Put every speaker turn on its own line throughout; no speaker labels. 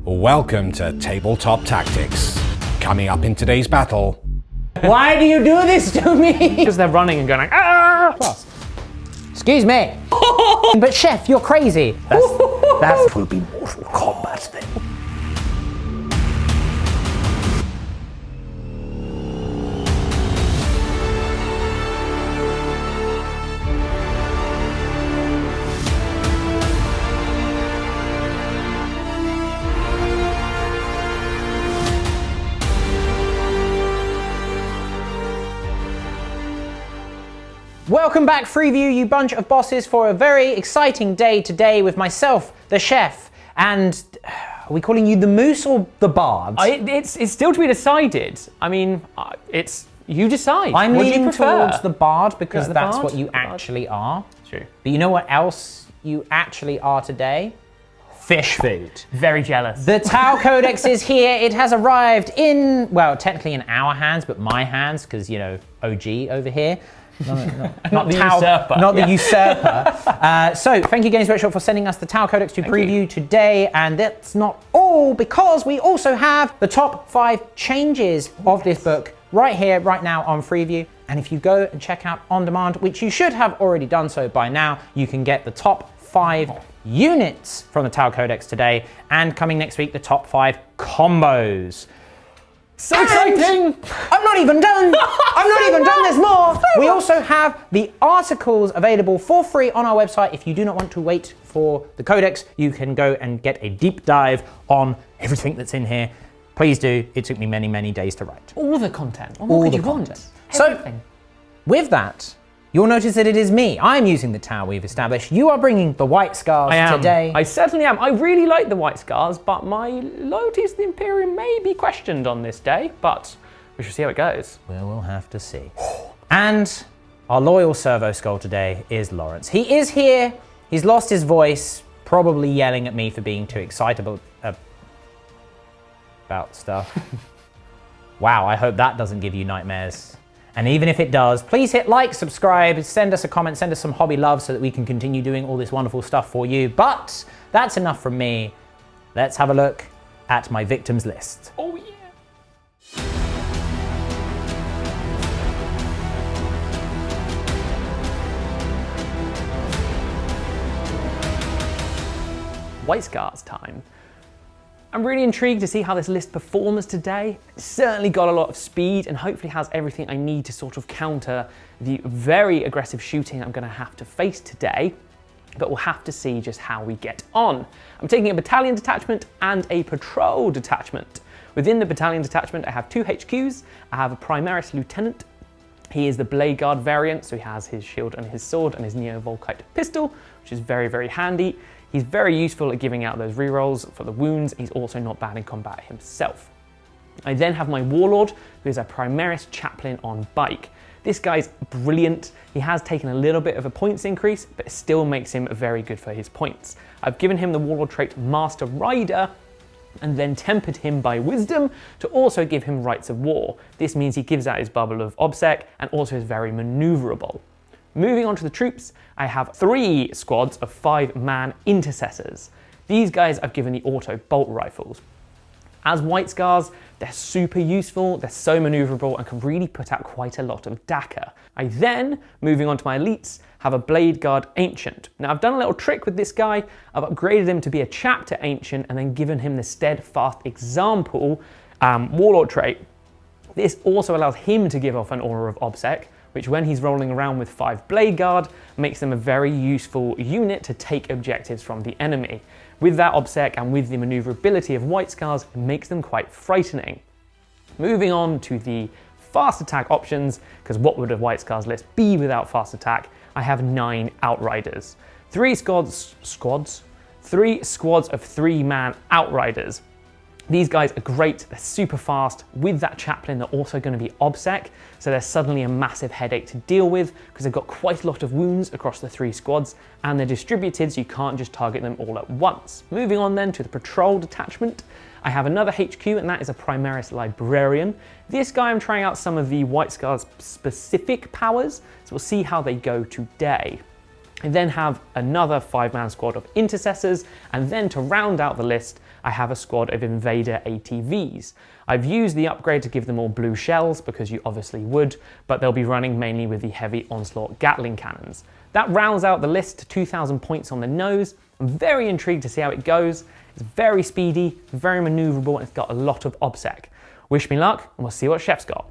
Welcome to Tabletop Tactics. Coming up in today's battle.
Why do you do this to me?
Because they're running and going like, ah!
Excuse me. But Chef, you're crazy. That will be Mortal Kombat then. Welcome back, Freeview, you bunch of bosses, for a very exciting day today with myself, the Chef, and are we calling you the Moose or the Bard?
It's still to be decided. I mean, it's you decide.
I'm
what do you
leaning
prefer?
towards the Bard because
the
that's
Bard?
what you
The Bard.
actually are.
True.
But you know what else you actually are today? Fish food.
Very jealous.
The T'au Codex is here. It has arrived in, well, technically in our hands, but my hands, because, you know, OG over here.
Not the usurper.
Not the usurper. So thank you Games Workshop for sending us the T'au Codex to preview today, and that's not all, because we also have the top 5 changes of this book right here, right now on Freeview. And if you go and check out On Demand, which you should have already done so by now, you can get the top 5 units from the T'au Codex today, and coming next week, the top 5 combos.
So exciting!
I'm not even done. I'm not even done. There's more. We also have the articles available for free on our website. If you do not want to wait for the Codex, you can go and get a deep dive on everything that's in here. Please do. It took me many, many days to write.
All the content. What more could you want?
So, with that, you'll notice that it is me. I'm using the T'au we've established. You are bringing the white scars today.
I certainly am. I really like the white scars, but my loyalties to the Imperium may be questioned on this day, but we shall see how it goes.
We'll have to see. And our loyal servo skull today is Lawrence. He is here. He's lost his voice, probably yelling at me for being too excitable about stuff. Wow, I hope that doesn't give you nightmares. And even if it does, please hit like, subscribe, send us a comment, send us some hobby love so that we can continue doing all this wonderful stuff for you. But that's enough from me. Let's have a look at my victims list.
Oh yeah. White scars time. I'm really intrigued to see how this list performs today. It's certainly got a lot of speed and hopefully has everything I need to sort of counter the very aggressive shooting I'm going to have to face today, but we'll have to see just how we get on. I'm taking a Battalion Detachment and a Patrol Detachment. Within the Battalion Detachment, I have 2 HQs. I have a Primaris Lieutenant. He is the Blade Guard variant, so he has his shield and his sword and his Neo-Volkite pistol, which is very, very handy. He's very useful at giving out those rerolls for the wounds. He's also not bad in combat himself. I then have my Warlord, who is a Primaris Chaplain on bike. This guy's brilliant. He has taken a little bit of a points increase, but it still makes him very good for his points. I've given him the Warlord trait Master Rider, and then tempered him by Wisdom to also give him Rights of War. This means he gives out his bubble of OBSEC and also is very maneuverable. Moving on to the troops, I have 3 squads of 5-man intercessors. These guys I've given the auto bolt rifles. As white scars, they're super useful, they're so maneuverable and can really put out quite a lot of DACA. I then, moving on to my elites, have a Blade Guard Ancient. Now I've done a little trick with this guy. I've upgraded him to be a Chapter Ancient and then given him the Steadfast Example Warlord trait. This also allows him to give off an aura of OBSEC, which when he's rolling around with 5 Blade Guard, makes them a very useful unit to take objectives from the enemy. With that OBSEC and with the maneuverability of white scars, it makes them quite frightening. Moving on to the fast attack options, because what would a white scars list be without fast attack? I have 9 Outriders. 3 squads of 3-man Outriders. These guys are great, they're super fast. With that chaplain, they're also going to be OBSEC, so they're suddenly a massive headache to deal with because they've got quite a lot of wounds across the 3 squads and they're distributed so you can't just target them all at once. Moving on then to the Patrol Detachment, I have another HQ and that is a Primaris Librarian. This guy I'm trying out some of the White Scars specific powers, so we'll see how they go today. I then have another 5-man squad of intercessors, and then to round out the list, I have a squad of invader ATVs. I've used the upgrade to give them all blue shells, because you obviously would, but they'll be running mainly with the heavy onslaught Gatling cannons. That rounds out the list to 2,000 points on the nose. I'm very intrigued to see how it goes. It's very speedy, very maneuverable, and it's got a lot of obsec. Wish me luck, and we'll see what Chef's got.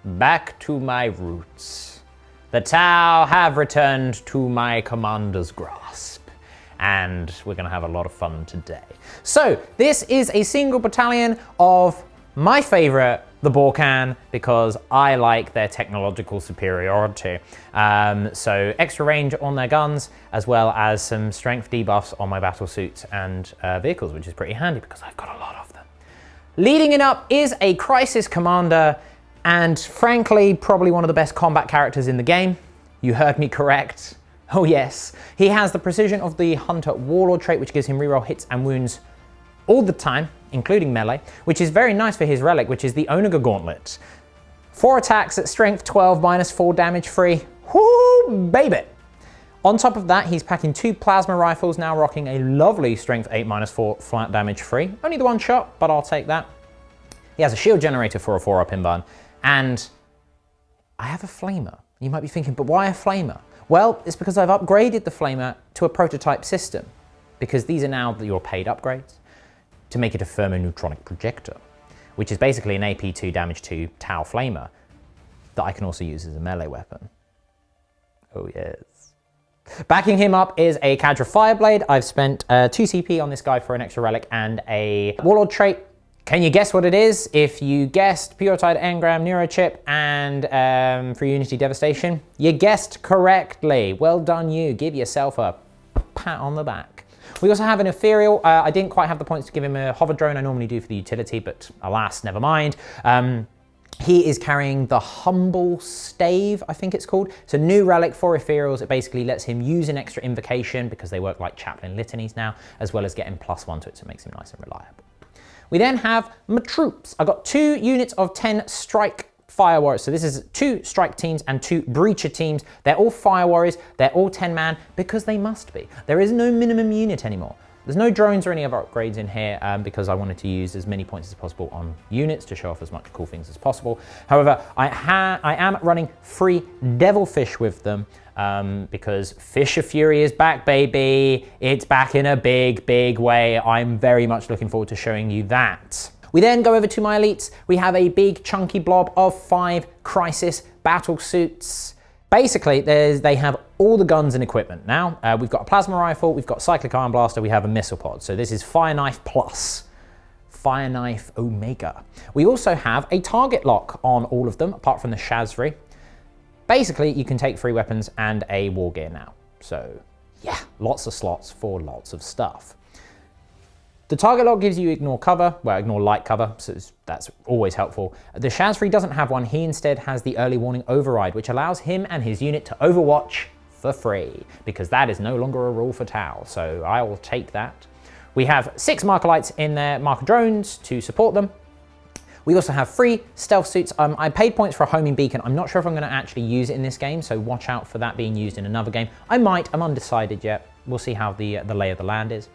Back to my roots. The T'au have returned to my commander's grasp, and we're going to have a lot of fun today. So this is a single battalion of my favorite, the Bork'an, because I like their technological superiority. So extra range on their guns, as well as some strength debuffs on my battlesuits and vehicles, which is pretty handy because I've got a lot of them. Leading it up is a crisis commander, and frankly, probably one of the best combat characters in the game. You heard me correct. Oh yes. He has the precision of the Hunter Warlord trait, which gives him reroll hits and wounds all the time, including melee, which is very nice for his relic, which is the Onager gauntlet. 4 attacks at strength 12, -4 damage free. Whoo, baby! On top of that, he's packing 2 plasma rifles, now rocking a lovely strength 8, -4 flat damage free. Only the 1 shot, but I'll take that. He has a shield generator for a 4-up inbound, and I have a flamer. You might be thinking, but why a flamer? Well, it's because I've upgraded the flamer to a prototype system, because these are now your paid upgrades, to make it a Thermoneutronic Projector, which is basically an AP2 damage 2 T'au flamer that I can also use as a melee weapon. Oh yes. Backing him up is a Cadre Fireblade. I've spent 2 CP on this guy for an extra relic and a Warlord trait. Can you guess what it is? If you guessed Puretide, engram, neurochip, and for Unity Devastation, you guessed correctly. Well done you. Give yourself a pat on the back. We also have an Ethereal. I didn't quite have the points to give him a hover drone. I normally do for the utility, but alas, never mind. He is carrying the Humble Stave, I think it's called. It's a new relic for Ethereals. It basically lets him use an extra invocation because they work like chaplain litanies now, as well as getting +1 to it, so it makes him nice and reliable. We then have my troops. I got 2 units of 10 strike fire warriors. So this is 2 strike teams and 2 breacher teams. They're all fire warriors. They're all 10-man because they must be. There is no minimum unit anymore. There's no drones or any other upgrades in here because I wanted to use as many points as possible on units to show off as much cool things as possible. However, I am running 3 Devilfish with them because Fish of Fury is back, baby. It's back in a big, big way. I'm very much looking forward to showing you that. We then go over to my elites. We have a big chunky blob of 5 Crisis Battlesuits. Basically, they have all the guns and equipment now. We've got a plasma rifle, we've got cyclic iron blaster, we have a missile pod. So this is Fire Knife Plus, Fire Knife Omega. We also have a target lock on all of them, apart from the Shas'o. Basically, you can take 3 weapons and a war gear now. So yeah, lots of slots for lots of stuff. The target lock gives you ignore cover, well, ignore light cover, so that's always helpful. The Shas'o doesn't have one. He instead has the early warning override, which allows him and his unit to overwatch for free, because that is no longer a rule for T'au, so I will take that. We have 6 marker lights in there, marker drones to support them. We also have 3 stealth suits. I paid points for a homing beacon. I'm not sure if I'm going to actually use it in this game, so watch out for that being used in another game. I might, I'm undecided yet. We'll see how the lay of the land is.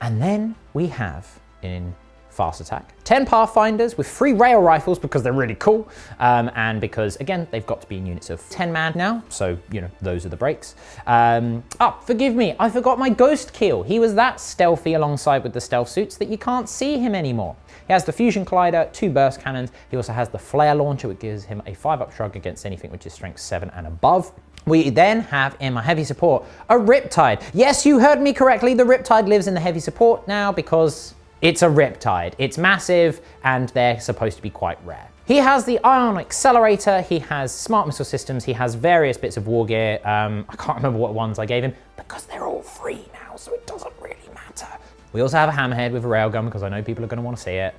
And then we have, in fast attack, 10 Pathfinders with 3 rail rifles because they're really cool. And because, again, they've got to be in units of 10 man now. So, you know, those are the breaks. Forgive me, I forgot my Ghost Kill. He was that stealthy alongside with the stealth suits that you can't see him anymore. He has the Fusion Collider, 2 burst cannons. He also has the Flare Launcher, which gives him a 5-up shrug against anything which is strength 7 and above. We then have in my heavy support a Riptide. Yes, you heard me correctly. The Riptide lives in the heavy support now because it's a Riptide. It's massive and they're supposed to be quite rare. He has the Ion Accelerator. He has smart missile systems. He has various bits of war gear. I can't remember what ones I gave him because they're all free now, so it doesn't really matter. We also have a Hammerhead with a railgun because I know people are going to want to see it.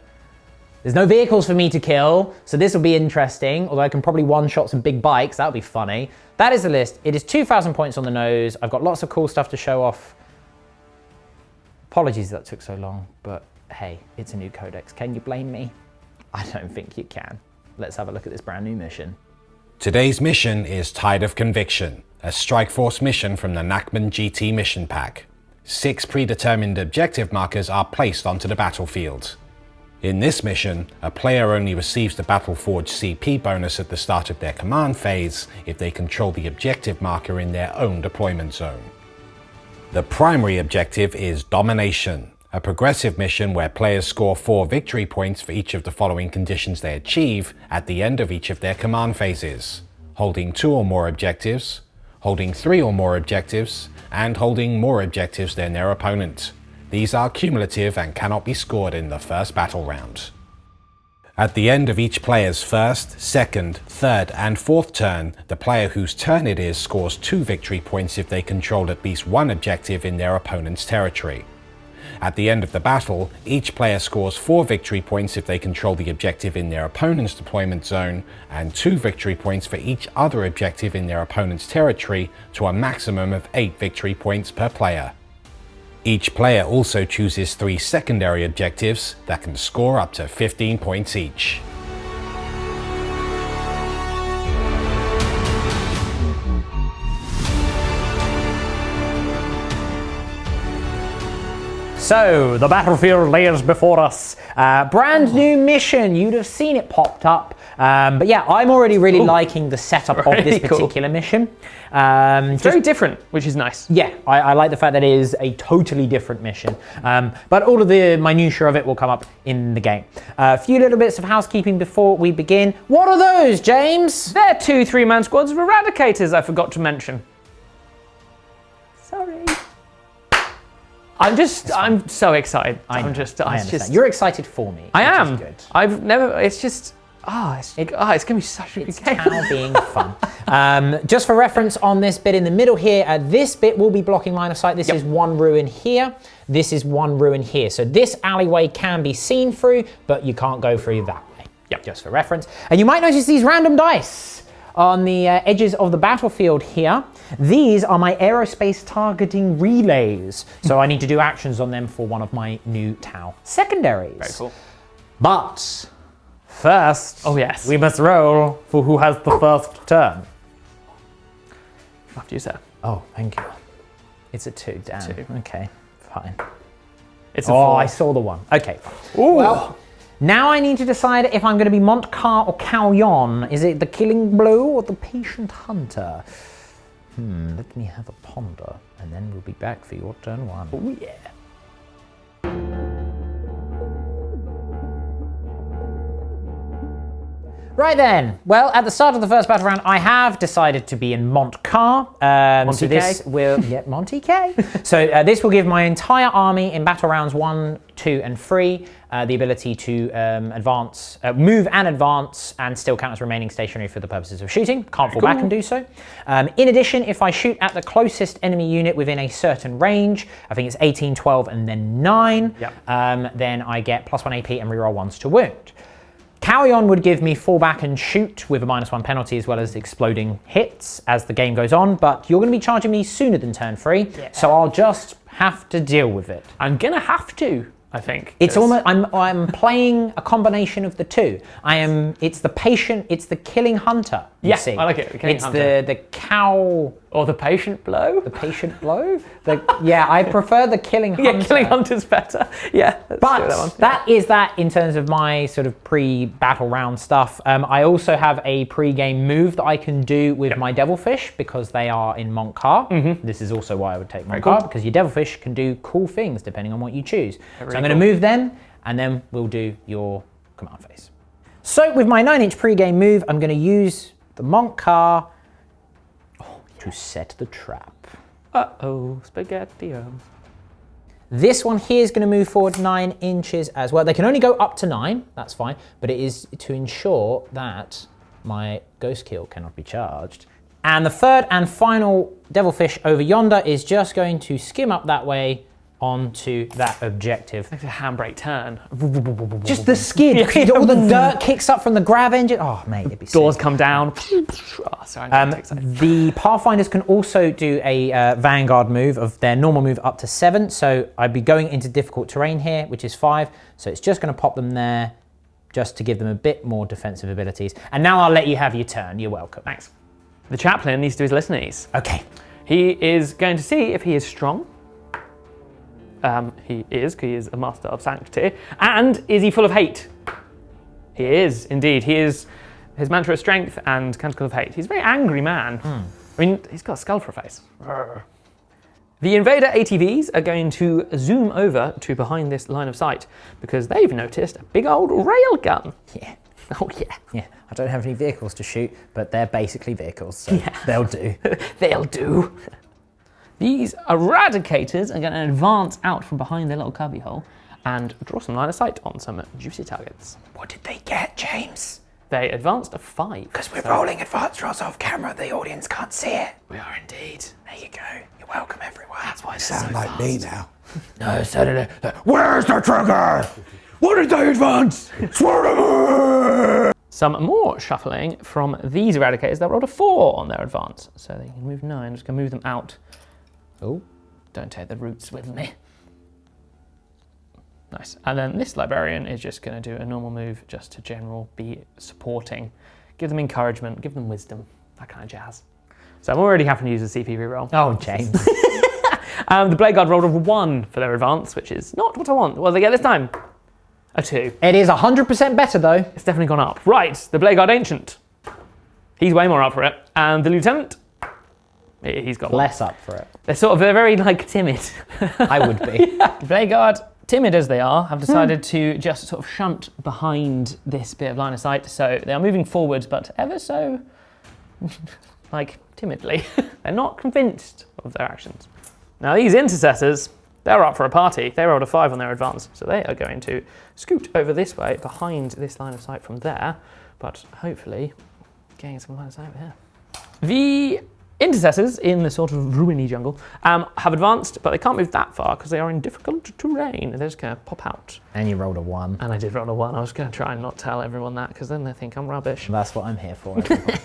There's no vehicles for me to kill, so this will be interesting, although I can probably one-shot some big bikes. That'll be funny. That is the list. It is 2,000 points on the nose. I've got lots of cool stuff to show off. Apologies that took so long, but hey, it's a new codex. Can you blame me? I don't think you can. Let's have a look at this brand new mission.
Today's mission is Tide of Conviction, a Strike Force mission from the Nachman GT mission pack. 6 predetermined objective markers are placed onto the battlefield. In this mission, a player only receives the Battleforge CP bonus at the start of their command phase if they control the objective marker in their own deployment zone. The primary objective is Domination, a progressive mission where players score 4 victory points for each of the following conditions they achieve at the end of each of their command phases: holding 2 or more objectives, holding 3 or more objectives, and holding more objectives than their opponent. These are cumulative and cannot be scored in the first battle round. At the end of each player's first, second, third, and fourth turn, the player whose turn it is scores 2 victory points if they control at least 1 objective in their opponent's territory. At the end of the battle, each player scores 4 victory points if they control the objective in their opponent's deployment zone, and 2 victory points for each other objective in their opponent's territory, to a maximum of 8 victory points per player. Each player also chooses 3 secondary objectives that can score up to 15 points each.
So, the battlefield layers before us. Brand new mission. You'd have seen it popped up. But yeah, I'm already really liking the setup of this particular mission.
It's very different, which is nice.
Yeah, I like the fact that it is a totally different mission. But all of the minutiae of it will come up in the game. A few little bits of housekeeping before we begin. What are those, James?
They're 2 3-man squads of Eradicators I forgot to mention.
Sorry.
I'm so excited.
I understand. You're excited for me.
I am.
Is good.
I've never, it's just, it's going to be such a good game.
It's now being fun. Just for reference on this bit in the middle here, this bit will be blocking line of sight. This is 1 ruin here. This is 1 ruin here. So this alleyway can be seen through, but you can't go through that way.
Yep.
Just for reference. And you might notice these random dice on the edges of the battlefield here. These are my aerospace targeting relays. So I need to do actions on them for one of my new T'au secondaries.
Very cool.
But first, we must roll for who has the first turn.
After you, sir.
Oh, thank you. It's a 2, damn.
2.
Okay, fine.
It's a 4.
I saw the 1. Okay, fine.
Ooh.
Well, now I need to decide if I'm going to be Montcar or Calyon. Is it the killing blow or the patient hunter? Let me have a ponder, and then we'll be back for your turn 1.
Oh yeah.
Right then, well, at the start of the first battle round, I have decided to be in Montcar.
Monty
so this
K.
will, Monty K. So this will give my entire army in battle rounds 1, 2, and 3 the ability to move and advance, and still count as remaining stationary for the purposes of shooting. Can't fall back and do so. In addition, if I shoot at the closest enemy unit within a certain range, I think it's 18, 12, and then 9, then I get +1 AP and reroll 1s to wound. Calyon would give me fall back and shoot with a -1 penalty, as well as exploding hits as the game goes on, but you're going to be charging me sooner than turn 3, so I'll just have to deal with it.
I'm going to have to, I think.
It's almost, I'm playing a combination of the two. It's the patient, it's the killing hunter, you see.
I like it, the killing hunter.
It's the cow...
Or the patient blow?
The patient blow? I prefer the killing hunter.
Yeah, killing hunter's better. Yeah,
but that is that in terms of my sort of pre-battle round stuff. I also have a pre-game move that I can do with my Devilfish because they are in Montcar. This is also why I would take Montcar, because your Devilfish can do cool things depending on what you choose. So I'm going to move them, and then we'll do your command phase. So with my 9-inch pre-game move, I'm going to use the Montcar to set the trap.
Uh-oh, spaghetti-o.
This one here is going to move forward 9 inches as well. They can only go up to 9, that's fine, but it is to ensure that my Ghost Kill cannot be charged. And the third and final Devilfish over yonder is just going to skim up that way onto that objective.
Like a handbrake turn.
Just the skid, all the dirt kicks up from the grav engine. Oh, mate, it'd be
Doors
sick.
come down. Oh, sorry, I'm getting excited.
The Pathfinders can also do a Vanguard move of their normal move up to 7. So I'd be going into difficult terrain here, which is 5. So it's just going to pop them there just to give them a bit more defensive abilities. And now I'll let you have your turn. You're welcome.
Thanks. The chaplain needs to do his listeners.
Okay.
He is going to see if he is strong. He is a master of sanctity. And is he full of hate? He is, indeed. He is, his mantra is strength and canticle of hate. He's a very angry man. I mean, he's got a skull for a face. The invader ATVs are going to zoom over to behind this line of sight because they've noticed a big old railgun.
Yeah.
Oh, yeah.
Yeah. I don't have any vehicles to shoot, but they're basically vehicles, so they'll do.
They'll do. These eradicators are going to advance out from behind their little cubby hole and draw some line of sight on some juicy targets.
What did they get, James?
They advanced a 5.
Because we're rolling advanced rolls off camera, the audience can't see it.
We are indeed.
There you go. You're welcome, everyone.
That's why
Sound like me now.
No, suddenly.
Where's the trigger? What did they advance? Swear to me!
Some more shuffling from these eradicators that rolled a 4 on their advance. So they can move 9. I'm just going to move them out. Oh, don't take the roots with me. Nice. And then this librarian is just going to do a normal move just to general be supporting. Give them encouragement, give them wisdom, that kind of jazz. So I'm already having to use a CP reroll.
Oh, James.
The Blade Guard rolled a 1 for their advance, which is not what I want. What do they get this time? A 2.
It is 100% better, though.
It's definitely gone up. Right, the Blade Guard Ancient. He's way more up for it. And the Lieutenant, he's got one.
Less up for it.
They're very, like, timid.
I would be.
The Blade Guard, timid as they are, have decided to just sort of shunt behind this bit of line of sight. So they are moving forward, but ever so, like, timidly. They're not convinced of their actions. Now, these Intercessors, they're up for a party. They rolled a 5 on their advance, so they are going to scoot over this way, behind this line of sight from there, but hopefully getting some line of sight over here. The Intercessors in the sort of ruiny jungle have advanced, but they can't move that far because they are in difficult terrain. They're just going to pop out.
And you rolled a 1.
And I did roll a 1. I was going to try and not tell everyone that because then they think I'm rubbish.
That's what I'm here for. Everyone.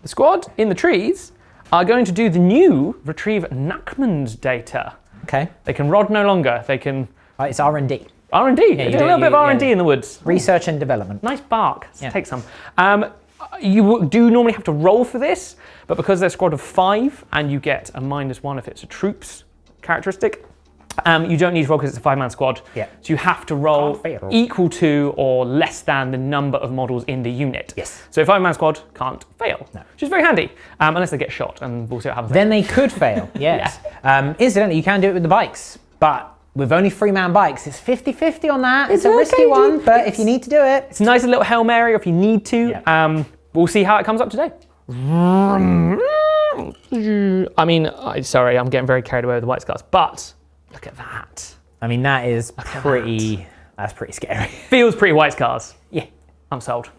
The squad in the trees are going to do the new retrieve Nachmund data.
Okay.
They can rod no longer. They can
It's R&D.
R&D.
you
They
do-
do a little bit of
you-
R&D
yeah.
in the woods.
Research and development.
Nice bark. Let's
Yeah.
take some. You do normally have to roll for this, but because they're a squad of 5 and you get a -1 if it's a troops characteristic, you don't need to roll because it's a 5-man squad.
Yeah.
So you have to roll
Can't fail.
equal to or less than the number of models in the unit.
Yes.
So a 5-man squad can't fail,
No.
which is very handy, unless they get shot, and we'll see what happens.
Then they could fail, yes. Incidentally, you can do it with the bikes, but with only 3-man bikes, it's 50-50 on that. It's a risky
okay,
one,
dude.
but if you need to do it.
It's a nice little Hail Mary if you need to.
Yeah.
We'll see how it comes up today. I mean, sorry, I'm getting very carried away with the White Scars, but look at that.
I mean, that is
at
pretty, that's pretty scary.
Feels pretty White Scars.
Yeah.
I'm sold.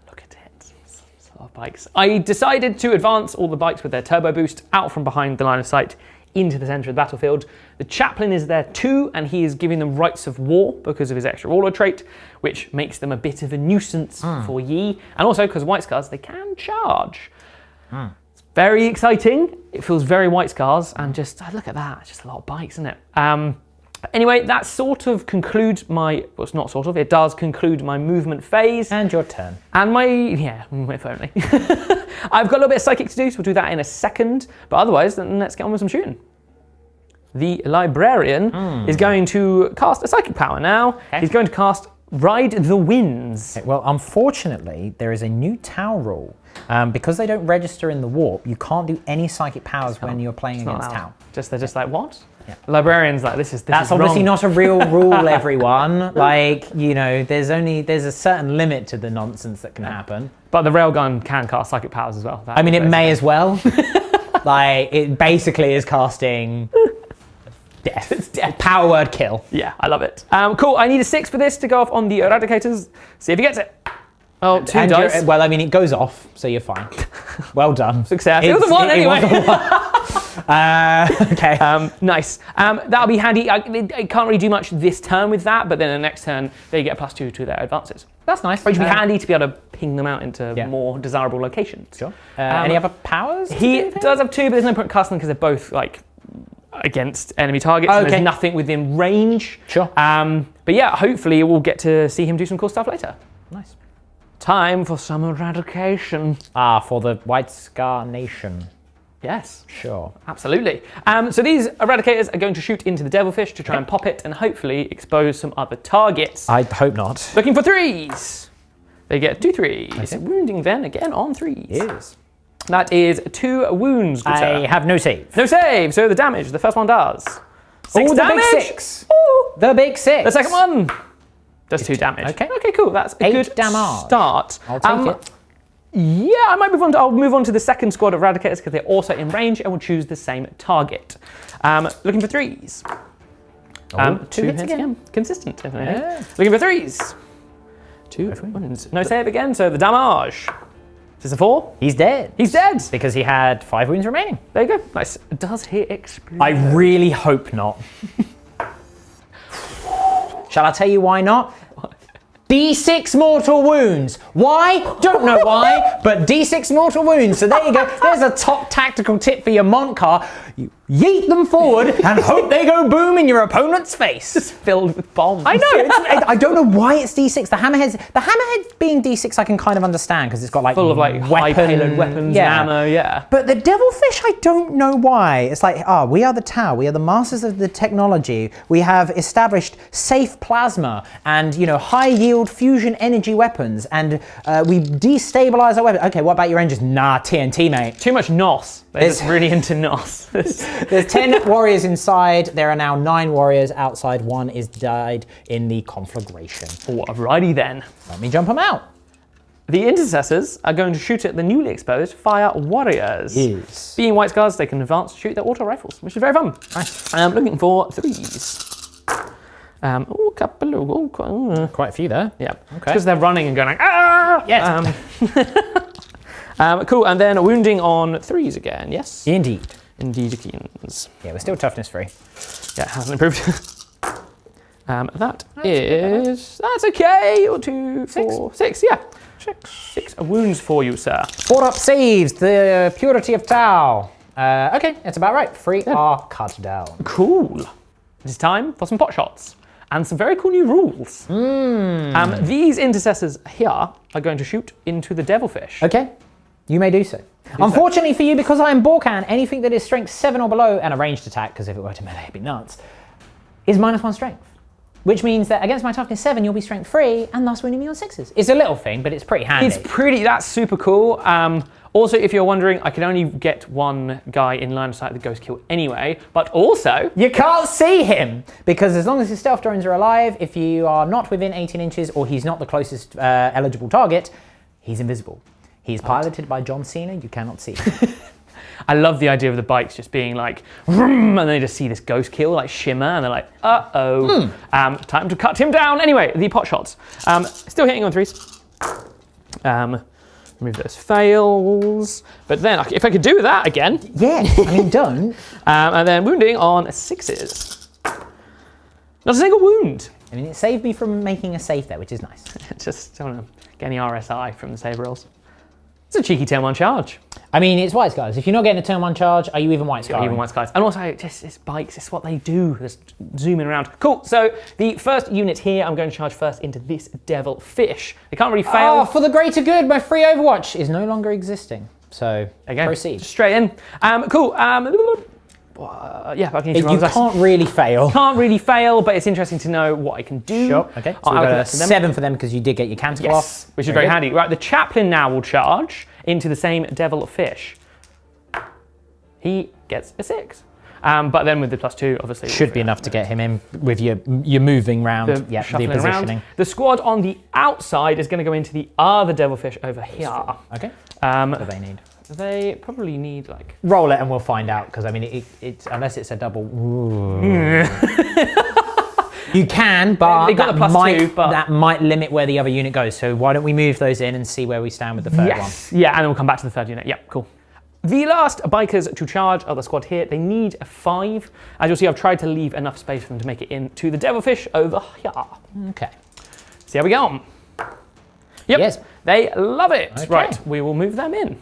Look at it. It's a lot of bikes. I decided to advance all the bikes with their turbo boost out from behind the line of sight into the centre of the battlefield. The chaplain is there too, and he is giving them rights of war because of his extra Warlord trait, which makes them a bit of a nuisance for ye. And also because White Scars, they can charge. It's very exciting. It feels very White Scars, and just look at that. It's just a lot of bikes, isn't it? Anyway, that sort of concludes my, well, it's not sort of, it does conclude my movement phase.
And your turn.
And my, yeah, if only. I've got a little bit of psychic to do, so we'll do that in a second. But otherwise, then let's get on with some shooting. The librarian is going to cast a psychic power now.
Okay.
He's going to cast Ride the Winds.
Okay, well, unfortunately, there is a new T'au rule. Because they don't register in the warp, you can't do any psychic powers when you're playing
It's not
against
allowed.
T'au.
They're just like, what?
Yeah.
Librarian's like, this is
That's
is
obviously
wrong.
not a real rule, everyone. Like, you know, there's a certain limit to the nonsense that can happen.
But the railgun can cast psychic powers as well.
I mean, it may as well. Like, it basically is casting death.
It's death.
Power word kill.
Yeah, I love it. Cool, I need a 6 for this to go off on the Eradicators. See if he gets it. Oh, 2
And
dice.
well, I mean, it goes off, so you're fine. Well done.
Success. It was a 1 anyway.
It was a 1. Okay.
Nice. That'll be handy. I can't really do much this turn with that, but then the next turn they get a +2 to their advances.
That's nice.
Which would be handy to be able to ping them out into
Yeah.
more desirable locations.
Sure. Any other powers?
He does have 2, but there's no point casting them because they're both like against enemy targets. And
Okay.
there's nothing within range.
Sure.
But yeah, hopefully we'll get to see him do some cool stuff later.
Nice.
Time for some eradication.
For the White Scar Nation.
Yes.
Sure.
Absolutely. So these eradicators are going to shoot into the devilfish to try and pop it and hopefully expose some other targets.
I hope not.
Looking for 3s. They get 2 3s.
Okay.
Wounding then again on 3s.
Yes.
That is 2 wounds. Good sir.
I have no save.
No save. So the damage the first one does 6
the
damage.
big 6.
Ooh.
The big 6.
The second one does 2 damage.
Okay.
Okay. Cool. That's a
8
good
damage.
start.
I'll take it.
Yeah, I might move on. I'll move on to the second squad of eradicators because they're also in range and will choose the same target. Looking for 3s.
2 hits again.
Consistent, definitely.
Yeah.
Looking for 3s. 2 wounds. No save again, so the damage. Is this a 4?
He's dead.
He's dead.
Because he had 5 wounds remaining.
There you go. Nice. Does he explode?
I really hope not. Shall I tell you why not? D6 mortal wounds. Why? Don't know why, but D6 mortal wounds. So there you go. There's a top tactical tip for your Mont car. You yeet them forward and hope they go boom in your opponent's face.
Just filled with bombs.
I know. I don't know why it's D6. The hammerhead being D6, I can kind of understand because it's got like
Full of like high payload weapons, ammo, yeah.
But the devilfish, I don't know why. It's like, we are the T'au. We are the masters of the technology. We have established safe plasma and, high yield fusion energy weapons. And we destabilize our weapons. Okay, what about your engines? Nah, TNT, mate.
Too much NOS. They're just really into NOS.
There's 10 warriors inside. There are now 9 warriors outside. 1 is died in the conflagration.
Alrighty then.
Let me jump them out.
The intercessors are going to shoot at the newly exposed fire warriors.
Yes.
Being white scars, they can advance to shoot their auto rifles, which is very fun.
Nice.
Looking for 3s. A couple of...
Quite a few there.
Yeah.
Okay.
Because they're running and going like, ah!
Yes.
Cool, and then wounding on 3s again, yes?
Indeed.
Indeedekins.
Yeah, we're still toughness free.
Yeah, it hasn't improved. That's okay. 2, 4, 6, yeah. 6 wounds for you, sir.
4 up saves, the purity of T'au. Okay, that's about right. 3 are cut down.
Cool. It is time for some pot shots and some very cool new rules. These intercessors here are going to shoot into the devilfish.
Okay, you may do so. Unfortunately for you, because I am Bork'an, anything that is strength 7 or below, and a ranged attack, because if it were to melee, it'd be nuts, is -1 strength. Which means that against my toughness 7, you'll be strength 3, and thus winning me on 6s. It's a little thing, but it's pretty handy.
That's super cool. Also, if you're wondering, I can only get 1 guy in line of sight of the ghost kill anyway, but also...
You can't see him, because as long as his stealth drones are alive, if you are not within 18 inches or he's not the closest eligible target, he's invisible. He's piloted by John Cena, you cannot see him.
I love the idea of the bikes just being like, vroom, and they just see this ghost kill like shimmer, and they're like, uh-oh. Time to cut him down. Anyway, the pot shots. Still hitting on 3s. Remove those fails. But then, if I could do that again.
Yeah, I mean, don't.
And then wounding on 6s. Not a single wound.
I mean, it saved me from making a save there, which is nice.
Just don't know, get any RSI from the save rolls. It's a cheeky turn 1 charge.
I mean, it's white skies. If you're not getting a turn 1 charge, are you even white skies?
Even white skies. And also, it's bikes, it's what they do. Just zooming around. Cool, so the first unit here, I'm going to charge first into this devil fish. They can't really fail.
Oh, for the greater good, my free Overwatch is no longer existing. So, proceed.
Straight in. Cool. Yeah, I can use
You can't really fail.
Can't really fail, but it's interesting to know what I can do.
Sure, okay. So we've got a 7 for them because you did get your canter off.
Which is very handy. Right, the chaplain now will charge into the same devil fish. He gets a 6. But then with the +2, obviously.
Should be enough to get him in with your moving round, the positioning.
Around. The squad on the outside is going to go into the other devilfish over here.
Okay. What do they need?
They probably need like...
Roll it and we'll find out, because I mean, it's unless it's a double... You can, but,
they got the +2, but
that might limit where the other unit goes. So why don't we move those in and see where we stand with the third one?
Yeah, and then we'll come back to the third unit. Yeah, cool. The last bikers to charge are the squad here. They need a 5. As you'll see, I've tried to leave enough space for them to make it into the Devilfish over here.
Okay.
See how we go on. Yep,
Yes.
they love it.
Okay.
Right, we will move them in.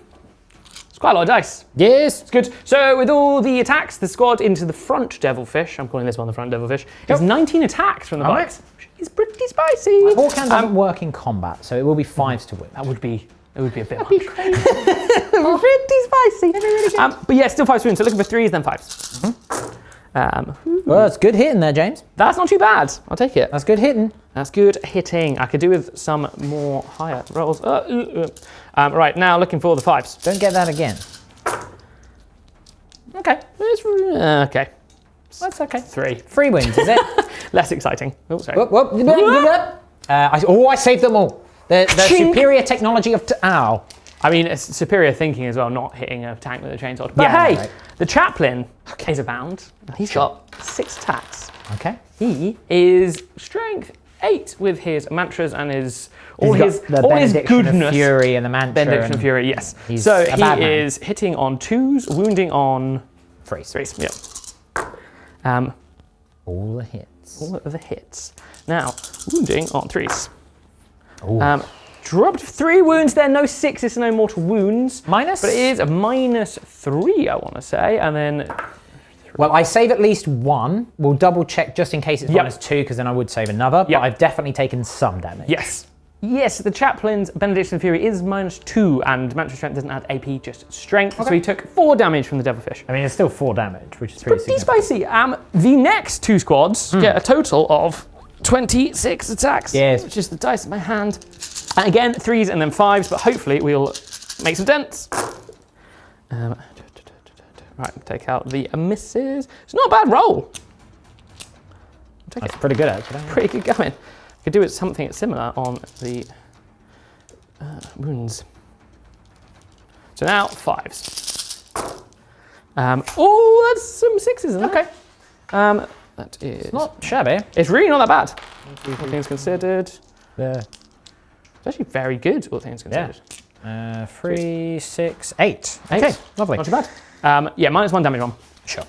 It's quite a lot of dice.
Yes.
It's good. So with all the attacks, the squad into the front Devilfish, I'm calling this one the front Devilfish, is 19 attacks from the
Alright.
bikes. It's pretty spicy.
Bork'an doesn't work in combat, so it will be 5s to win.
That would be a bit much.
Crazy.
Pretty spicy. But yeah, still 5 swoons. So looking for 3s, then 5s.
Well, it's good hitting there, James.
That's not too bad. I'll take it.
That's good hitting.
That's good hitting. I could do with some more higher rolls. Right, now looking for the 5s.
Don't get that again.
Okay. Okay.
That's okay.
3.
3 wins, is it?
Less exciting. Oh, sorry.
Whoop, whoop, whoop, whoop. I saved them all. The superior technology of T'au.
I mean, it's superior thinking as well, not hitting a tank with a chainsaw. But
Yeah,
hey,
right.
the chaplain is abound. He's got 6 attacks.
Okay.
He is strength 8 with his mantras and his all
He's
his
got the
all his
benediction
goodness.
of fury and the mantra.
Benediction of fury, yes.
he's
So
a
he
bad man.
is hitting on 2s, wounding on
3s.
3s. Yep.
All the hits.
All of the hits. Now, wounding on 3s.
Ooh.
Dropped 3 wounds there, no 6s, no mortal wounds.
Minus?
But it is a -3, I want to say, and then...
Well, I save at least 1. We'll double check just in case it's
Yep.
-2, because then I would save another.
Yep.
But I've definitely taken some damage.
Yes. Yes, the chaplain's Benediction of Fury is -2, and Mantra Strength doesn't add AP, just strength. So he took 4 damage from the Devilfish.
I mean, it's still 4 damage, which is pretty
Pretty
significant.
spicy. The next 2 squads get a total of 26 attacks.
Yes.
Which is the dice in my hand. And again, 3s and then 5s, but hopefully we'll make some dents. Right, take out the misses. It's not a bad roll.
That's pretty good, actually.
Pretty good going. Could do it something similar on the wounds. So now 5s. Oh, that's some 6s, isn't it?
Okay.
That is
Not shabby.
It's really not that bad. All things considered.
Yeah.
It's actually very good, all things considered.
3, 6, 8.
8.
Okay, lovely.
Not too bad. Yeah, -1 damage on.
Sure.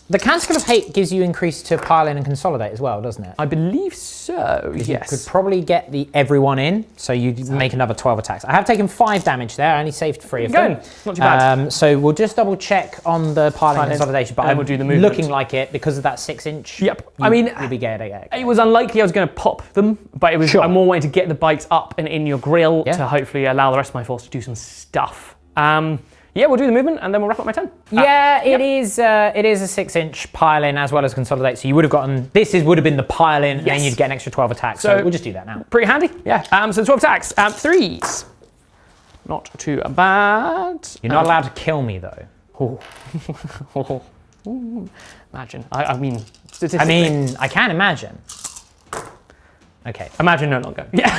The Canticle of Hate gives you increase to pile in and consolidate as well, doesn't it?
I believe so, yes.
You could probably get everyone in, so you make another 12 attacks. I have taken 5 damage there. I only saved 3 of them.
Not too bad.
So we'll just double check on the piling and consolidation, but
and then
I'm
we'll do the movement.
looking like it because of that 6-inch.
Yep. I mean,
you'll be getting it.
it was unlikely I was going to pop them, but it was.
Sure.
I'm more wanting to get the bikes up and in your grill
Yeah.
to hopefully allow the rest of my force to do some stuff. Yeah, we'll do the movement and then we'll wrap up my turn.
Yeah, it is a 6-inch pile-in as well as consolidate. So you would have gotten would have been the pile-in, and
Yes.
you'd get an extra 12 attacks. So we'll just do that now.
Pretty handy, yeah. So 12 attacks, 3s. Not too bad.
You're not allowed to kill me though.
Oh. Imagine. I mean,
I
statistically.
mean, I can imagine. Okay,
Imagine no longer. Yeah,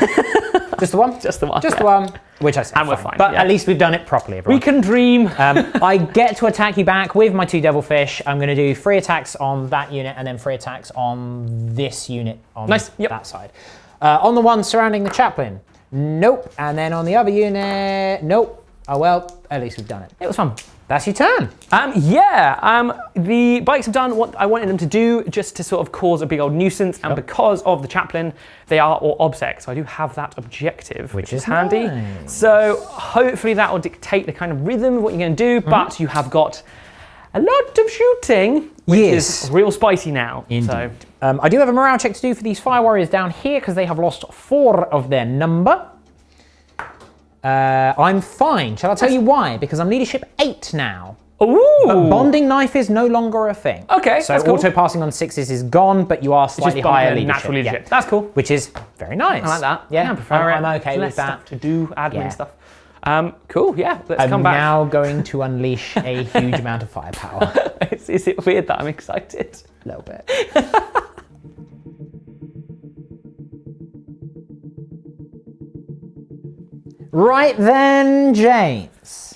just the one.
just the one.
Just
yeah.
the one, which I said.
And we're fine,
But
yeah.
at least we've done it properly, everyone.
We can dream.
I get to attack you back with my 2 Devilfish. I'm going to do 3 attacks on that unit and then 3 attacks on this unit on
Nice, yep.
that side. On the one surrounding the chaplain, nope. And then on the other unit, nope. Oh well, at least we've done it.
It was fun.
That's your turn.
The bikes have done what I wanted them to do, just to sort of cause a big old nuisance, and because of the chaplain, they are all obsec, so I do have that objective, which is handy.
nice.
So hopefully that will dictate the kind of rhythm of what you're going to do, but you have got a lot of shooting, which is real spicy now.
Indeed.
So
I do have a morale check to do for these fire warriors down here because they have lost 4 of their number. I'm fine. Shall I tell you why? Because I'm leadership 8 now.
ooh,
But bonding knife is no longer a thing.
Okay,
So
that's cool.
auto passing on 6s is gone, but you are slightly
just
higher
bumping
leadership.
natural leadership.
Yeah.
That's cool.
Which is very nice.
I like that.
Yeah,
I prefer it.
I'm okay
Less
with that.
stuff to do, admin
Yeah.
stuff. Cool. Yeah, let's
I'm
come back.
now going to unleash a huge amount of firepower.
Is it weird that I'm excited?
A little bit. Right then, James.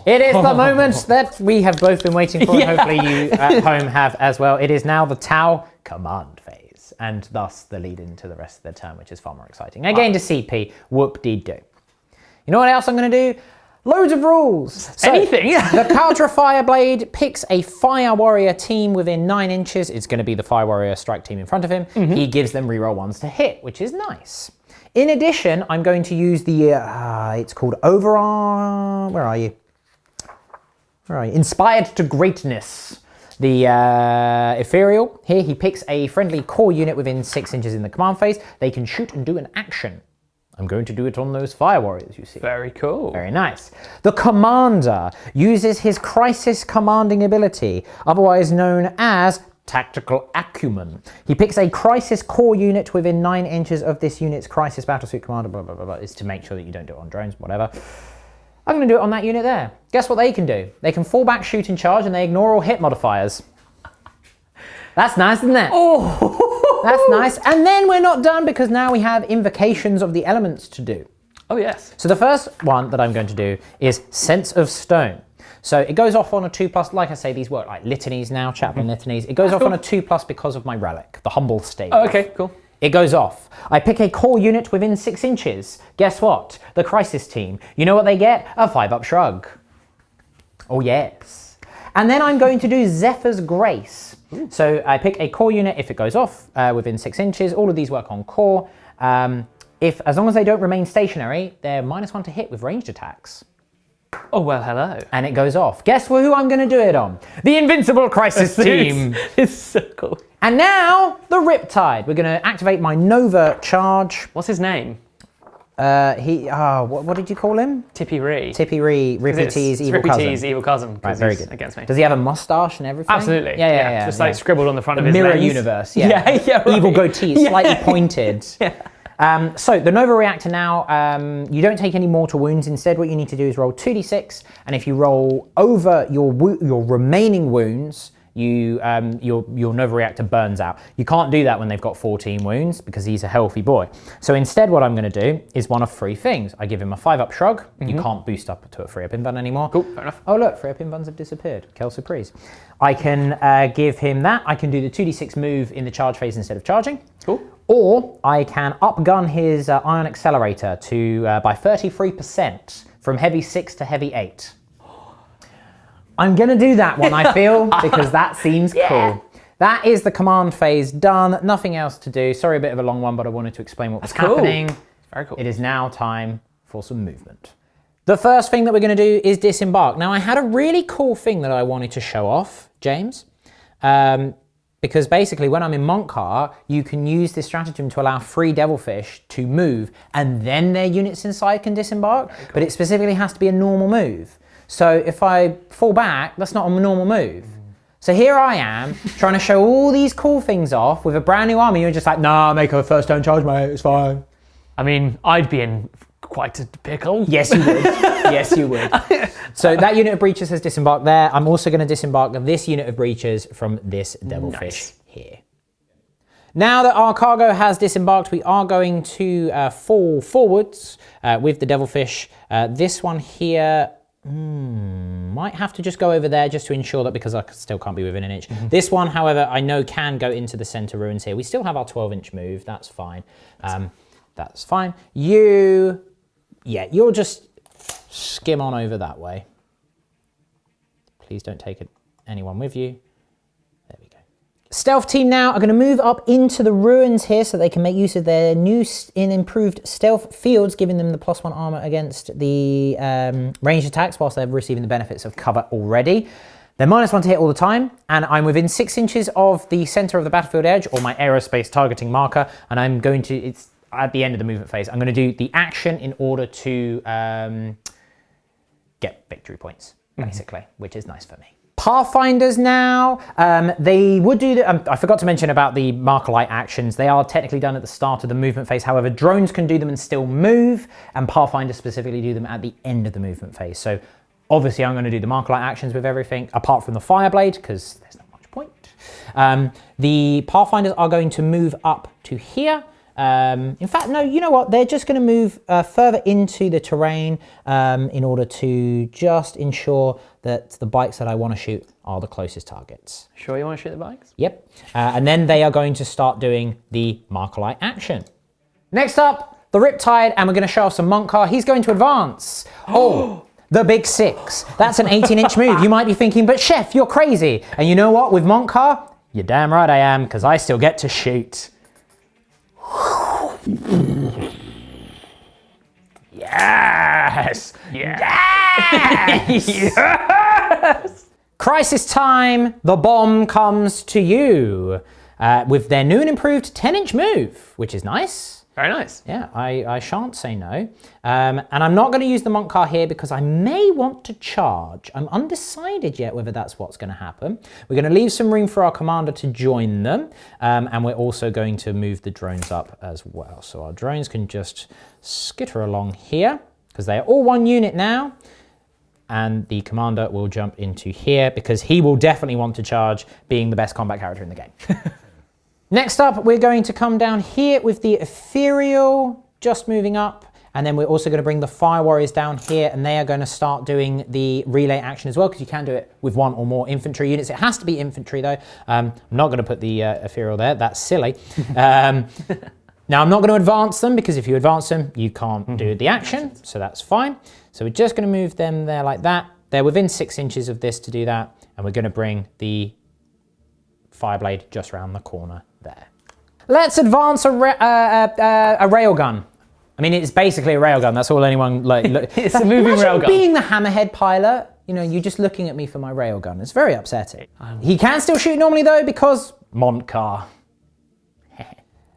It is the moment that we have both been waiting for, and hopefully you at home have as well. It is now the T'au command phase, and thus the lead into the rest of the turn, which is far more exciting. Again to CP, whoop-de-doo. You know what else I'm going to do? Loads of rules. So,
Anything.
The Cadre Fireblade picks a Fire Warrior team within 9 inches. It's going to be the Fire Warrior strike team in front of him. He gives them reroll 1s to hit, which is nice. In addition, I'm going to use the, it's called Overarm, where are you? Inspired to Greatness. The Ethereal. Here he picks a friendly core unit within 6 inches in the command phase. They can shoot and do an action. I'm going to do it on those Fire Warriors, you see.
Very cool.
Very nice. The Commander uses his Crisis Commanding ability, otherwise known as Tactical Acumen. He picks a Crisis core unit within 9 inches of this unit's Crisis Battlesuit Commander, blah, blah, blah, blah, is to make sure that you don't do it on drones, whatever. I'm going to do it on that unit there. Guess what they can do? They can fall back, shoot, and charge, and they ignore all hit modifiers. That's nice, isn't it?
Oh!
That's nice. And then we're not done because now we have invocations of the elements to do.
Oh, yes.
So the first one that I'm going to do is Sense of Stone. So it goes off on a 2+, like I say, these work like litanies now, chaplain litanies. It goes off on a 2+ because of my relic, the Humble Stave.
Oh, okay, cool.
It goes off. I pick a core unit within 6 inches. Guess what? The Crisis team. You know what they get? A 5-up shrug. Oh, yes. And then I'm going to do Zephyr's Grace. So I pick a core unit if it goes off within 6 inches. All of these work on core. As long as they don't remain stationary, they're -1 to hit with ranged attacks.
Oh, well, hello.
And it goes off. Guess who I'm going to do it on? The Invincible Crisis team.
It's so cool.
And now, the Riptide. We're going to activate my Nova charge.
What's his name?
What did you call him?
Tippy Ree.
Tippy Ree, Rippy T's evil cousin.
Rippy T's evil cousin.
Right, very good.
Against me.
Does he have a mustache and everything?
Absolutely.
Yeah.
Just like scribbled on the front of his
Mirror
legs.
universe, yeah.
Yeah, right.
Evil goatee, slightly pointed.
Yeah.
So the Nova Reactor now, you don't take any mortal wounds. Instead, what you need to do is roll 2d6, and if you roll over your remaining wounds, your Nova Reactor burns out. You can't do that when they've got 14 wounds because he's a healthy boy. So instead what I'm going to do is one of 3 things. I give him a 5-up shrug. You can't boost up to a 3-up invuln anymore.
Cool, fair enough.
Oh look, 3-up invulns have disappeared. Quelle surprise. I can give him that. I can do the 2d6 move in the charge phase instead of charging.
Cool.
Or I can upgun his Ion Accelerator to by 33% from heavy 6 to heavy 8. I'm going to do that one, I feel, because that seems cool. That is the command phase done. Nothing else to do. Sorry, a bit of a long one, but I wanted to explain what was happening.
Very cool.
It is now time for some movement. The first thing that we're going to do is disembark. Now, I had a really cool thing that I wanted to show off, James, because basically when I'm in Montcar, you can use this stratagem to allow 3 devilfish to move, and then their units inside can disembark, but it specifically has to be a normal move. So if I fall back, that's not a normal move. So here I am, trying to show all these cool things off with a brand new army. You're just like, nah, make a first turn charge, mate, it's fine.
I mean, I'd be in quite a pickle.
Yes, you would. Yes, you would. So that unit of breaches has disembarked there. I'm also going to disembark this unit of breaches from this devilfish here. Now that our cargo has disembarked, we are going to fall forwards with the devilfish. This one here, might have to just go over there just to ensure that, because I still can't be within an inch. This one, however, I know can go into the center ruins here. We still have our 12-inch move, that's fine. That's fine. You'll just skim on over that way. Please don't take anyone with you. There we go. Stealth team now are going to move up into the ruins here so they can make use of their new improved stealth fields, giving them the +1 armor against the ranged attacks whilst they're receiving the benefits of cover already. They're -1 to hit all the time, and I'm within 6 inches of the center of the battlefield edge, or my aerospace targeting marker, and I'm going to, it's at the end of the movement phase, I'm going to do the action in order to get victory points, basically, which is nice for me. Pathfinders now, they would do the, I forgot to mention about the marker light actions. They are technically done at the start of the movement phase. However, drones can do them and still move, and Pathfinders specifically do them at the end of the movement phase. So obviously I'm going to do the marker light actions with everything, apart from the Fireblade, because there's not much point. The Pathfinders are going to move up to here. In fact, no, you know what? They're just going to move further into the terrain in order to just ensure that the bikes that I want to shoot are the closest targets.
Sure you want to shoot the bikes?
Yep. And then they are going to start doing the marker light action. Next up, the Riptide, and we're going to show off some Montcar. He's going to advance. Oh, The Big Six. That's an 18-inch move. You might be thinking, but Chef, you're crazy. And you know what? With Montcar, you're damn right I am, because I still get to shoot. Yes! Yes! Yes! Crisis time, the bomb comes to you. With their new and improved 10-inch move, which is nice.
Very nice.
Yeah, I shan't say no. And I'm not going to use the monk car here because I may want to charge. I'm undecided yet whether that's what's going to happen. We're going to leave some room for our commander to join them. And we're also going to move the drones up as well. So our drones can just skitter along here because they are all one unit now. And the commander will jump into here because he will definitely want to charge, being the best combat character in the game. Next up, we're going to come down here with the Ethereal, just moving up. And then we're also going to bring the Fire Warriors down here, and they are going to start doing the relay action as well, because you can do it with one or more infantry units. It has to be infantry, though. I'm not going to put the Ethereal there. That's silly. Now, I'm not going to advance them, because if you advance them, you can't do the action. So that's fine. So we're just going to move them there like that. They're within 6 inches of this to do that. And we're going to bring the Fireblade just around the corner there. Let's advance a railgun. I mean, it's basically a railgun. That's all anyone like.
It's a moving railgun.
Being the hammerhead pilot, you know, you're just looking at me for my railgun. It's very upsetting. He can still shoot normally though because Montcar.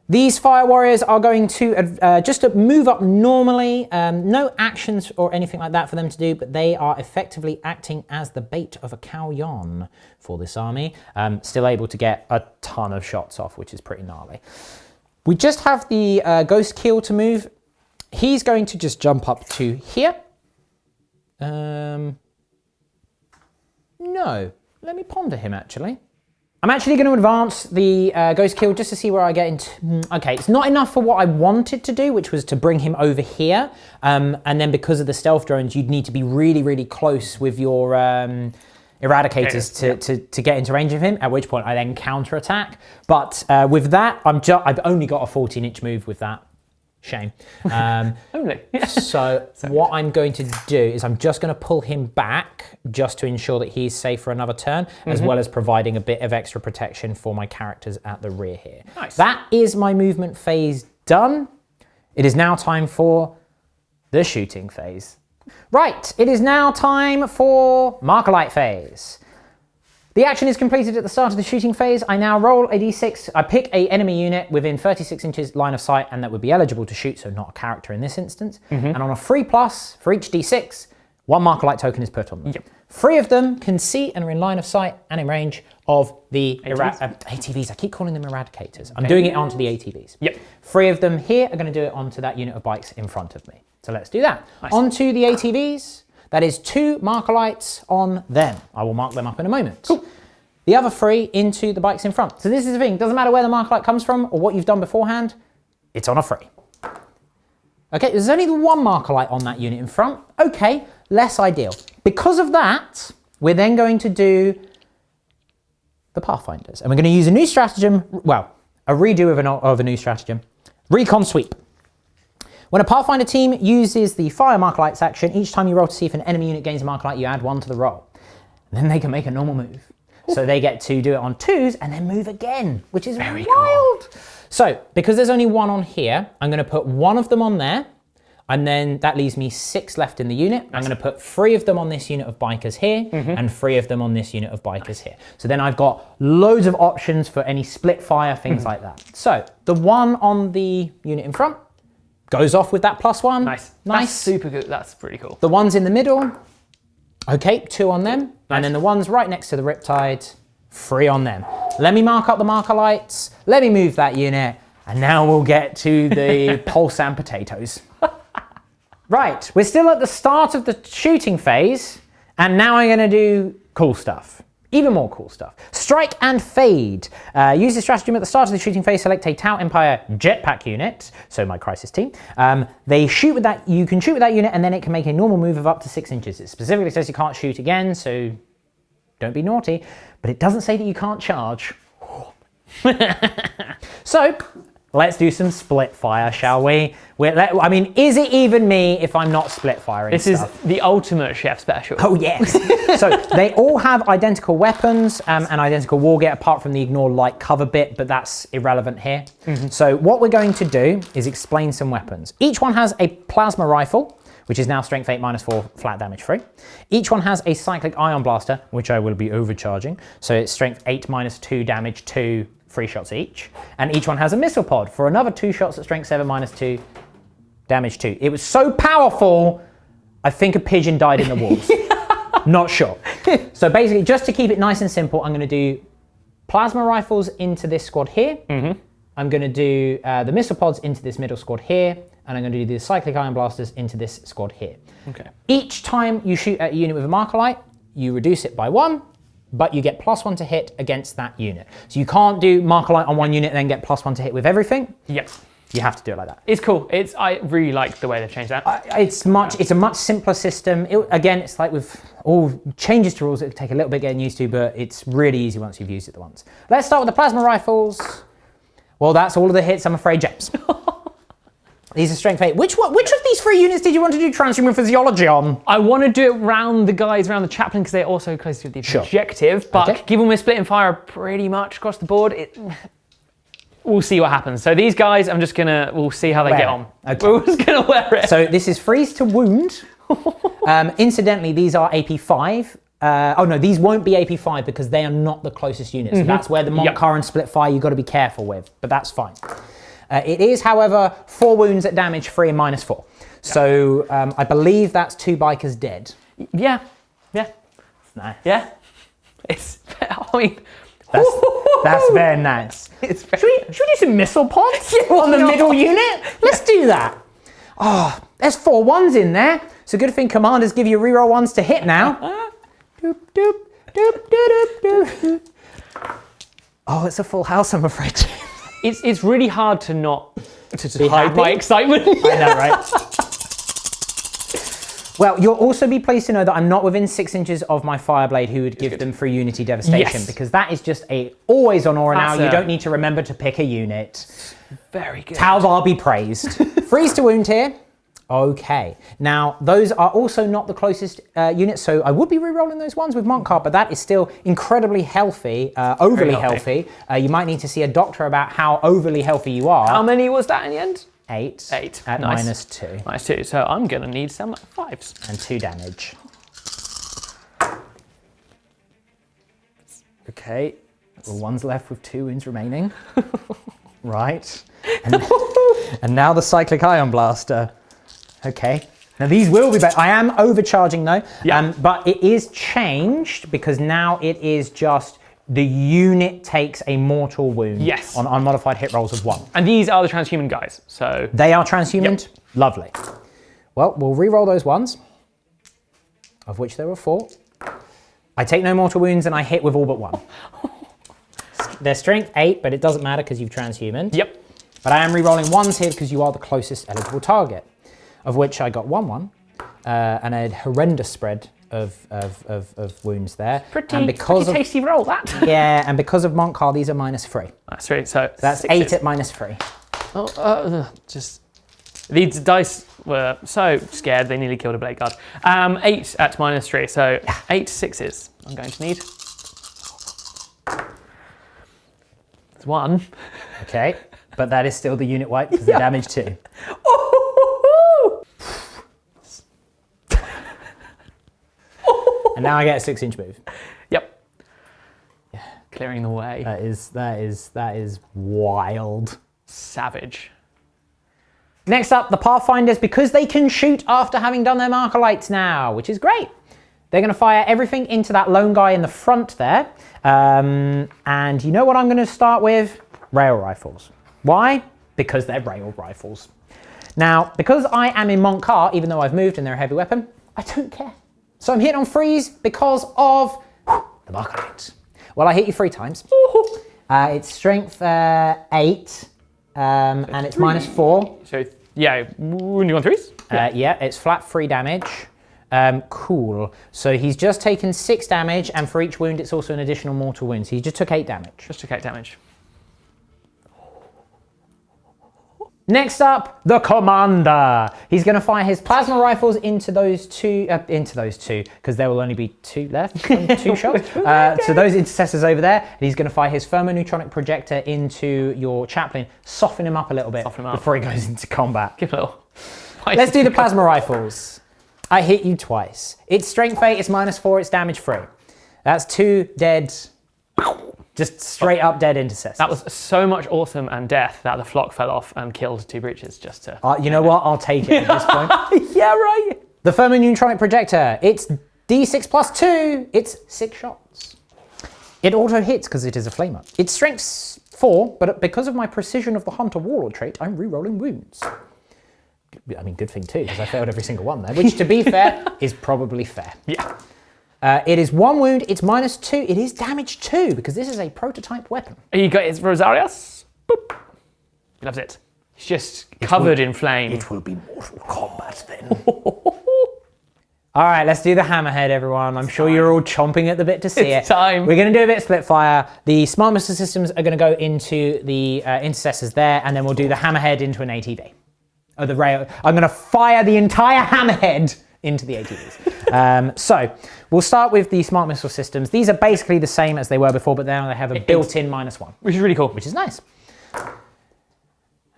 These Fire Warriors are going to just to move up normally. No actions or anything like that for them to do, but they are effectively acting as the bait of a Kauyon for this army. Still able to get a ton of shots off, which is pretty gnarly. We just have the Ghost Keel to move. He's going to just jump up to here. No, let me ponder him actually. I'm actually going to advance the Ghost Kill just to see where I get into. Okay, it's not enough for what I wanted to do, which was to bring him over here. And then because of the stealth drones, you'd need to be really, really close with your Eradicators to get into range of him, at which point I then counterattack. But with that, I've only got a 14-inch move with that. Shame.
Only.
So what I'm going to do is I'm just going to pull him back just to ensure that he's safe for another turn, as well as providing a bit of extra protection for my characters at the rear here.
Nice.
That is my movement phase done. It is now time for the shooting phase. Right, it is now time for Marker Light phase. The action is completed at the start of the shooting phase. I now roll a d6. I pick a enemy unit within 36 inches line of sight and that would be eligible to shoot, so not a character in this instance. And on a 3+, for each d6, 1 Marker Light token is put on them. 3 of them can see and are in line of sight and in range of the ATVs. I keep calling them Eradicators. I'm doing it onto the ATVs. 3 of them here are going to do it onto that unit of bikes in front of me. So let's do that. Nice. Onto the ATVs. That is 2 Marker Lights on them. I will mark them up in a moment. Cool. The other 3 into the bikes in front. So this is the thing, doesn't matter where the Marker Light comes from or what you've done beforehand, it's on a 3. Okay, there's only the 1 Marker Light on that unit in front. Okay, less ideal. Because of that, we're then going to do the Pathfinders. And we're going to use a new stratagem, well, a redo of a new stratagem, Recon Sweep. When a Pathfinder team uses the Fire Marker Lights action, each time you roll to see if an enemy unit gains a Marker Light, you add 1 to the roll. And then they can make a normal move. So they get to do it on 2s and then move again, which is very wild. Cool. So because there's only 1 on here, I'm going to put 1 of them on there. And then that leaves me 6 left in the unit. Nice. I'm going to put 3 of them on this unit of bikers here and 3 of them on this unit of bikers here. So then I've got loads of options for any split fire, things like that. So the 1 on the unit in front goes off with that +1. Nice.
That's super good. That's pretty cool.
The ones in the middle, okay, 2 on them. Nice. And then the ones right next to the Riptide, 3 on them. Let me mark up the Marker Lights. Let me move that unit. And now we'll get to the pulse and potatoes. Right, we're still at the start of the shooting phase. And now I'm going to do cool stuff. Even more cool stuff. Strike and Fade. Use this stratagem at the start of the shooting phase. Select a T'au Empire jetpack unit, so my crisis team. They shoot with that. You can shoot with that unit, and then it can make a normal move of up to 6 inches. It specifically says you can't shoot again, so don't be naughty. But it doesn't say that you can't charge. So Let's do some split fire, shall we? I mean, is it even me if I'm not split firing
This
stuff?
is the ultimate chef special.
Oh, yes. So they all have identical weapons and identical war gear, apart from the ignore light cover bit, but that's irrelevant here. So what we're going to do is explain some weapons. Each one has a plasma rifle, which is now strength 8 -4 flat damage free. Each one has a cyclic ion blaster, which I will be overcharging. So it's strength 8 -2 damage 2, 3 shots each. And each one has a missile pod for another 2 shots at strength 7 -2 damage 2. It was so powerful, I think a pigeon died in the walls. Not sure. So basically, just to keep it nice and simple, I'm going to do plasma rifles into this squad here. I'm going to do the missile pods into this middle squad here. And I'm going to do the cyclic ion blasters into this squad here.
Okay.
Each time you shoot at a unit with a marker light, you reduce it by 1, but you get +1 to hit against that unit. So you can't do marker light on one unit and then get +1 to hit with everything.
Yep.
You have to do it like that.
It's cool. I really like the way they've changed that.
It's a much simpler system. Again, it's like with all changes to rules, it take a little bit getting used to, but it's really easy once you've used it once. Let's start with the plasma rifles. Well, that's all of the hits, I'm afraid, James. These are strength 8. Which of these 3 units did you want to do transhuman physiology on?
I want to do it around the guys around the chaplain because they're also close to the objective. But
Okay.
given we're splitting fire pretty much across the board, we'll see what happens. So these guys, we'll see how they get on.
Okay.
We're just gonna wear it.
So this is freeze to wound. Incidentally, these are AP5. Oh no, these won't be AP5 because they are not the closest units. So that's where the Montcar and split fire you've got to be careful with, but that's fine. It is, however, 4 wounds at damage 3 and -4. So I believe that's 2 bikers dead.
Yeah.
Nice.
Yeah. It's, I mean,
That's very nice. Should we do some missile pods on the middle unit? Let's do that. Oh, there's 4 1s in there. So good thing commanders give you reroll 1s to hit now. Doop, doop, doop, doop, doop, doop. Oh, it's a full house, I'm afraid.
it's really hard to not
Be
hide
happy?
my excitement.
I know, right? Well, you'll also be pleased to know that I'm not within 6 inches of my Fireblade, who would give them free Unity Devastation,
Yes.
because that is just a always on aura now.
That's
You
a-
don't need to remember to pick a unit.
Very good.
Talvar be praised. Freeze to wound here. Okay. Now, those are also not the closest units, so I would be re-rolling those ones with Montcar, but that is still incredibly healthy, overly
Very healthy.
healthy. You might need to see a doctor about how overly healthy you are.
How many was that in the end?
8.
8.
At
Nice.
-2.
-2. So I'm gonna need some 5s.
And 2 damage. Okay. The one's left with 2 wounds remaining. Right. And now the cyclic ion blaster. Okay. Now these will be better. I am overcharging though.
Yeah.
But it is changed because now it is just the unit takes a mortal wound
Yes.
on unmodified hit rolls of 1.
And these are the transhuman guys. So
They are transhuman?
Yep.
Lovely. Well, we'll re-roll those ones, of which there were 4. I take no mortal wounds and I hit with all but 1. They're strength 8, but it doesn't matter because you've transhumaned.
Yep.
But I am re-rolling 1s here because you are the closest eligible target, of which I got 1/1 and a horrendous spread of wounds there.
Pretty tasty roll that.
Yeah, and because of Montcar, these are -3.
That's right. So
That's
6s.
8 at -3.
Oh, just these dice were so scared they nearly killed a blade guard. 8 at -3, so 8 6s. I'm going to need. There's 1.
Okay, but that is still the unit wipe because they're damage 2. And now I get a 6-inch move.
Yep. Yeah, clearing the way.
That is wild.
Savage.
Next up, the Pathfinders, because they can shoot after having done their marker lights now, which is great. They're going to fire everything into that lone guy in the front there. And you know what I'm going to start with? Rail rifles. Why? Because they're rail rifles. Now, because I am in Montcar, even though I've moved and they're a heavy weapon, I don't care. So I'm hitting on freeze because of the marker lights. Well, I hit you 3 times. It's strength 8, and it's -4.
So yeah, wounding on 3s.
Yeah, it's flat 3 damage. Cool. So he's just taken 6 damage, and for each wound, it's also an additional mortal wound. So he just took 8 damage.
Just took 8 damage.
Next up, the commander. He's going to fire his plasma rifles into those two, because there will only be 2 left, 2 shots. So those intercessors over there, and he's going to fire his Thermoneutronic projector into your chaplain, soften him up a little bit before he goes into combat.
Give a little.
Let's do the plasma rifles. I hit you twice. It's strength 8, it's -4, it's damage free. That's 2 dead. Just straight up dead intercessors.
That was so much awesome and death that the flock fell off and killed 2 breaches just to...
You know what? I'll take it at this point.
Yeah, right.
The Thermoneutronic projector. It's D6 plus 2. It's 6 shots. It auto hits because it is a flamer. It's strength 4, but because of my precision of the Hunter Warlord trait, I'm re-rolling wounds. I mean, good thing too, because I failed every single one there, which to be fair, is probably fair.
Yeah.
It is 1 wound, it's -2, it is damage 2, because this is a prototype weapon.
You got his Rosarius. Boop. He loves it. He's just covered in flame.
It will be Mortal Kombat then.
All right, let's do the hammerhead, everyone. I'm sure you're all chomping at the bit to see it.
It's time.
We're going to do a bit of split fire. The smart missile systems are going to go into the intercessors there, and then we'll do the hammerhead into an ATV. Oh, the rail. I'm going to fire the entire hammerhead into the ATVs. So we'll start with the smart missile systems. These are basically the same as they were before, but now they have a built-in -1.
Which is really cool.
Which is nice.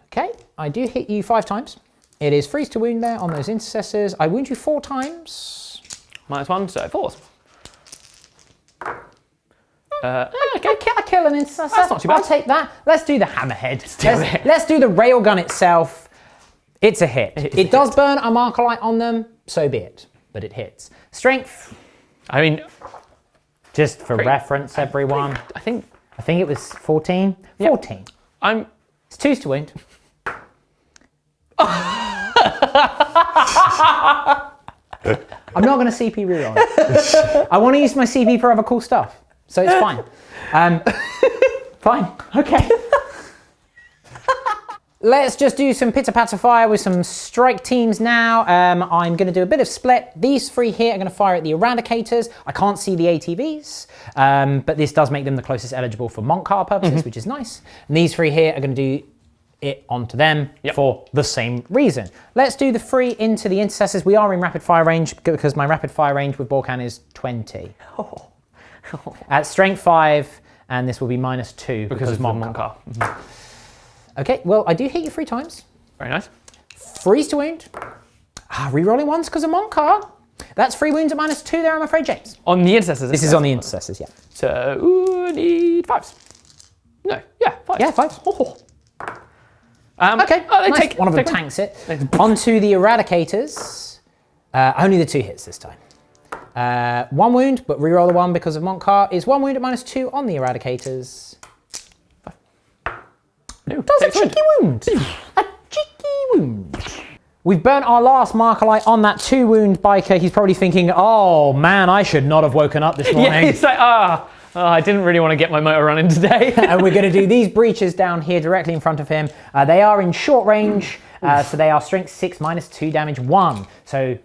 Okay, I do hit you 5 times. It is freeze to wound there on those intercessors. I wound you 4 times.
-1, so 4s.
Okay, I kill an intercessor.
That's not too bad.
I'll take that. Let's do the hammerhead.
it.
Let's do the railgun itself. It's a hit. It does burn a marker light on them, so be it. But it hits. Strength.
I mean,
just for reference, everyone.
I think
it was 14. 14. It's 2s to wound. I'm not going to CP reroll it. I want to use my CP for other cool stuff, so it's fine. Fine. Okay. Let's just do some pitter-patter fire with some strike teams now. I'm going to do a bit of split. These 3 here are going to fire at the Eradicators. I can't see the ATVs, but this does make them the closest eligible for monk car purposes, which is nice. And these 3 here are going to do it onto them for the same reason. Let's do the 3 into the intercessors. We are in rapid fire range because my rapid fire range with Bork'an is 20. At strength 5, and this will be -2 because of monk car. Okay, well, I do hit you 3 times.
Very nice.
Freeze to wound. Rerolling ones because of Monkar. That's 3 wounds at -2 there, I'm afraid, James.
On the intercessors.
This is on the intercessors, yeah.
So, need 5s. No, yeah, 5s.
Yeah, 5s.
Okay,
nice. One of them tanks it. Onto the Eradicators. Only the 2 hits this time. 1 wound, but reroll the 1 because of Monkar. Is 1 wound at -2 on the Eradicators.
No,
does a cheeky wound. A cheeky wound. We've burnt our last marker light on that 2 wound biker. He's probably thinking, oh man, I should not have woken up this morning.
Yeah, he's like, I didn't really want to get my motor running today.
And we're going to do these breaches down here directly in front of him. They are in short range, so they are strength 6 -2 damage 1. So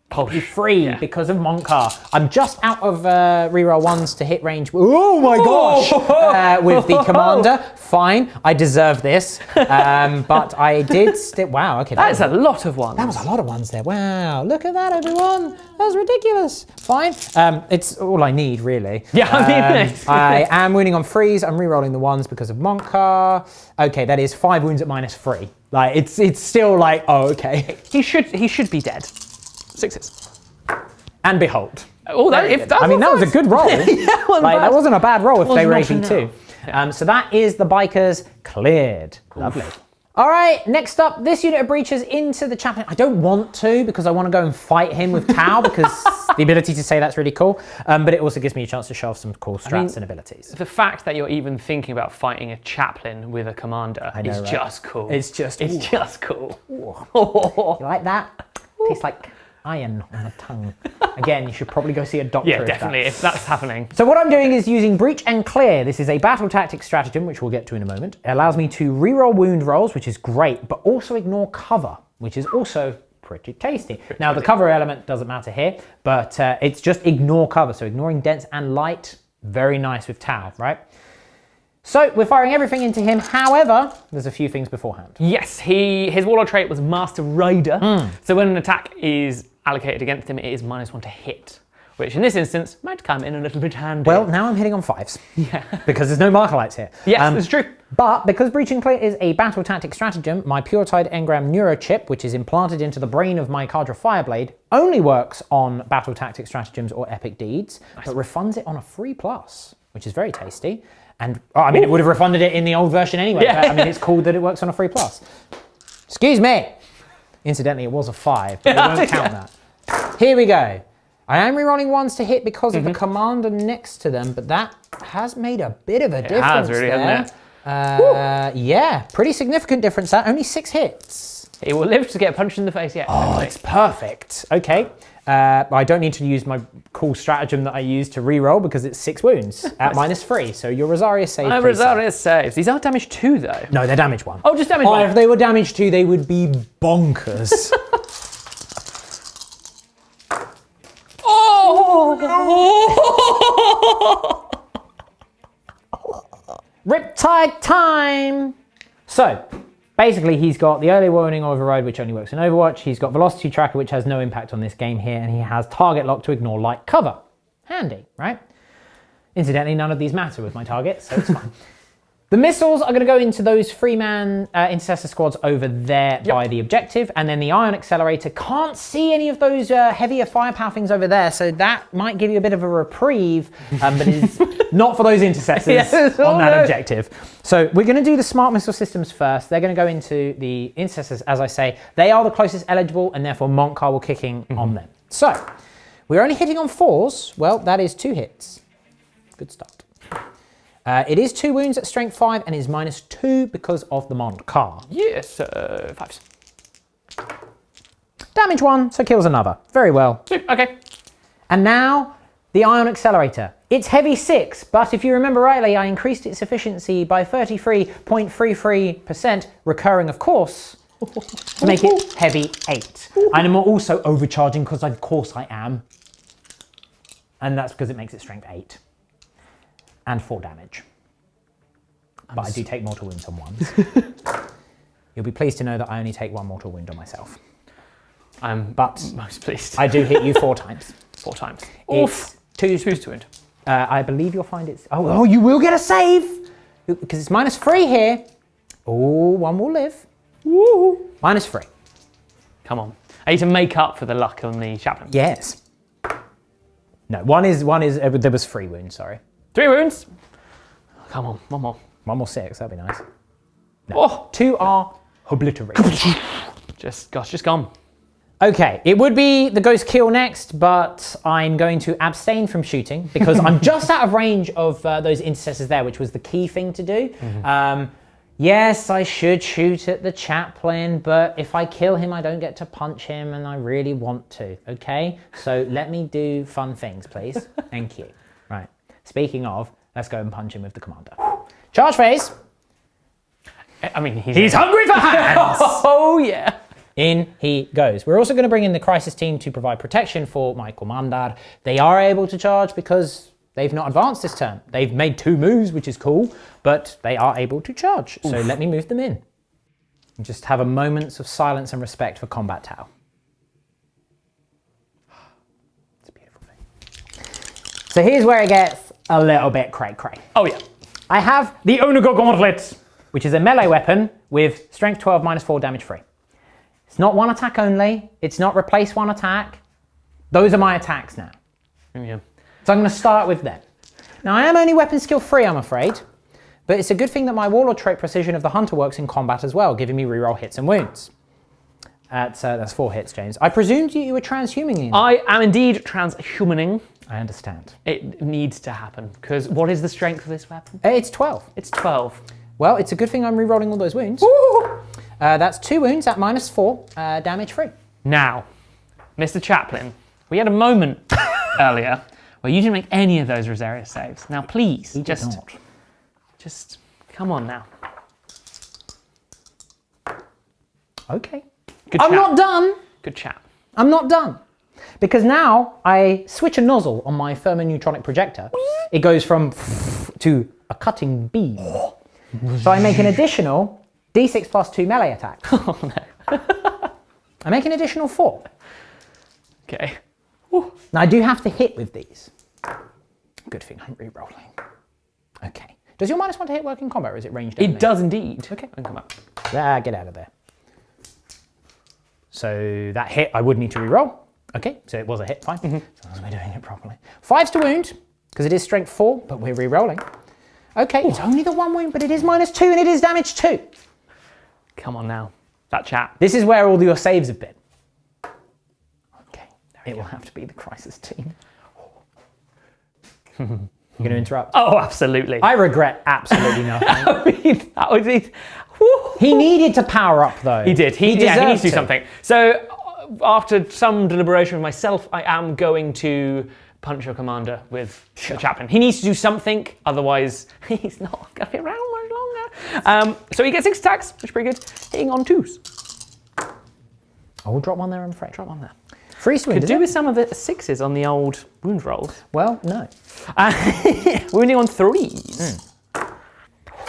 probably 3 because of Monkar. I'm just out of reroll 1s to hit range. Oh my gosh! With the commander. Fine, I deserve this. But I did still. Wow, okay.
That is a lot of ones.
That was a lot of ones there. Wow, look at that, everyone. That's ridiculous. Fine. It's all I need, really.
Yeah, I mean,
I am wounding on 3s. I'm rerolling the 1s because of Monkar. Okay, that is 5 wounds at -3. Like it's still like, oh, okay.
He should be dead. 6s.
And behold.
Oh, that
was a good roll. That wasn't a bad roll if they were AP2. So that is the bikers cleared. Lovely. All right, next up, this unit of breaches into the chaplain. I don't want to because I want to go and fight him with T'au because the ability to say that's really cool. But it also gives me a chance to show off some cool strats and abilities.
The fact that you're even thinking about fighting a chaplain with a commander is just cool.
It's just
cool.
You like that? Tastes like iron on the tongue. Again, you should probably go see a doctor.
Yeah, definitely, if that's happening.
So what I'm doing is using Breach and Clear. This is a battle tactics stratagem, which we'll get to in a moment. It allows me to reroll wound rolls, which is great, but also ignore cover, which is also pretty tasty. Now, the cover element doesn't matter here, but it's just ignore cover. So ignoring dense and light, very nice with T'au, right? So we're firing everything into him. However, there's a few things beforehand.
Yes, his Warlord trait was Master Rider. So when an attack is allocated against him, it is -1 to hit, which in this instance might come in a little bit handy.
Well, now I'm hitting on 5s. Yeah. Because there's no marker lights here.
Yes, that's true.
But because Breaching Clear is a battle tactic stratagem, my Puretide engram neurochip, which is implanted into the brain of my Cadre Fireblade, only works on battle tactic stratagems or epic deeds, but refunds it on a 3+, which is very tasty. And I mean, it would have refunded it in the old version anyway.
Yeah.
But, I mean, it's cool that it works on a 3+. Excuse me. Incidentally, it was a 5, but we won't count that. Here we go. I am rerolling 1s to hit because of the commander next to them, but that has made a bit of a difference
really,
there.
hasn't it?
Yeah, pretty significant difference there. Only 6 hits.
He will live to get punched in the face, yeah.
Oh, it's perfect. Okay. I don't need to use my cool stratagem that I use to reroll because it's 6 wounds at -3. So your Rosaria save.
My Rosaria saves. These are damage 2 though.
No, they're damage 1.
Oh, just damage 1.
If they were damage 2, they would be bonkers. Riptide time! So, basically he's got the early warning override, which only works in Overwatch. He's got velocity tracker, which has no impact on this game here, and he has target lock to ignore light cover. Handy, right? Incidentally, none of these matter with my targets, so it's fine. The missiles are going to go into those 3-man intercessor squads over there by the objective, and then the ion accelerator can't see any of those heavier firepower things over there, so that might give you a bit of a reprieve, but it's not for those intercessors on that objective. So we're going to do the smart missile systems first. They're going to go into the intercessors, as I say. They are the closest eligible, and therefore Montcar will kick in on them. So we're only hitting on 4s. Well, that is 2 hits. Good start. It is 2 wounds at strength 5 and is -2 because of the Montcar.
Yes, 5s.
Damage 1, so kills another. Very well.
Okay.
And now the ion accelerator. It's heavy 6, but if you remember rightly, I increased its efficiency by 33.33%, recurring of course, to make it heavy 8. And I'm also overcharging because of course I am. And that's because it makes it strength 8. And 4 damage. But I do take mortal wounds on 1s. You'll be pleased to know that I only take 1 mortal wound on myself.
I'm
but
most pleased.
I do hit you 4 times.
4 times.
It's 2
to wound.
I believe you'll find it's... Oh, you will get a save! Because it's -3 here. Oh, 1 will live. Woo! -3.
Come on. I need to make up for the luck on the chaplain.
Yes. No, one is there was 3 wounds, sorry.
3 wounds. Come on, 1 more.
1 more 6, that'd be nice. No.
Oh.
2 are obliterated.
Just gone.
Okay, it would be the ghost kill next, but I'm going to abstain from shooting because I'm just out of range of those intercessors there, which was the key thing to do. Yes, I should shoot at the chaplain, but if I kill him, I don't get to punch him, and I really want to, okay? So let me do fun things, please. Thank you. Right. Speaking of, let's go and punch him with the commander. Charge phase.
I mean,
he's hungry for hands.
Oh, yeah.
In he goes. We're also going to bring in the crisis team to provide protection for my commander. They are able to charge because they've not advanced this turn. They've made 2 moves, which is cool, but they are able to charge. Oof. So let me move them in. And just have a moment of silence and respect for Combat T'au. It's a beautiful thing. So here's where it gets a little bit cray-cray.
Oh, yeah.
I have the Onager gauntlet, which is a melee weapon with strength 12 -4 damage free. It's not 1 attack only. It's not replace 1 attack. Those are my attacks now.
Yeah.
So I'm going to start with them. Now I am only weapon skill 3, I'm afraid, but it's a good thing that my Warlord trait Precision of the Hunter works in combat as well, giving me reroll hits and wounds. That's 4 hits, James. I presumed you were transhumaning.
I am indeed transhumaning.
I understand.
It needs to happen, because what is the strength of this weapon?
It's 12.
It's 12.
Well, it's a good thing I'm rerolling all those wounds. That's 2 wounds at -4, damage free.
Now, Mr. Chaplain, we had a moment earlier where you didn't make any of those Rosaria saves. Now, please, just come on now.
Okay.
Good
I'm
chap.
not done.
Good chap.
I'm not done. Because now I switch a nozzle on my Thermoneutronic projector. It goes from to a cutting beam. So I make an additional d6 plus 2 melee attack.
Oh no.
I make an additional 4.
Okay.
Now I do have to hit with these. Good thing I'm re-rolling. Okay. Does your -1 to hit work in combat, or is it ranged only?
It does indeed.
Okay.
And come up.
Get out of there. So that hit, I would need to re-roll. Okay, so it was a hit, fine. As long as we're doing it properly. 5s to wound, because it is strength 4, but we're re-rolling. Okay, it's only the 1 wound, but it is -2 and it is damage 2.
Come on now. That chat.
This is where all your saves have been. Okay, it will have to be the crisis team. You're going to interrupt?
Oh, absolutely.
I regret absolutely nothing.
I mean, that was it.
He needed to power up though.
He did. He
deserved
needs to do something. So, after some deliberation with myself, I am going to punch your commander with the chaplain. He needs to do something, otherwise he's not going to be around much longer. So he gets 6 attacks, which is pretty good. Hitting on 2s.
I will drop one there, I'm afraid.
Drop one there.
Free swing.
Could do with some of the 6s on the old wound rolls.
Well, no.
Wounding on 3s.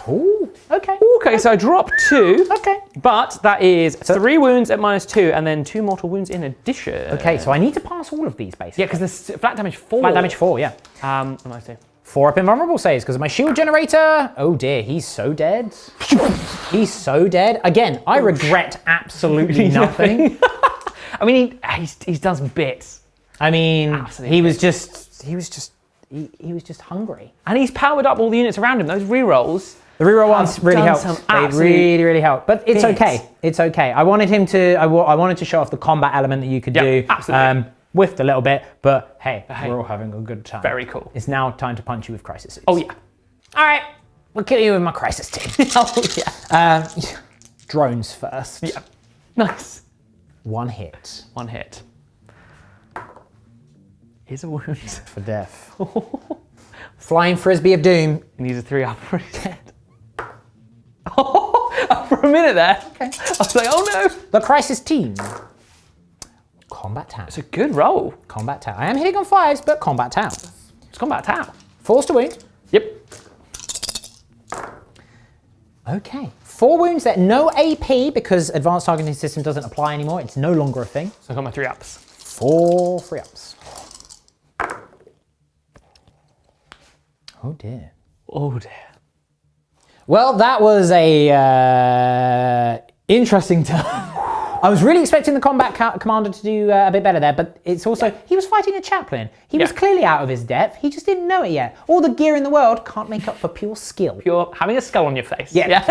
Ooh, okay.
Okay, so I drop 2.
Okay.
But that is 3 wounds at -2 and then 2 mortal wounds in addition.
Okay, so I need to pass all of these basically.
Yeah, because there's flat damage 4.
Flat damage 4, yeah.
-2.
4 up invulnerable saves because of my shield generator. Oh dear, he's so dead. He's so dead. Again, I regret absolutely nothing.
I mean, he's done some bits.
I mean,
Absolutely.
he was just hungry.
And he's powered up all the units around him. Those rerolls.
The reroll ones really helped.
some
They
absolute
really helped. But it's
bits.
okay. It's okay. I wanted him to. I wanted to show off the combat element that you could do.
Absolutely.
Whiffed a little bit, but hey, we're all having a good time.
Very cool.
It's now time to punch you with crisis suits.
Oh yeah.
All right, we'll kill you with my crisis team.
Oh yeah.
Drones first.
Yeah. Nice.
1 hit
1 hit. Is a wound.
for death. Flying frisbee of doom.
He needs a 3 up for his head. Oh, for a minute there. Okay. I was like, oh no.
The crisis team. Combat tower.
It's a good roll.
Combat tower. I am hitting on 5s, but combat tower.
It's combat tower.
4s to wound.
Yep.
Okay. 4 wounds there. No AP because advanced targeting system doesn't apply anymore. It's no longer a thing.
So I got my 3 ups.
4 free ups. Oh dear.
Oh dear.
Well, that was a interesting turn. I was really expecting the combat commander to do a bit better there, but it's also, he was fighting a chaplain. He was clearly out of his depth. He just didn't know it yet. All the gear in the world can't make up for pure skill.
You're having a skull on your face.
Yeah.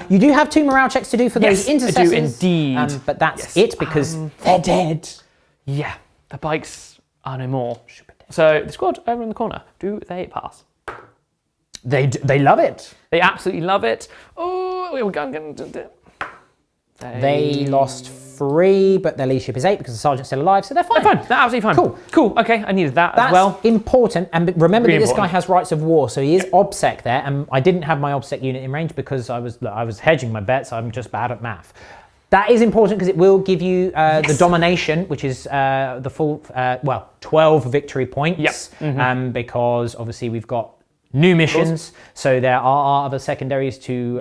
You do have 2 morale checks to do for those intercessors.
I do indeed.
But that's it because they're dead.
Yeah. The bikes are no more. So the squad over in the corner, do they pass?
They love it.
They absolutely love it. Oh, we're going.
They lost 3, but their leadership is 8 because the sergeant's still alive, so they're fine.
They're fine. They're absolutely fine.
Cool.
Cool. Okay, I needed that
That's
as well.
important, and remember
Really
that this guy
important.
has rights of war, so he is OBSEC there, and I didn't have my OBSEC unit in range because I was hedging my bets. I'm just bad at math. That is important because it will give you the domination, which is the full 12 victory points.
Yep.
Because obviously we've got new missions, so there are other secondaries to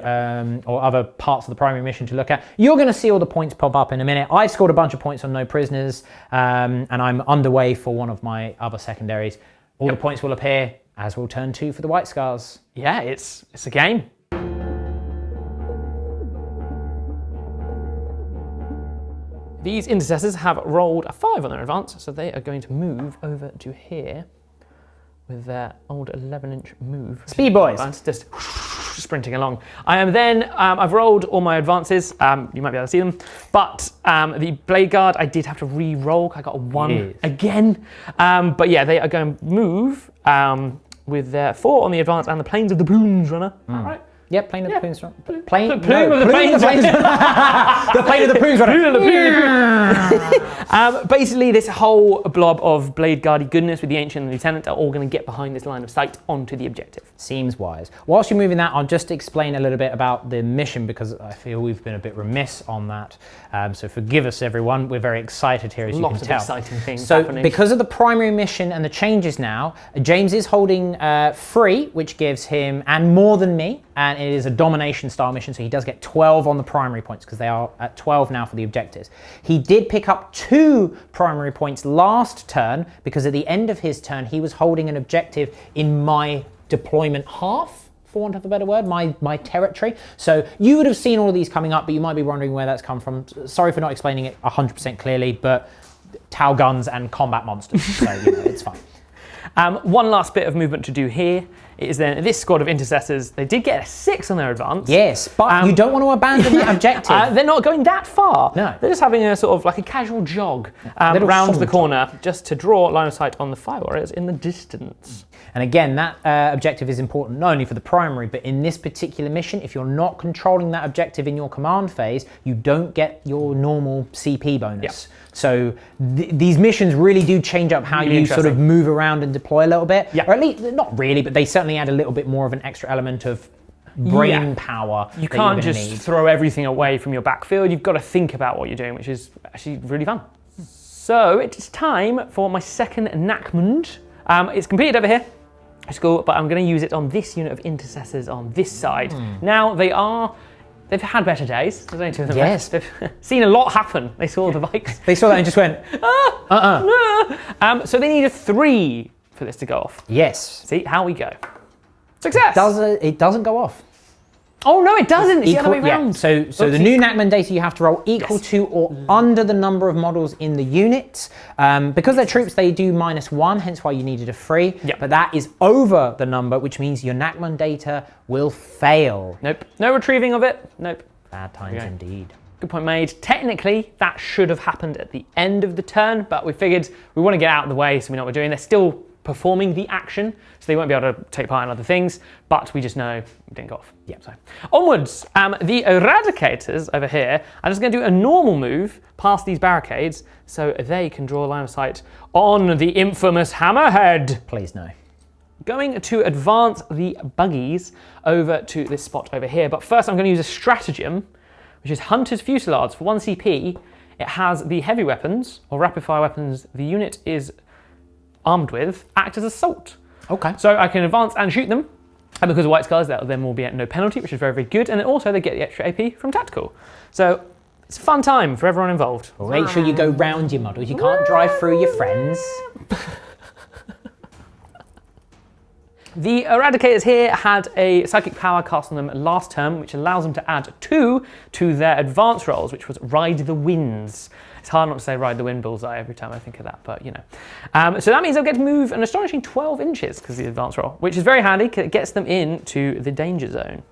or other parts of the primary mission to look at. You're going to see all the points pop up in a minute. I've scored a bunch of points on no prisoners, and I'm underway for one of my other secondaries. All the points will appear, as will turn 2 for the White Scars.
Yeah, it's a game. These intercessors have rolled a 5 on their advance, so they are going to move over to here with their old 11-inch move.
Speed boys.
Just sprinting along. I am then, I've rolled all my advances. You might be able to see them. But the Blade Guard, I did have to re-roll. I got a 1 again. But yeah, they are going to move with their 4 on the advance and the Plains of the Plumes Runner. All right.
Yep, Plane of the Plumes.
Plume of the Plains.
The Plane of the Plumes Runner.
Basically, this whole blob of Blade Guardy goodness with the Ancient and the Lieutenant are all going to get behind this line of sight onto the objective.
Seems wise. Whilst you're moving that, I'll just explain a little bit about the mission because I feel we've been a bit remiss on that. So forgive us, everyone. We're very excited here, as you can tell.
Lots of exciting things
So
happening.
because of the primary mission and the changes now, James is holding 3, which gives him, and more than me, and it is a domination style mission, so he does get 12 on the primary points because they are at 12 now for the objectives. He did pick up 2 primary points last turn because at the end of his turn, he was holding an objective in my deployment half, for want of a better word, my territory. So you would have seen all of these coming up, but you might be wondering where that's come from. Sorry for not explaining it 100% clearly, but T'au guns and combat monsters, so it's fine.
One last bit of movement to do here is then this squad of intercessors, they did get a 6 on their advance.
Yes, but you don't want to abandon that objective.
They're not going that far.
No.
They're just having a sort of like a casual jog round the corner just to draw line of sight on the fire warriors in the distance.
And again, that objective is important not only for the primary, but in this particular mission, if you're not controlling that objective in your command phase, you don't get your normal CP bonus.
Yep.
So these missions really do change up how
Really
you sort of move around and deploy a little bit.
Yeah.
Or at least, not really, but they certainly add a little bit more of an extra element of brain power.
You can't just throw everything away from your backfield. You've got to think about what you're doing, which is actually really fun. So it's time for my second enactment. It's completed over here. It's cool, but I'm going to use it on this unit of intercessors on this side. Now they've had better days. There's only 2 of them left. They've seen a lot happen. They saw the Vikes.
They saw that and just went,
So they need a 3 for this to go off.
yes.
See how we go. Success.
It doesn't go off.
Oh no, it doesn't. It's the other way
Yeah.
around.
So the new enactment data you have to roll equal to or under the number of models in the unit. Because they're troops, they do -1, hence why you needed a 3.
Yep.
But that is over the number, which means your enactment data will fail.
Nope. No retrieving of it. Nope.
Bad times indeed.
Good point made. Technically, that should have happened at the end of the turn, but we figured we want to get out of the way so we know what we're doing. They're still performing the action, so they won't be able to take part in other things, but we just know it didn't go off.
Yeah.
So onwards, the Eradicators over here are just going to do a normal move past these barricades so they can draw a line of sight on the infamous Hammerhead.
Please no.
Going to advance the buggies over to this spot over here, but first I'm going to use a stratagem, which is Hunter's Fusillades. For 1 CP, it has the heavy weapons, or rapid fire weapons, the unit is armed with, act as assault.
Okay.
So I can advance and shoot them, and because of white scars, that then will be at no penalty, which is very, very good, and then also they get the extra AP from tactical. So it's a fun time for everyone involved.
Well, make sure you go round your models. You can't drive through your friends.
The Eradicators here had a psychic power cast on them last term, which allows them to add 2 to their advance rolls, which was Ride the Winds. It's hard not to say Ride the Wind bullseye every time I think of that, but you know. So that means they'll get to move an astonishing 12 inches because of the advance roll, which is very handy because it gets them into the danger zone.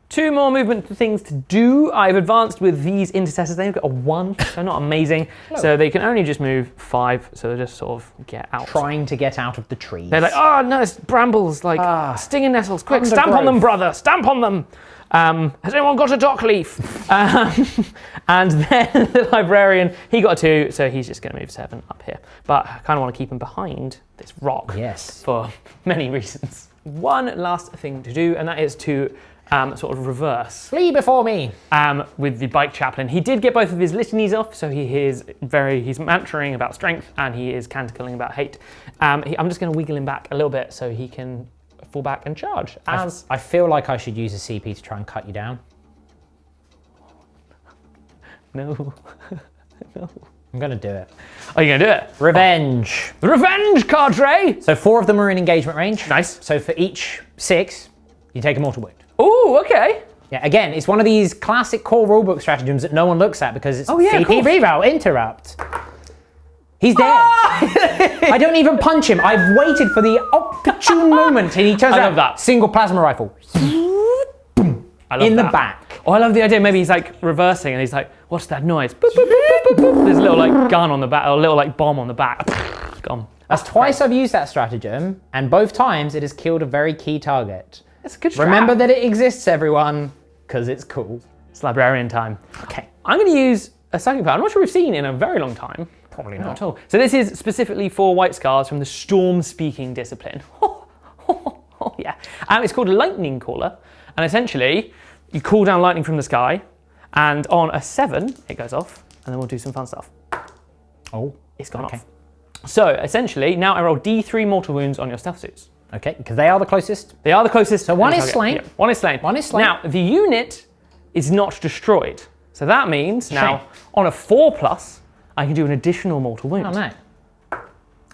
2 more movement things to do. I've advanced with these intercessors. They've got a 1, so not amazing. So they can only just move 5, so they just sort of get out.
Trying to get out of the trees.
They're like, oh no, it's brambles, like stinging nettles. Quick, stamp on them, brother, stamp on them. Has anyone got a dock leaf? And then the librarian, he got a 2, so he's just going to move 7 up here. But I kind of want to keep him behind this rock for many reasons. One last thing to do, and that is to sort of reverse.
Flee before me!
With the bike chaplain. He did get both of his litanies off, so he's mantering about strength and he is canticling about hate. I'm just going to wiggle him back a little bit so he can fall back and charge.
I feel like I should use a CP to try and cut you down.
No. No.
I'm going to do it.
Oh, you're going to do it?
Revenge!
Oh. Revenge, Cadre!
So 4 of them are in engagement range.
Nice.
So for each 6, you take a mortal wound.
Oh, okay.
Yeah, again, it's one of these classic core rulebook stratagems that no one looks at because it's CP reroll, interrupt. He's dead. I don't even punch him. I've waited for the opportune moment and he turns out
that.
Single plasma rifle.
I love
in
that.
the back.
Oh, I love the idea. Maybe he's like reversing and he's like, what's that noise? Boop, boop, boop, boop, boop. There's a little like gun on the back, or a little like bomb on the back. Gone.
That's twice I've used that stratagem and both times it has killed a very key target.
It's a good strat.
Remember that it exists, everyone, because it's cool.
It's librarian time.
Okay.
I'm going to use a psychic power. I'm not sure we've seen in a very long time.
Probably
Not
not.
at all. So this is specifically for White Scars from the Storm Speaking discipline. Yeah. It's called a Lightning Caller, and essentially you call down lightning from the sky, and on a 7 it goes off, and then we'll do some fun stuff.
Oh,
It's gone off. So essentially, now I roll D3 mortal wounds on your stealth suits.
okay, because they are the closest.
They are the closest.
So one is
target.
slain.
Yeah, one is slain.
One is slain.
Now the unit is not destroyed, so that means now
Shame.
on a 4+, I can do an additional mortal wound.
Oh no.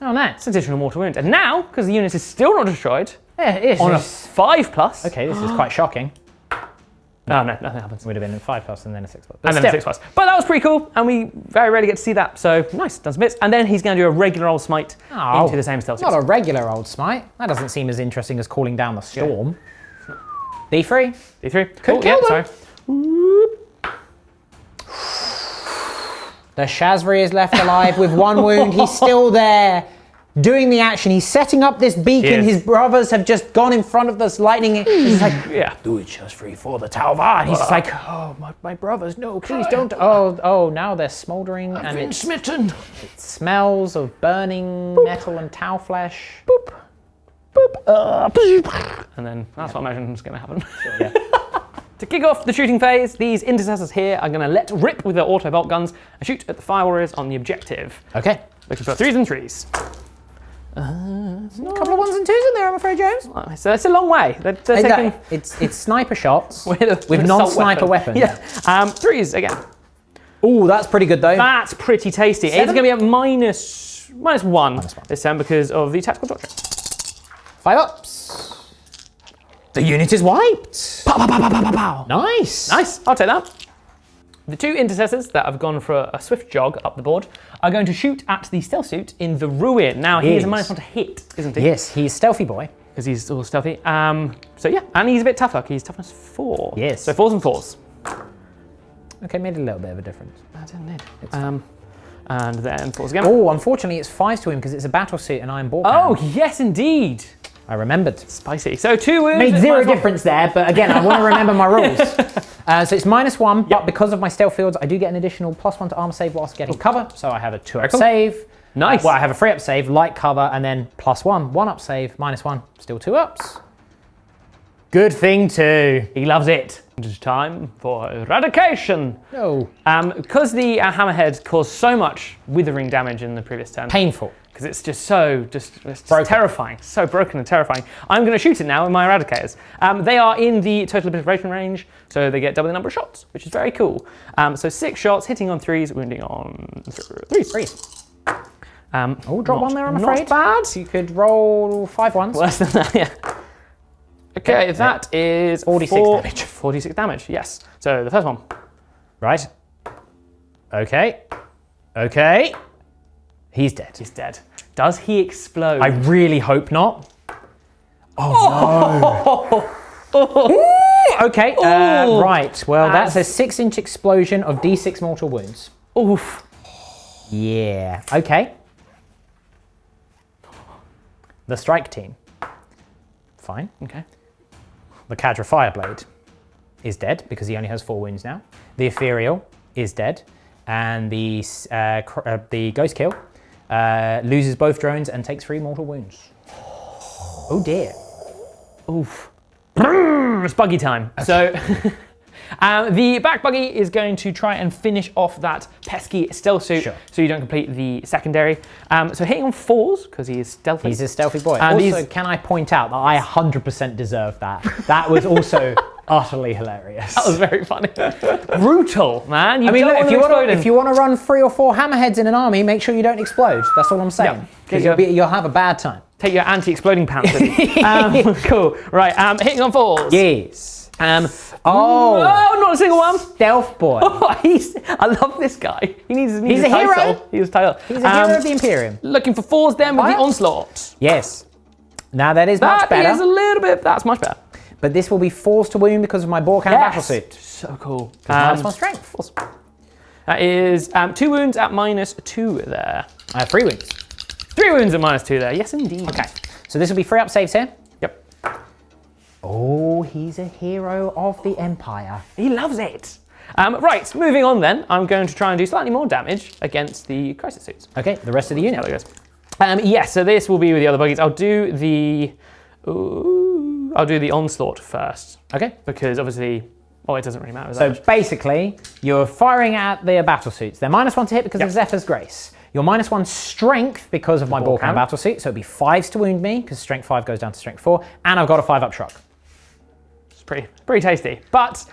Oh no.
It's additional mortal wound, and now because the unit is still not destroyed,
Yeah, it is.
on a 5+.
Okay, this is quite shocking.
Oh no, nothing happens.
It would have been a 5+ and then a 6+. But
And then a 6+. But that was pretty cool, and we very rarely get to see that. So nice, done some bits. And then he's going to do a regular old smite into the same stealth.
Not a regular old smite. That doesn't seem as interesting as calling down the storm. D3.
D3.
Could
Cool,
kill them.
sorry.
The Shazri is left alive with 1 wound. He's still there, doing the action. He's setting up this beacon.
Yes.
His brothers have just gone in front of this lightning. He's like,
Yeah.
do it Shazri for the T'au Empire. He's just like, oh, my brothers, no, please don't. Oh, now they're smouldering and it
smitten.
smells of burning metal and T'au flesh.
Boop. Boop. And then that's what I imagine is going to happen.
Yeah.
To kick off the shooting phase, these intercessors here are going to let rip with their auto bolt guns and shoot at the fire warriors on the objective.
Okay.
Looking for 3s and 3s.
A couple of 1s and 2s in there, I'm afraid, James.
So it's a long way. They're taking
It's sniper shots with
assault
non-sniper weapons.
Yeah. 3s again.
Oh, that's pretty good though.
That's pretty tasty.
7?
It's going to be a -1
1.
this time because of the tactical doctrine.
5 ups. The unit is wiped.
Pow, pow, pow, pow, pow, pow, pow.
Nice.
Nice, I'll take that. The 2 intercessors that have gone for a swift jog up the board are going to shoot at the stealth suit in the ruin. Now, he is a -1 to hit, isn't he?
Yes, he's stealthy boy.
Because he's all stealthy. So yeah, and he's a bit tougher. He's toughness 4.
Yes.
So 4s and 4s.
Okay, made a little bit of a difference.
That didn't it. And then 4s again.
Oh, unfortunately, it's 5s to him because it's a Battlesuit and I'm Bork'an.
Oh, yes, indeed.
I remembered.
Spicy. So 2 wounds.
Made 0
-1.
difference there, but again, I want to remember my rules. So it's -1, but because of my stealth fields, I do get an additional +1 to armor save whilst getting cover. So I have a 2-up
cool.
save.
Nice.
Well, I have a 3-up save, light cover, and then +1, 1-up save, -1, still 2 ups. Good thing too.
He loves it. It's time for eradication.
No.
Because the hammerhead caused so much withering damage in the previous turn.
Painful.
Because it's just so, it's
Broken.
terrifying. So broken and terrifying. I'm going to shoot it now with my eradicators. They are in the total obliteration range, so they get double the number of shots, which is very cool. So 6 shots, hitting on 3s, wounding on 3s.
Oh, drop 1 there, I'm afraid.
Not bad.
You could roll 5 ones.
Worse than that, yeah. Okay, that is
46 damage.
46 damage, yes. So the first one.
Right. Okay. Okay. He's dead.
He's dead. Does he explode?
I really hope not. Oh, no. Okay, right. Well, that's a 6-inch explosion of D6 mortal wounds.
Oof.
Yeah. Okay. The strike team. Fine.
Okay.
The Cadre Fireblade is dead because he only has 4 wounds now. The Ethereal is dead. And the Ghost Kill loses both drones and takes 3 mortal wounds. Oh dear.
Oof. It's buggy time. Okay. So the back buggy is going to try and finish off that pesky stealth suit, so you don't complete the secondary. So hitting on 4s, because he is stealthy.
He's a stealthy boy. Also, can I point out that I 100% deserve that? That was also utterly hilarious.
That was very funny. Brutal, man.
I mean, look, if you want to run 3 or 4 hammerheads in an army, make sure you don't explode. That's all I'm saying. Because you'll have a bad time.
Take your anti-exploding pants with you. Cool. Right, hitting on 4s.
Yes.
No, not a single one.
Stealth boy.
I love this guy. He's
a hero.
He's a hero.
He's a hero of the Imperium.
Looking for 4s then with the onslaught.
Yes. Now that is much better.
That is a little bit. That's much better.
But this will be 4s to wound because of my Bork'an Battlesuit.
So cool.
-1 strength.
Awesome. That is 2 wounds at -2 there.
3 wounds.
3 wounds at -2 there. Yes, indeed.
Okay. So this will be 3-up saves here.
Yep.
Oh, he's a hero of the Empire.
He loves it. Right, moving on then. I'm going to try and do slightly more damage against the crisis suits.
Okay, the rest of the unit.
How it goes. Yes, so this will be with the other buggies. I'll do the onslaught first.
Okay.
Because obviously, it doesn't really matter.
So basically, you're firing at their battle suits. They're -1 to hit because of Zephyr's Grace. You're -1 strength because of my Bork'an battle suit, so it'd be 5s to wound me because strength 5 goes down to strength 4, and I've got a 5-up shrug.
It's pretty tasty, but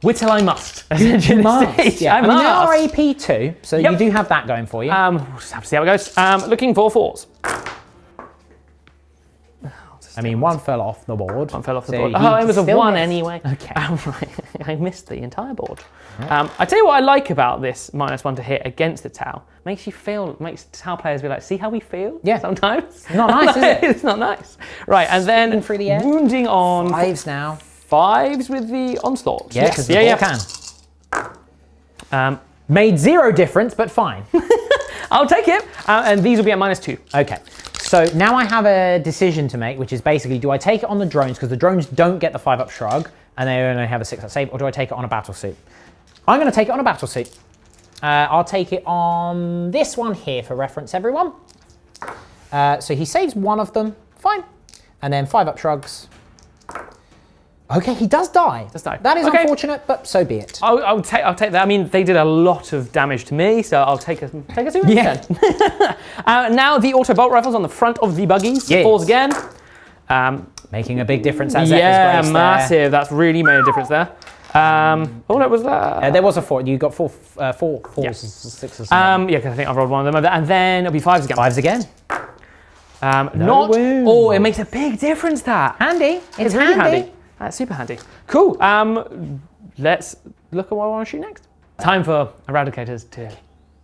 whittle I must.
You must. Yeah.
I must.
They are AP 2, so you do have that going for you.
We'll just have to see how it goes. Looking for 4s.
I mean, 1 fell off the board.
1 fell off the
so
board. Oh, it was a 1
missed.
anyway.
Okay.
I missed the entire board. I tell you what I like about this -1 to hit against the T'au. Makes T'au players be like, see how we feel?
Yeah.
Sometimes.
Not nice, is it?
It's not nice. Right, and then
through the air.
wounding on
5s now.
5s with the onslaught.
Yeah, because the Bork'an. Made 0 difference, but fine.
I'll take it. And these will be at -2.
Okay. So now I have a decision to make, which is basically, do I take it on the drones, because the drones don't get the 5-up shrug, and they only have a 6-up save, or do I take it on a battle suit? I'm going to take it on a battle suit. I'll take it on this one here for reference, everyone. So he saves 1 of them, fine. And then 5-up shrugs. Okay, he does die. That is unfortunate, but so be it.
I'll take that. I mean, they did a lot of damage to me, so I'll take a 2
Yeah.
Now the auto bolt rifles on the front of the buggies.
Yes.
4s again.
Making a big difference at Zephyr's Grace
massive.
there.
That's really made a difference there. No, was that?
There was a 4. You got 4, 4s, 6s.
Yeah, because I think I rolled 1 of them. And then it'll be 5s again.
5s again.
No
wound.
Oh, it makes a big difference, that.
Handy. It's
really
handy.
handy. That's super handy. Cool. Let's look at what I want to shoot next. Time for Eradicators to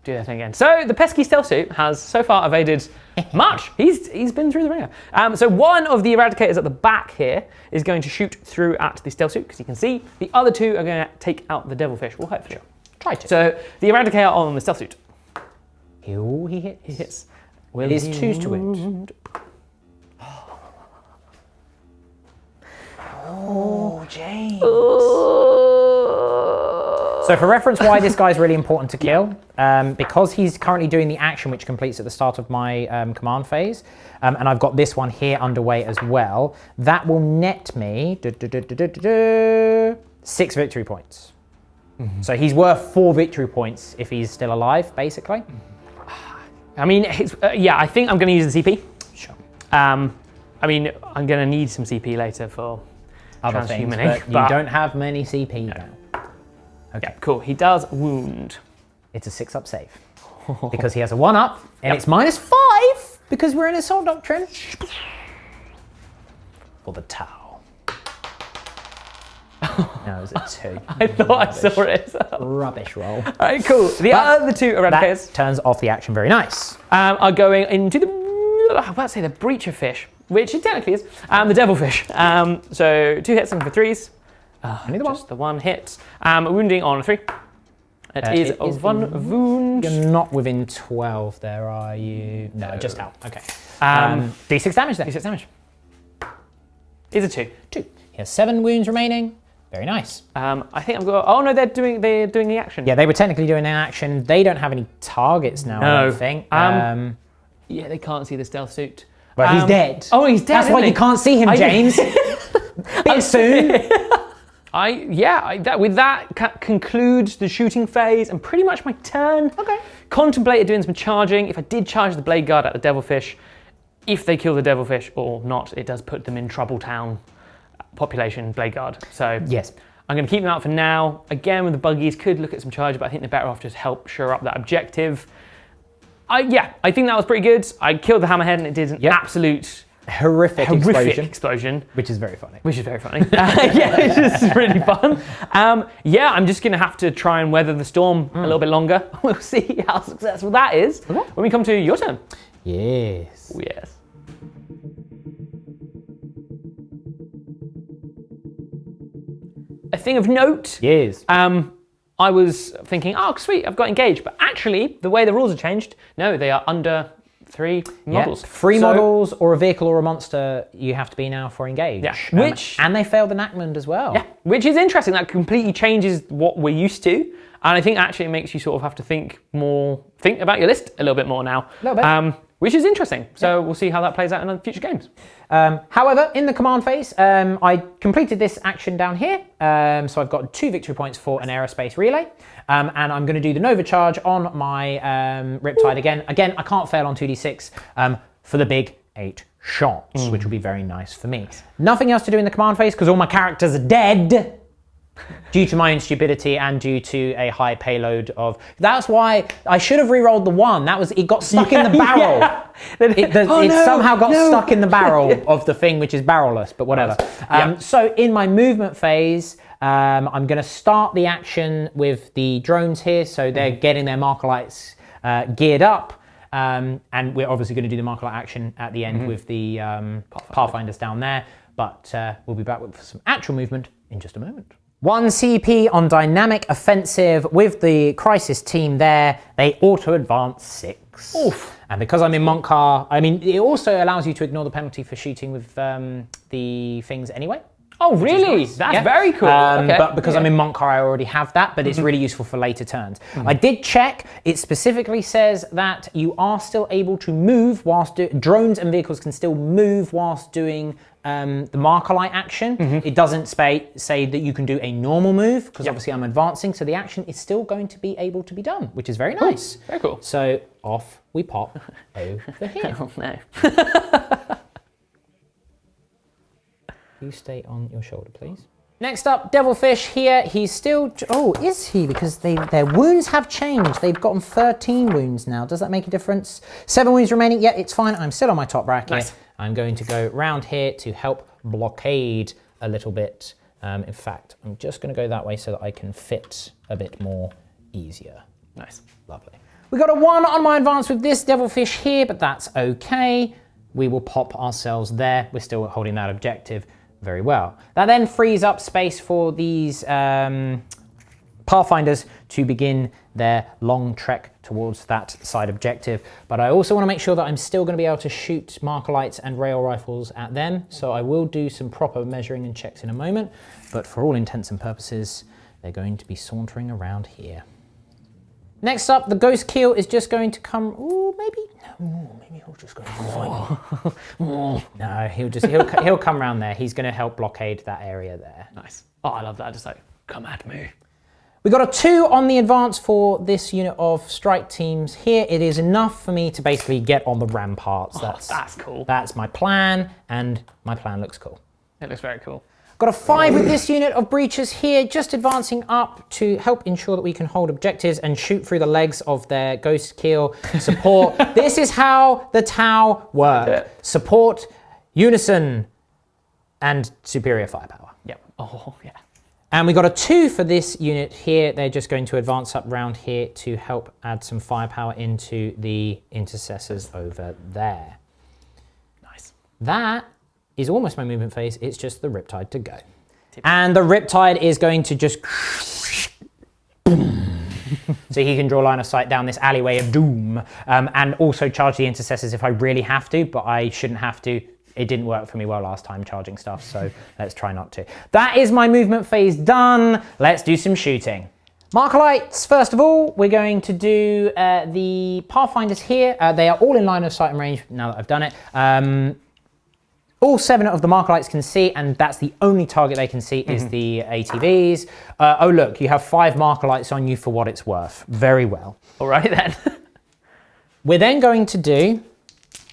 do their thing again. So the pesky stealth suit has so far evaded much. He's been through the ringer. So one of the Eradicators at the back here is going to shoot through at the stealth suit, because you can see the other 2 are going to take out the Devilfish. Well, hopefully.
Try to.
So the Eradicator on the stealth suit.
Oh, he hits.
He hits.
It is 2s to wound. Oh, James. So for reference, why this guy's really important to kill, because he's currently doing the action which completes at the start of my command phase, and I've got this one here underway as well, that will net me 6 victory points. So he's worth 4 victory points if he's still alive, basically.
I mean, I think I'm going to use the CP.
Sure.
I mean, I'm going to need some CP later for
Other things,
transhumaning,
but you don't have many CP now. Okay.
Yeah, cool. He does wound.
It's a 6-up save. Because he has a 1-up, and it's -5 because we're in Assault Doctrine. For the T'au. No, it was a 2.
I thought I saw it.
Rubbish roll.
All right, cool. The other 2 Eradicators
That turns off the action very nice.
are going into the, I was about to say the Breacher Fish, which it technically is, the Devilfish. So 2 hits and for 3s.
Only the
Just the 1 hit. Wounding on a 3. It is 1 wound.
You're not within 12 there, are you? No, just out. Okay. D6 damage then.
D6 damage. Is a 2.
2. He has 7 wounds remaining. Very nice.
I think I've got. Oh no, they're doing the action.
Yeah, they were technically doing an action. They don't have any targets now, I don't think.
Yeah, they can't see the stealth suit.
But he's dead.
Oh, he's dead.
That's why you can't see him, James. Bit soon.
With that concludes the shooting phase and pretty much my turn.
Okay.
Contemplated doing some charging. If I did charge the Blade Guard at the Devilfish, if they kill the Devilfish or not, it does put them in Trouble Town population Blade Guard. So
yes,
I'm going to keep them out for now. Again, with the buggies, could look at some charge, but I think they're better off just help shore up that objective. I think that was pretty good. I killed the Hammerhead and it did an absolute
horrific
explosion.
Which is very funny.
It's just really fun. I'm just going to have to try and weather the storm a little bit longer. We'll see how successful that is when we come to your turn.
Yes.
Oh, yes. A thing of note.
Yes.
I was thinking, oh, sweet, I've got engaged. But actually, the way the rules are changed, no, they are under 3 models.
3 models or a vehicle or a monster you have to be now for engage.
Yeah.
And they failed the Nachmund as well.
Yeah, which is interesting. That completely changes what we're used to. And I think actually it makes you sort of have to think about your list a little bit more now.
A little bit.
Which is interesting. So we'll see how that plays out in future games.
However, in the command phase, I completed this action down here. So I've got 2 victory points for an aerospace relay. And I'm going to do the Nova charge on my Riptide again. Again, I can't fail on 2d6 for the big 8 shots, which will be very nice for me. Nothing else to do in the command phase because all my characters are dead. Due to my own stupidity and due to a high payload of... That's why I should have re-rolled the 1. It got stuck in the barrel.
Yeah.
It somehow got stuck in the barrel of the thing, which is barrelless, but whatever. So in my movement phase, I'm going to start the action with the drones here. So they're getting their marker lights geared up. And we're obviously going to do the marker light action at the end with the Pathfinders down there. But we'll be back with some actual movement in just a moment. 1 CP on dynamic offensive with the crisis team there. They auto advance 6. Oof. And because I'm in Montcar, I mean, it also allows you to ignore the penalty for shooting with the things anyway.
Oh, really? Nice. That's very cool. Okay.
But because I'm in Montcar, I already have that, but it's really useful for later turns. I did check. It specifically says that you are still able to move whilst drones and vehicles can still move whilst doing the marker light action. It doesn't say that you can do a normal move because obviously I'm advancing, so the action is still going to be able to be done, which is very nice.
Ooh, very cool.
So off we pop over here.
Oh no.
You stay on your shoulder, please. Next up, Devilfish here. He's still... Oh, is he? Because their wounds have changed. They've gotten 13 wounds now. Does that make a difference? 7 wounds remaining. Yeah, it's fine. I'm still on my top bracket.
Nice.
I'm going to go round here to help blockade a little bit. In fact, I'm just going to go that way so that I can fit a bit more easier.
Nice.
Lovely. We got a 1 on my advance with this Devilfish here, but that's okay. We will pop ourselves there. We're still holding that objective very well. That then frees up space for these Pathfinders to begin their long trek towards that side objective. But I also want to make sure that I'm still going to be able to shoot marker lights and rail rifles at them. So I will do some proper measuring and checks in a moment. But for all intents and purposes, they're going to be sauntering around here. Next up, the Ghost Keel is just going to come. Ooh, maybe he'll just go find me. No, he'll come around there. He's going to help blockade that area there.
Nice. Oh, I love that. Just like, come at me.
We got a 2 on the advance for this unit of strike teams here. It is enough for me to basically get on the ramparts.
That's cool.
That's my plan, and my plan looks cool.
It looks very cool.
Got a 5 with this unit of breachers here, just advancing up to help ensure that we can hold objectives and shoot through the legs of their Ghost Keel support. This is how the T'au work. Support, unison, and superior firepower.
Yep. Oh, yeah.
And we got a 2 for this unit here. They're just going to advance up round here to help add some firepower into the intercessors over there.
Nice.
That is almost my movement phase. It's just the Riptide to go. And the Riptide is going to just... so he can draw line of sight down this alleyway of doom and also charge the intercessors if I really have to, but I shouldn't have to. It didn't work for me well last time charging stuff, so let's try not to. That is my movement phase done. Let's do some shooting. Marker lights, first of all, we're going to do the Pathfinders here. They are all in line of sight and range now that I've done it. All 7 of the marker lights can see, and that's the only target they can see is the ATVs. Oh look, you have 5 marker lights on you for what it's worth. Very well.
All right then.
We're then going to do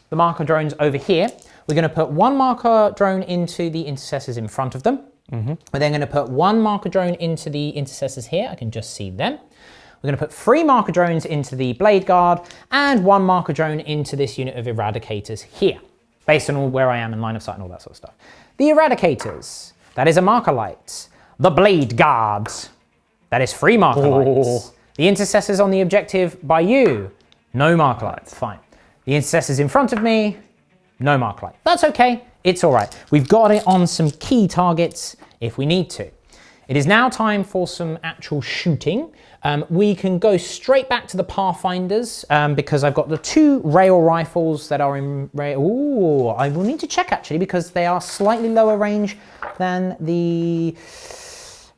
the marker drones over here. We're going to put 1 marker drone into the intercessors in front of them. We're then going to put 1 marker drone into the intercessors here. I can just see them. We're going to put 3 marker drones into the blade guard and 1 marker drone into this unit of eradicators here, based on where I am in line of sight and all that sort of stuff. The eradicators, that is a marker light. The blade guards, that is 3 marker lights. The intercessors on the objective by you, no marker lights, fine. The intercessors in front of me, no marker light. That's okay, it's all right. We've got it on some key targets if we need to. It is now time for some actual shooting. We can go straight back to the Pathfinders because I've got the 2 rail rifles that are in rail. Ooh, I will need to check actually because they are slightly lower range than the,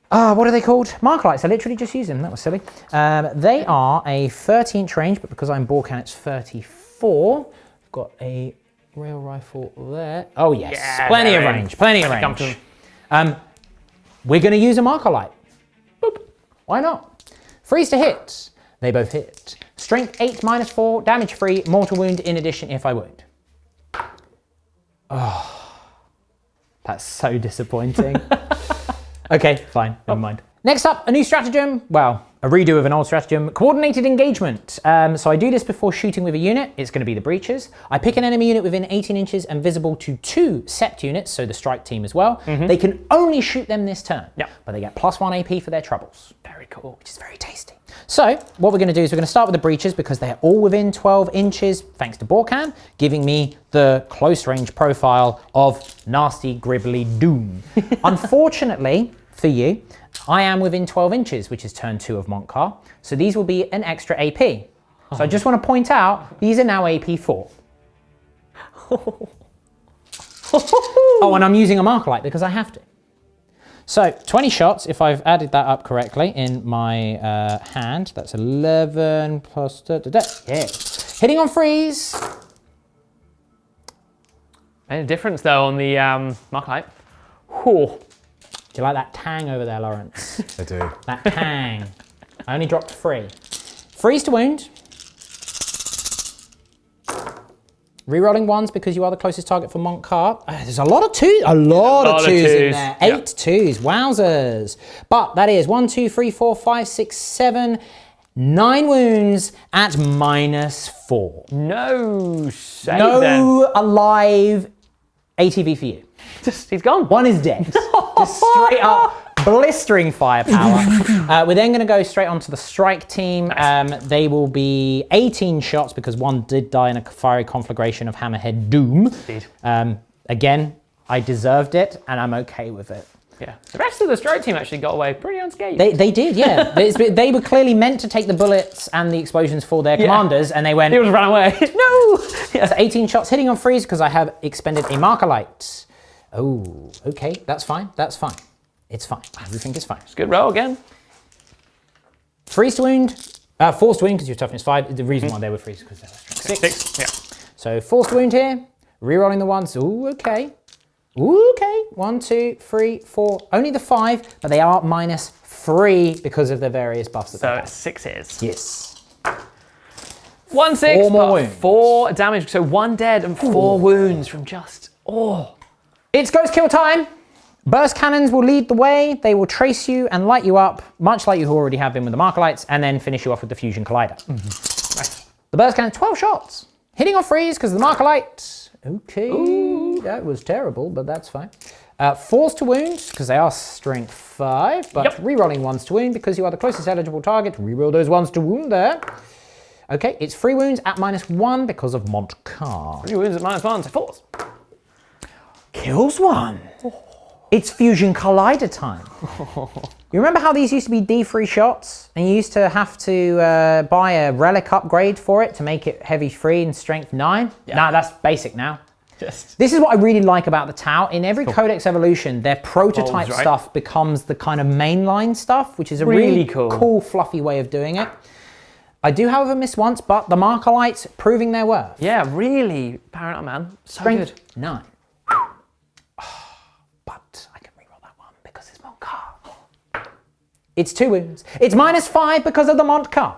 what are they called? Marklights. I literally just used them, that was silly. They are a 30-inch range, but because I'm Bork'an, it's 34. I've got a rail rifle there. Oh yes, yeah, plenty of range, plenty of range. We're going to use a marker light. Boop. Why not? Freeze to hit. They both hit. Strength 8 -4, damage free, mortal wound in addition if I wound. Oh, that's so disappointing. Okay, fine, never mind. Next up, a new stratagem. Well, a redo of an old stratagem, coordinated engagement. So I do this before shooting with a unit. It's going to be the breaches. I pick an enemy unit within 18 inches and visible to 2 Sept units, so the strike team as well. They can only shoot them this turn, but they get +1 AP for their troubles. Very cool, which is very tasty. So what we're going to do is we're going to start with the breaches because they're all within 12 inches, thanks to Bork'an, giving me the close range profile of nasty, gribbly doom. Unfortunately for you, I am within 12 inches, which is turn 2 of Montcar. So these will be an extra AP. So I just want to point out, these are now AP 4. Oh, and I'm using a marker light because I have to. So 20 shots, if I've added that up correctly in my hand, that's 11 plus, yeah. Hitting on freeze.
Made a difference though on the marker light. Whew.
Do you like that tang over there, Lawrence?
I do.
That tang. I only dropped 3. Freeze to wound. Rerolling 1s because you are the closest target for Montcar. There's a lot of 2s. A lot of 2s in there. 8 2s. Wowzers. But that is 1, 2, 3, 4, 5, 6, 7, 9 wounds at -4.
No save
no
then.
alive ATV for you.
Just, he's gone.
1 is dead. Just straight up blistering firepower. We're then going to go straight onto the strike team. Nice. They will be 18 shots because 1 did die in a fiery conflagration of Hammerhead Doom.
Indeed.
Again, I deserved it and I'm okay with it.
Yeah. The rest of the strike team actually got away pretty unscathed.
They did, yeah. They were clearly meant to take the bullets and the explosions for their commanders and they went...
He was ran away. No!
Yeah. So 18 shots hitting on freeze because I have expended a marker light. Oh, okay, that's fine, that's fine. It's fine, everything is fine.
It's a good roll again.
Freeze to wound, force to wound because your toughness 5. The reason why they were freeze because they were strength 6.
6, yeah.
So force to wound here, rerolling the 1s, ooh, okay. Ooh, okay, 1, 2, 3, 4, only the 5, but they are -3 because of the various buffs that they have.
6 is.
Yes.
1 6,
4 more wounds.
4 damage, so 1 dead and 4 wounds from just,
It's ghost kill time. Burst cannons will lead the way. They will trace you and light you up, much like you already have been with the marker lights, and then finish you off with the fusion collider.
Nice.
The burst cannon, 12 shots. Hitting on freeze because of the marker light. Okay, that was terrible, but that's fine. Force to wound because they are strength 5, but rerolling 1s to wound because you are the closest eligible target. Reroll those 1s to wound there. Okay, it's 3 wounds at -1 because of Montcar.
3 wounds at -1, so 4s.
Kills 1. It's fusion collider time. You remember how these used to be D3 shots? And you used to have to buy a relic upgrade for it to make it heavy free and strength 9? Yeah. Nah, that's basic now. This is what I really like about the T'au. In every Codex evolution, their prototype stuff becomes the kind of mainline stuff, which is a really cool, fluffy way of doing it. I do, however, miss once, but the marker lights proving their worth.
Yeah, really apparent, man. So
strength
good.
9. But I can reroll that 1 because it's Montcar. It's 2 wounds. It's -5 because of the Montcar.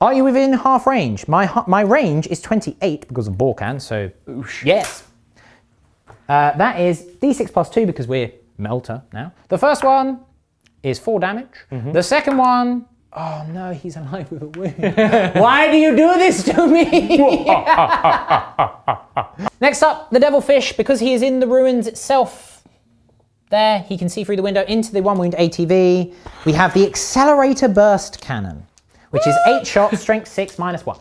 Are you within half range? My range is 28 because of Bork'an, so yes. That is D6 plus 2 because we're Melter now. The first one is 4 damage. The second one, oh no, he's alive with a wound. Why do you do this to me? Next up, the Devilfish, because he is in the ruins itself. There, he can see through the window into the 1 wound ATV. We have the Accelerator Burst Cannon, which is 8 shots, strength 6, -1.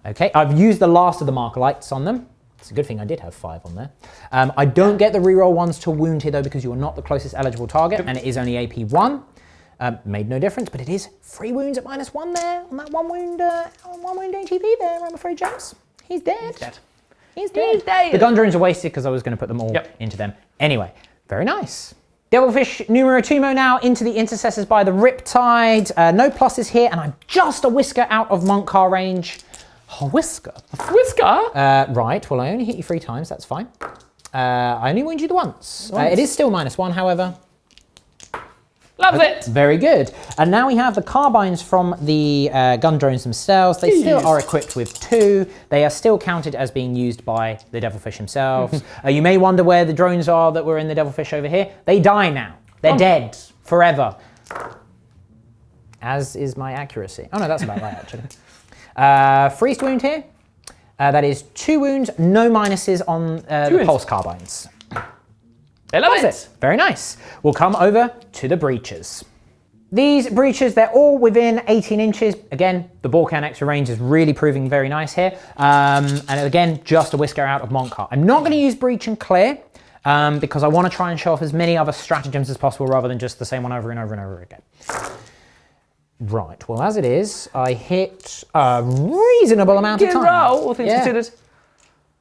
Okay, I've used the last of the marker lights on them. It's a good thing I did have 5 on there. I don't get the reroll ones to wound here though because you are not the closest eligible target and it is only AP 1. Made no difference, but it is 3 wounds at -1 there on that 1 wound HEP there, I'm afraid, James. He's dead. He's dead. The gun drones are wasted because I was going to put them all into them. Anyway, very nice. Devilfish numero 2 now into the intercessors by the Riptide. No pluses here, and I'm just a whisker out of monk car range. A whisker?
A whisker?
Right, well I only hit you 3 times, that's fine. I only wound you the once. It is still -1, however.
Loves it!
Very good. And now we have the carbines from the gun drones themselves. They still are equipped with 2. They are still counted as being used by the Devilfish themselves. You may wonder where the drones are that were in the Devilfish over here. They die now. They're dead forever. As is my accuracy. Oh no, that's about right actually. Freeze wound here. That is 2 wounds, no minuses on the pulse carbines.
They love it.
Very nice. We'll come over to the breaches. These breaches, they're all within 18 inches. Again, the Bork'an extra range is really proving very nice here. And again, just a whisker out of Montcar. I'm not going to use breach and clear because I want to try and show off as many other stratagems as possible rather than just the same one over and over and over again. Right, well as it is, I hit a reasonable amount of time.
Good roll, all things considered.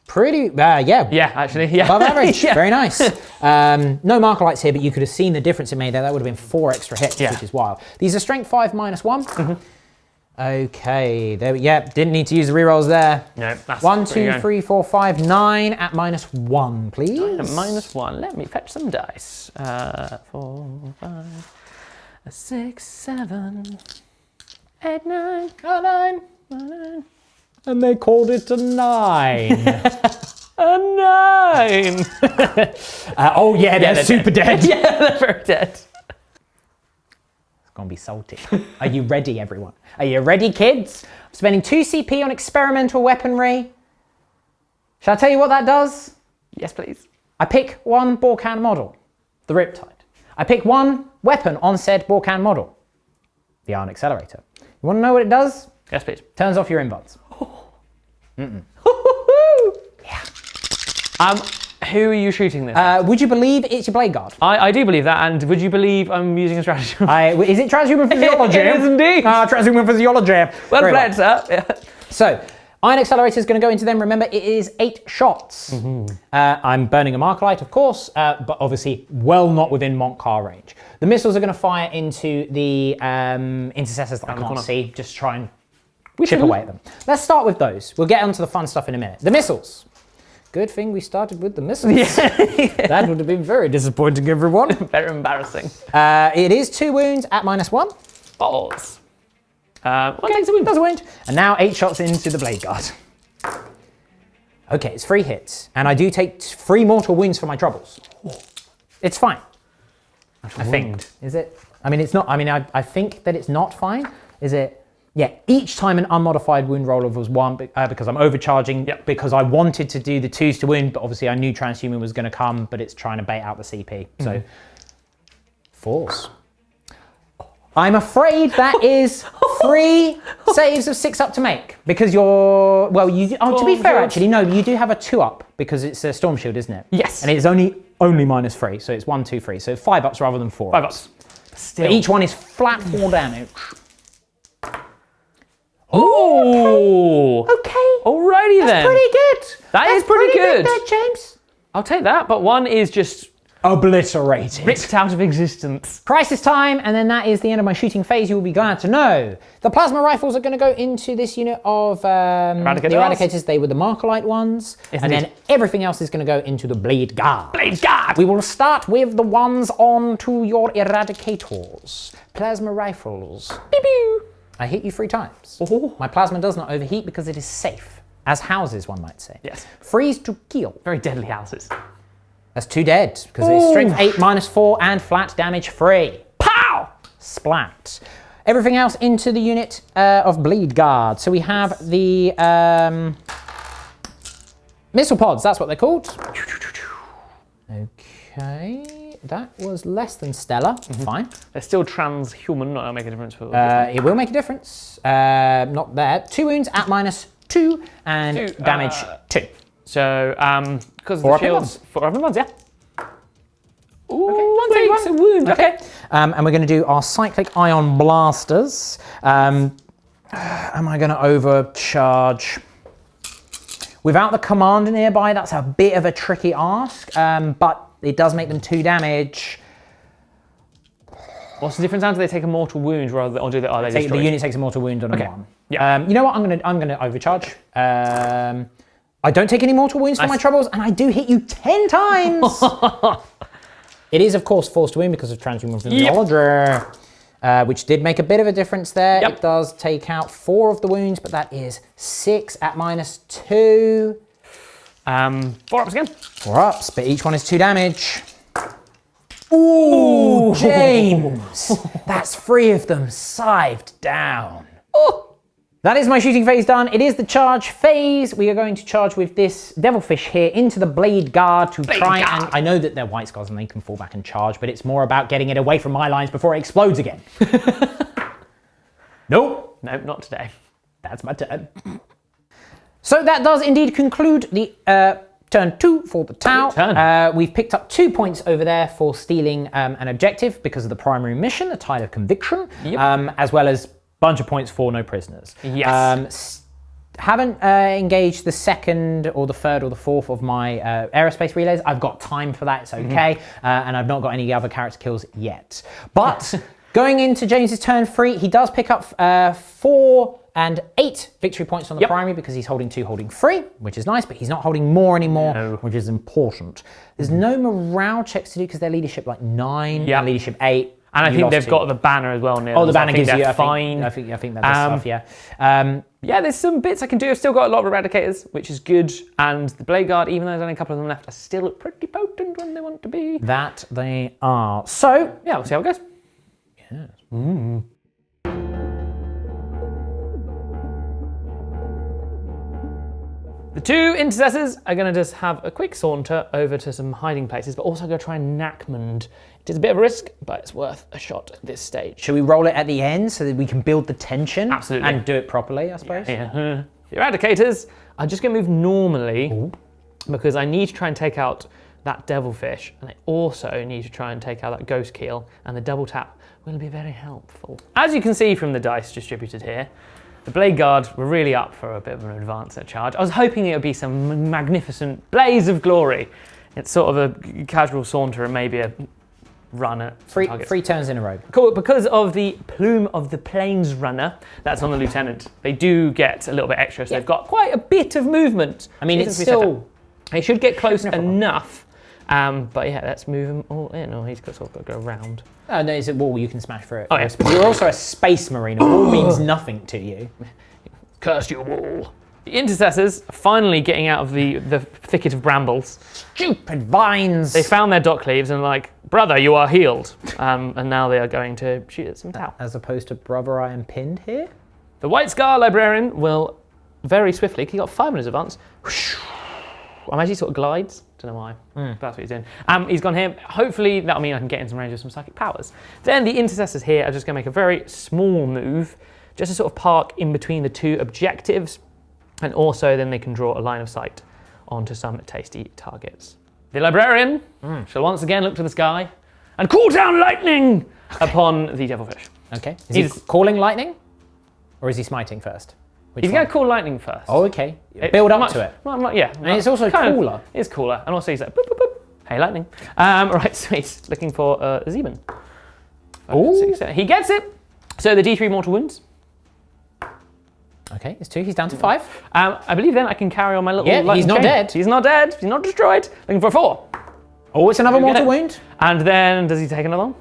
Pretty, yeah.
Yeah, actually, yeah.
Above average, very nice. No marker lights here, but you could have seen the difference it made there. That would have been 4 extra hits, which is wild. These are strength 5 -1. Okay, there we, didn't need to use the rerolls there.
No, that's
1, 2, 3, 4, 5, 9 at -1, please.
9 at -1, let me fetch some dice. 4, 5, 6, 7, 8, 9.
Oh, 9. 9. And they called it a 9.
A 9!
Oh yeah, they're super dead.
Yeah, they're very dead.
It's gonna be salty. Are you ready, everyone? Are you ready, kids? I'm spending 2 CP on experimental weaponry. Shall I tell you what that does?
Yes, please.
I pick 1 Bork'an model, the Riptide. I pick 1 weapon on said Bork'an model, the Iron Accelerator. You wanna know what it does?
Yes, please.
Turns off your invites.
Who are you shooting this?
Would you believe it's your blade guard?
I do believe that, and would you believe I'm using a strategy?
Is it transhuman physiology?
It is indeed.
Transhuman physiology.
Well played, sir. Yeah.
So, Iron Accelerator is going to go into them. Remember, it is 8 shots. I'm burning a marker light, of course, but obviously well not within Montcar range. The missiles are going to fire into the intercessors that I can't see. Just try and chip away at them. Let's start with those. We'll get onto the fun stuff in a minute. The missiles. Good thing we started with the missiles. That would have been very disappointing, everyone.
Very embarrassing.
It is 2 wounds at -1.
Balls.
Okay, does a wound. And now 8 shots into the blade guard. Okay, it's 3 hits. And I do take 3 mortal wounds for my troubles. It's fine. I think. Is it? I mean, it's not. I mean, I think that it's not fine. Is it? Yeah, each time an unmodified wound roll was 1 because I'm overcharging because I wanted to do the 2s to wound, but obviously I knew transhuman was going to come, but it's trying to bait out the CP. So, 4s. I'm afraid that is 3 saves of 6 up to make because you're, well, you, to be fair, actually, no, you do have a 2 up because it's a storm shield, isn't it?
Yes.
And it's only -3, so it's 1, 2, 3. So 5 ups rather than 4.
5 ups.
Still. But each one is flat 4 damage.
Oh!
Okay.
Alrighty then.
That's pretty good.
That is pretty good.
There, James.
I'll take that, but 1 is just
obliterated.
ripped out of existence.
Crisis time, and then that is the end of my shooting phase. You will be glad to know. The plasma rifles are going to go into this unit of the Eradicators. They were the Markerlight ones. And then everything else is going to go into the Blade Guard.
Blade Guard!
We will start with the ones on to your Eradicators. Plasma rifles. Pew pew. I hit you 3 times. My plasma does not overheat because it is safe. As houses, one might say.
Yes.
Freeze to kill.
Very deadly houses.
That's 2 dead, because it's strength 8 -4 and flat damage free. Pow! Splat. Everything else into the unit of Bleed Guard. So we have the missile pods, that's what they're called. Okay, that was less than stellar, fine.
They're still transhuman, not make a difference for
it will make a difference, not there. 2 wounds at -2 and damage 2.
So, because of
Four
the
up in
shields, 4 up in ones, yeah. Ooh,
Okay,
one takes a wound. Okay.
And we're going to do our cyclic ion blasters. Am I going to overcharge? Without the commander nearby, that's a bit of a tricky ask, but it does make them 2 damage.
What's the difference now? Do they take a mortal wound rather than, or do they? Are they
The
destroyed?
unit takes a mortal wound on a 1.
Yeah.
You know what? I'm gonna overcharge. I don't take any mortal wounds for my troubles, and I do hit you 10 times. It is, of course, forced wound because of transhuman physiology, which did make a bit of a difference there.
Yep.
It does take out 4 of the wounds, but that is 6 at -2.
4 ups again.
4 ups, but each one is 2 damage. Ooh, James! That's 3 of them scythed down.
Oh.
That is my shooting phase done. It is the charge phase. We are going to charge with this devilfish here into the blade guard to try and... I know that they're white scars and they can fall back and charge, but it's more about getting it away from my lines before it explodes again. Nope.
Nope, not today.
That's my turn. So that does indeed conclude the turn 2 for the T'au. We've picked up 2 points over there for stealing an objective because of the primary mission, the Tide of Conviction, as well as bunch of points for no prisoners.
Yes.
Haven't engaged the 2nd or the 3rd or the 4th of my aerospace relays. I've got time for that, it's okay. And I've not got any other character kills yet. But going into James's turn 3, he does pick up 4 and 8 victory points on the primary because he's holding 2, holding 3, which is nice, but he's not holding more anymore, which is important. There's no morale checks to do because they're leadership like 9 and leadership 8.
And I think they've got the banner as well, Neil.
Oh, the banner gives you,
fine.
I think that does stuff, yeah.
Yeah, there's some bits I can do. I've still got a lot of Eradicators, which is good. And the Blade Guard, even though there's only a couple of them left, are still pretty potent when they want to be.
That they are. So,
yeah, we'll see how it goes.
Yes.
The 2 intercessors are going to just have a quick saunter over to some hiding places, but also go try and Nackmund. It is a bit of a risk, but it's worth a shot at this stage.
Should we roll it at the end so that we can build the tension?
Absolutely.
And do it properly, I suppose?
Yeah. The Eradicators are just going to move normally because I need to try and take out that Devilfish, and I also need to try and take out that Ghost Keel, and the double tap will be very helpful. As you can see from the dice distributed here, the Blade Guard were really up for a bit of an advance at charge. I was hoping it would be some magnificent blaze of glory. It's sort of a casual saunter and maybe a run at
3 turns in a row.
Cool, because of the plume of the Plains Runner that's on the Lieutenant, they do get a little bit extra, so they've got quite a bit of movement.
I mean, it's still...
They should get close enough, but yeah, let's move them all in. Oh, he's sort of got to go around.
Oh, no, it's a wall, you can smash through it.
Oh, yeah.
You're also a space marine, a wall means nothing to you.
Curse your wall. The Intercessors are finally getting out of the thicket of brambles.
Stupid vines!
They found their dock leaves and like, brother, you are healed. And now they are going to shoot at some T'au.
As opposed to brother, I am pinned here.
The White Scar Librarian will very swiftly, he got 5 minutes advance. I imagine he sort of glides. Don't know why. But that's what he's doing. He's gone here. Hopefully that'll mean I can get in some range of some psychic powers. Then the Intercessors here are just going to make a very small move, just to sort of park in between the 2 objectives, and also then they can draw a line of sight onto some tasty targets. The Librarian shall once again look to the sky and call down lightning upon the Devilfish.
Okay. Is he calling lightning? Or is he smiting first?
He's going to call lightning first.
Oh, okay. Build up to it.
Yeah.
And it's also cooler.
It's cooler. And also he's like, boop, boop, boop. Hey, lightning. Right, so he's looking for Zeman.
Ooh.
He gets it. So the D3 mortal wounds.
Okay, it's 2. He's down to 5.
I believe then I can carry on my little lightning
he's not
chain.
dead.
He's not dead. He's not destroyed. Looking for a 4.
Oh, it's another mortal wound?
And then, does he take another one?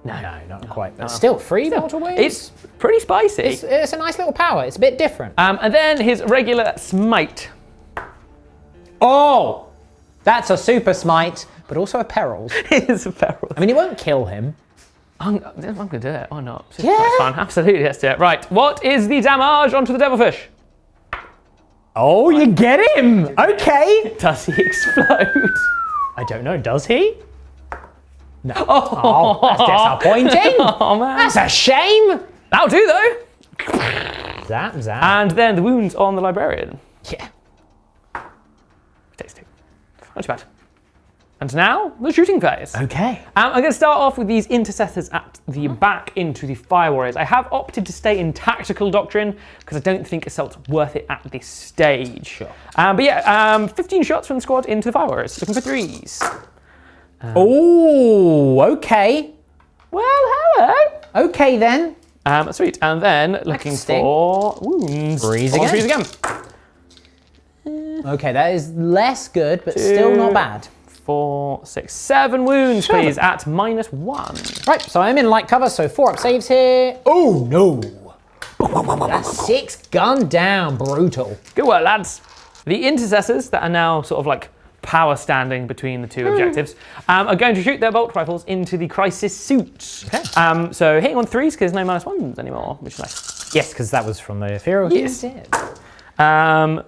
No, not quite. But still, 3 mortal wounds?
It's pretty spicy.
It's a nice little power. It's a bit different.
And then his regular smite.
Oh! That's a super smite, but also a perils.
It is a peril.
I mean, it won't kill him.
I'm going to do it. Why not? It's
Yeah.
quite fun. Absolutely, let's do it. Right, what is the damage onto the Devilfish?
Oh, you get him! Okay!
Does he explode?
I don't know, does he? No. Oh, that's disappointing.
Oh, man.
That's a shame.
That'll do, though.
Zap, zap.
And then the wounds on the Librarian.
Yeah.
not too bad. And now, the shooting phase.
Okay.
I'm going to start off with these intercessors at the back into the Fire Warriors. I have opted to stay in Tactical Doctrine because I don't think Assault's worth it at this stage.
Sure.
But yeah, 15 shots from the squad into the Fire Warriors. Looking for 3s.
Oh, okay.
Well, hello.
Okay then.
Sweet. And then looking
sting.
for wounds.
3s
On
again.
3s again.
Okay, that is less good, but still not bad.
4, 6, 7 wounds, please, at -1.
Right, so I'm in light cover, so 4 up saves here. Oh no! That's 6 gunned down, brutal.
Good work, lads. The intercessors that are now sort of like power standing between the two objectives are going to shoot their bolt rifles into the crisis suits.
Okay.
So hitting on 3s because there's no -1s anymore, which is nice.
Yes, because that was from the Ethereal.
Yes. Not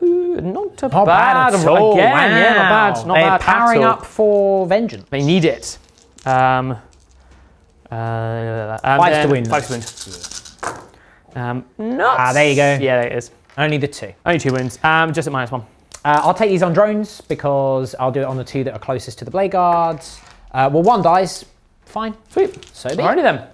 Not bad at all.
Again,
wow.
yeah, not bad. Not
They're
bad
powering
at all.
up for vengeance.
They need it. 5
to win.
5 to win. Nuts.
There you go.
Yeah, there it is.
Only the 2.
Only 2 wins. Just at -1.
I'll take these on drones because I'll do it on the 2 that are closest to the blade guards. Well, 1 dies. Fine.
Sweet.
So be it.
Alrighty then.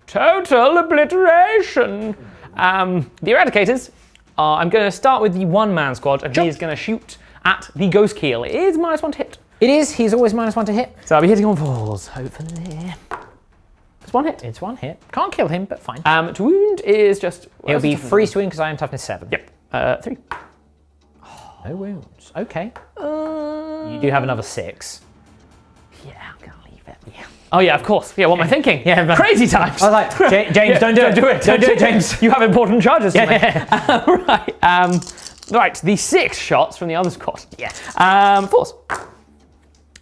Total obliteration. The Eradicators. I'm going to start with the 1-man squad, and he is going to shoot at the Ghost Keel. It is -1 to hit.
It is. He's always -1 to hit.
So I'll be hitting on 4s, hopefully. It's 1 hit.
It's 1 hit. Can't kill him, but fine.
To wound is just...
It'll be freeze to win because I am toughness 7.
Yep. 3.
No wounds. Okay. You do have another 6.
Yeah, I'm going to leave it. Yeah. Oh yeah, of course. Yeah, what am I thinking?
Yeah, but-
Crazy times.
I was like, James, don't do it. Don't do it, James.
You have important charges to make.
Yeah.
Right. Right, the 6 shots from the other squad.
Yes.
4s.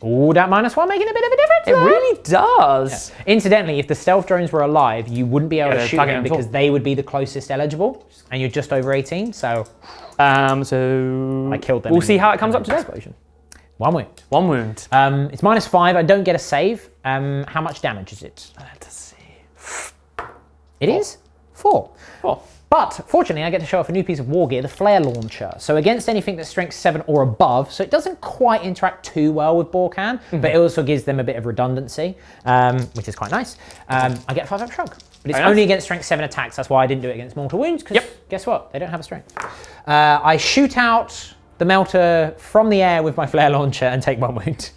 Oh, that -1 making a bit of a difference.
It really does.
Incidentally, if the stealth drones were alive, you wouldn't be able to
they're
shoot
targeting
them
them
because they would be the closest eligible, and you're just over 18. So
So
I killed them.
We'll
in
see how it comes up today.
explosion. 1 wound.
1 wound.
It's -5. I don't get a save. How much damage is it?
Let's see.
It is 4.
4.
But fortunately, I get to show off a new piece of war gear, the flare launcher. So against anything that's strength 7 or above, so it doesn't quite interact too well with Bork'an, but it also gives them a bit of redundancy, which is quite nice. I get a 5-up shrug, but it's only against strength 7 attacks. That's why I didn't do it against mortal wounds, because guess what? They don't have a strength. I shoot out the melter from the air with my flare launcher and take 1 wound.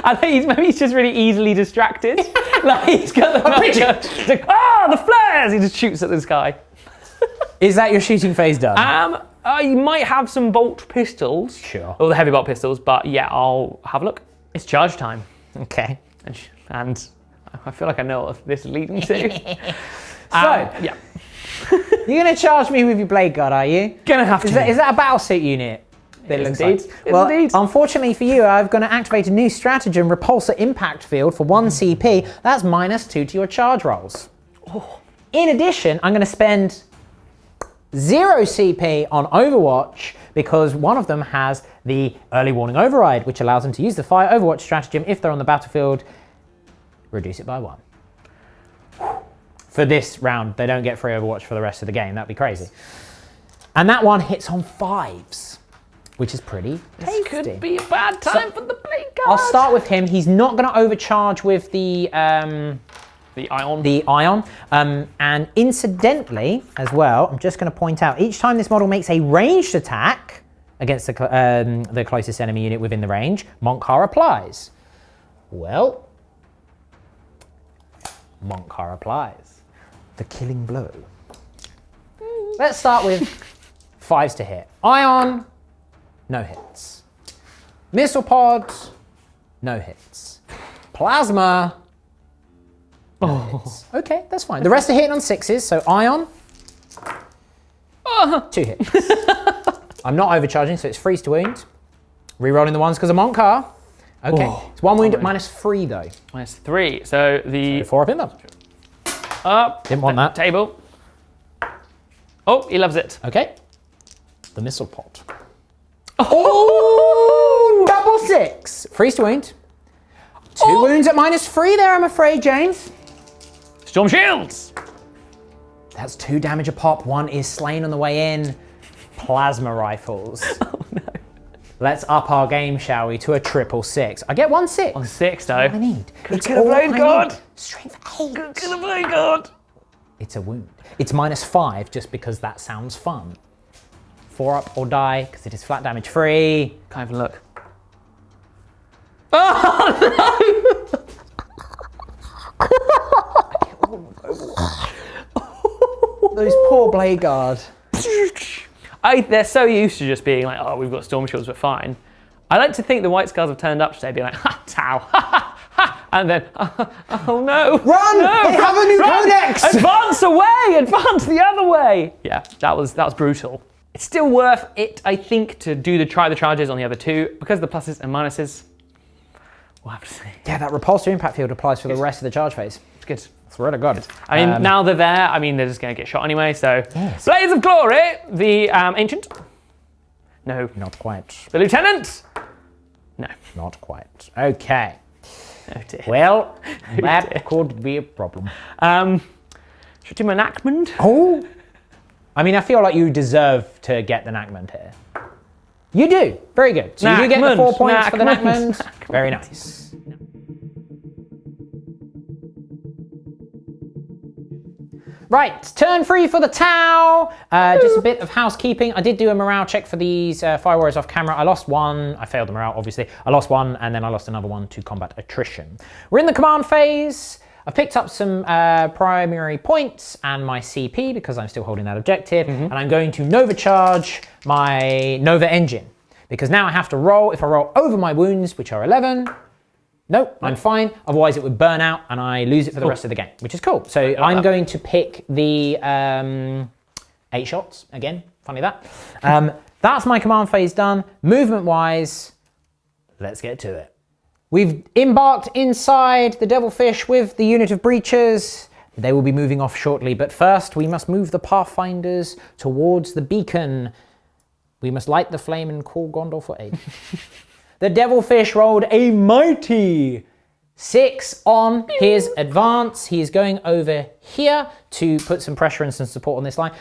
I think maybe he's just really easily distracted. Like he's got the melter. He's like, the flares! He just shoots at this guy.
Is that your shooting phase done?
You might have some bolt pistols.
Sure.
Or the heavy bolt pistols, but yeah, I'll have a look. It's charge time.
Okay.
And I feel like I know what this is leading to.
So,
yeah.
you're going to charge me with your blade guard, are you?
Gonna have to.
Is that a battlesuit unit? That
Yes,
looks
indeed.
like?
Yes,
Well,
indeed.
unfortunately for you, I'm going to activate a new stratagem, Repulsor Impact Field, for 1 CP. That's -2 to your charge rolls. In addition, I'm going to spend 0 CP on Overwatch because one of them has the Early Warning Override, which allows them to use the Fire Overwatch stratagem if they're on the battlefield. Reduce it by 1. For this round, they don't get free Overwatch for the rest of the game. That'd be crazy. And that one hits on 5s, which is pretty tasty.
This could be a bad time for the blade guard.
I'll start with him. He's not going to overcharge with the
ion.
And incidentally, as well, I'm just going to point out, each time this model makes a ranged attack against the closest enemy unit within the range, Montcar applies. Well, Montcar applies. The killing blow. Let's start with 5s to hit. Ion, no hits. Missile pod, no hits. Plasma, no hits. Okay, that's fine. The rest are hitting on 6s, so Ion, 2 hits. I'm not overcharging, so it's freeze to wound. Rerolling the 1s because of Montcar. Okay, it's 1 wound at -3 though.
-3. So the
4 up in them.
up.
Didn't want that.
Table. Oh, he loves it.
Okay. The missile pod. Oh! Double 6. Freeze to wound. 2 wounds at -3 there, I'm afraid, James.
Storm shields.
That's 2 damage a pop. 1 is slain on the way in. plasma rifles. Oh no. Let's up our game, shall we, to a 666. I get 1 6.
1 6 though.
That's all I need. It's
Could have played God.
Strength 8.
Could have played God.
It's a wound. It's -5 just because that sounds fun. 4 up or die because it is flat damage free.
Can't even look. Oh
no! Those poor Blade Guard.
They're so used to just being like, oh, we've got storm shields, we're fine. I like to think the White Scars have turned up today being like, ha, T'au, ha, ha, ha, and then, oh no.
Run!
No,
they have a new codex!
Advance away! Advance the other way! Yeah, that was brutal. It's still worth it, I think, to try the charges on the other two, because of the pluses and minuses. We'll have to see.
Yeah, that repulsor impact field applies for the rest of the charge phase.
It's good.
It's really good.
I mean, now they're there, I mean, they're just going to get shot anyway, so. Yes. Blades of Glory, the Ancient. No.
Not quite.
The Lieutenant. No.
Not quite. Okay.
Oh dear.
Well, that could be a problem.
Should I do my enactment?
Oh. I mean, I feel like you deserve to get the enactment here. You do. Very good. So you do get the 4 points for the enactment. Very nice. Right, turn 3 for the T'au. Just a bit of housekeeping. I did do a morale check for these Fire Warriors off camera. I lost 1. I failed the morale, obviously. I lost 1, and then I lost another 1 to combat attrition. We're in the command phase. I've picked up some primary points and my CP because I'm still holding that objective. And I'm going to Nova charge my Nova engine because now I have to roll. If I roll over my wounds, which are 11, nope, I'm fine. Otherwise it would burn out and I lose it for the rest of the game, which is cool. So I'm going to pick the 8 shots again. Funny that. That's my command phase done. Movement wise, let's get to it. We've embarked inside the Devilfish with the unit of breachers. They will be moving off shortly, but first we must move the Pathfinders towards the beacon. We must light the flame and call Gondor for aid. The Devilfish rolled a mighty 6 on his advance. He is going over here to put some pressure and some support on this line.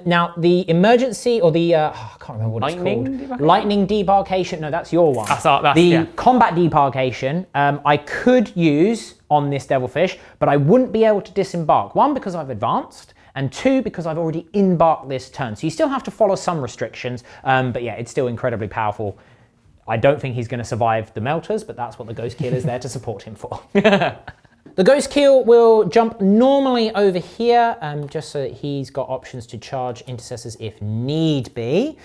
Now, the emergency, or the, I can't remember what it's called. Lightning debarkation. No, that's your one. The combat debarkation, I could use on this Devilfish, but I wouldn't be able to disembark. 1, because I've advanced, and 2, because I've already embarked this turn. So you still have to follow some restrictions, but yeah, it's still incredibly powerful. I don't think he's going to survive the melters, but that's what the Ghost Keel is there to support him for. The Ghost Keel will jump normally over here, just so that he's got options to charge intercessors if need be.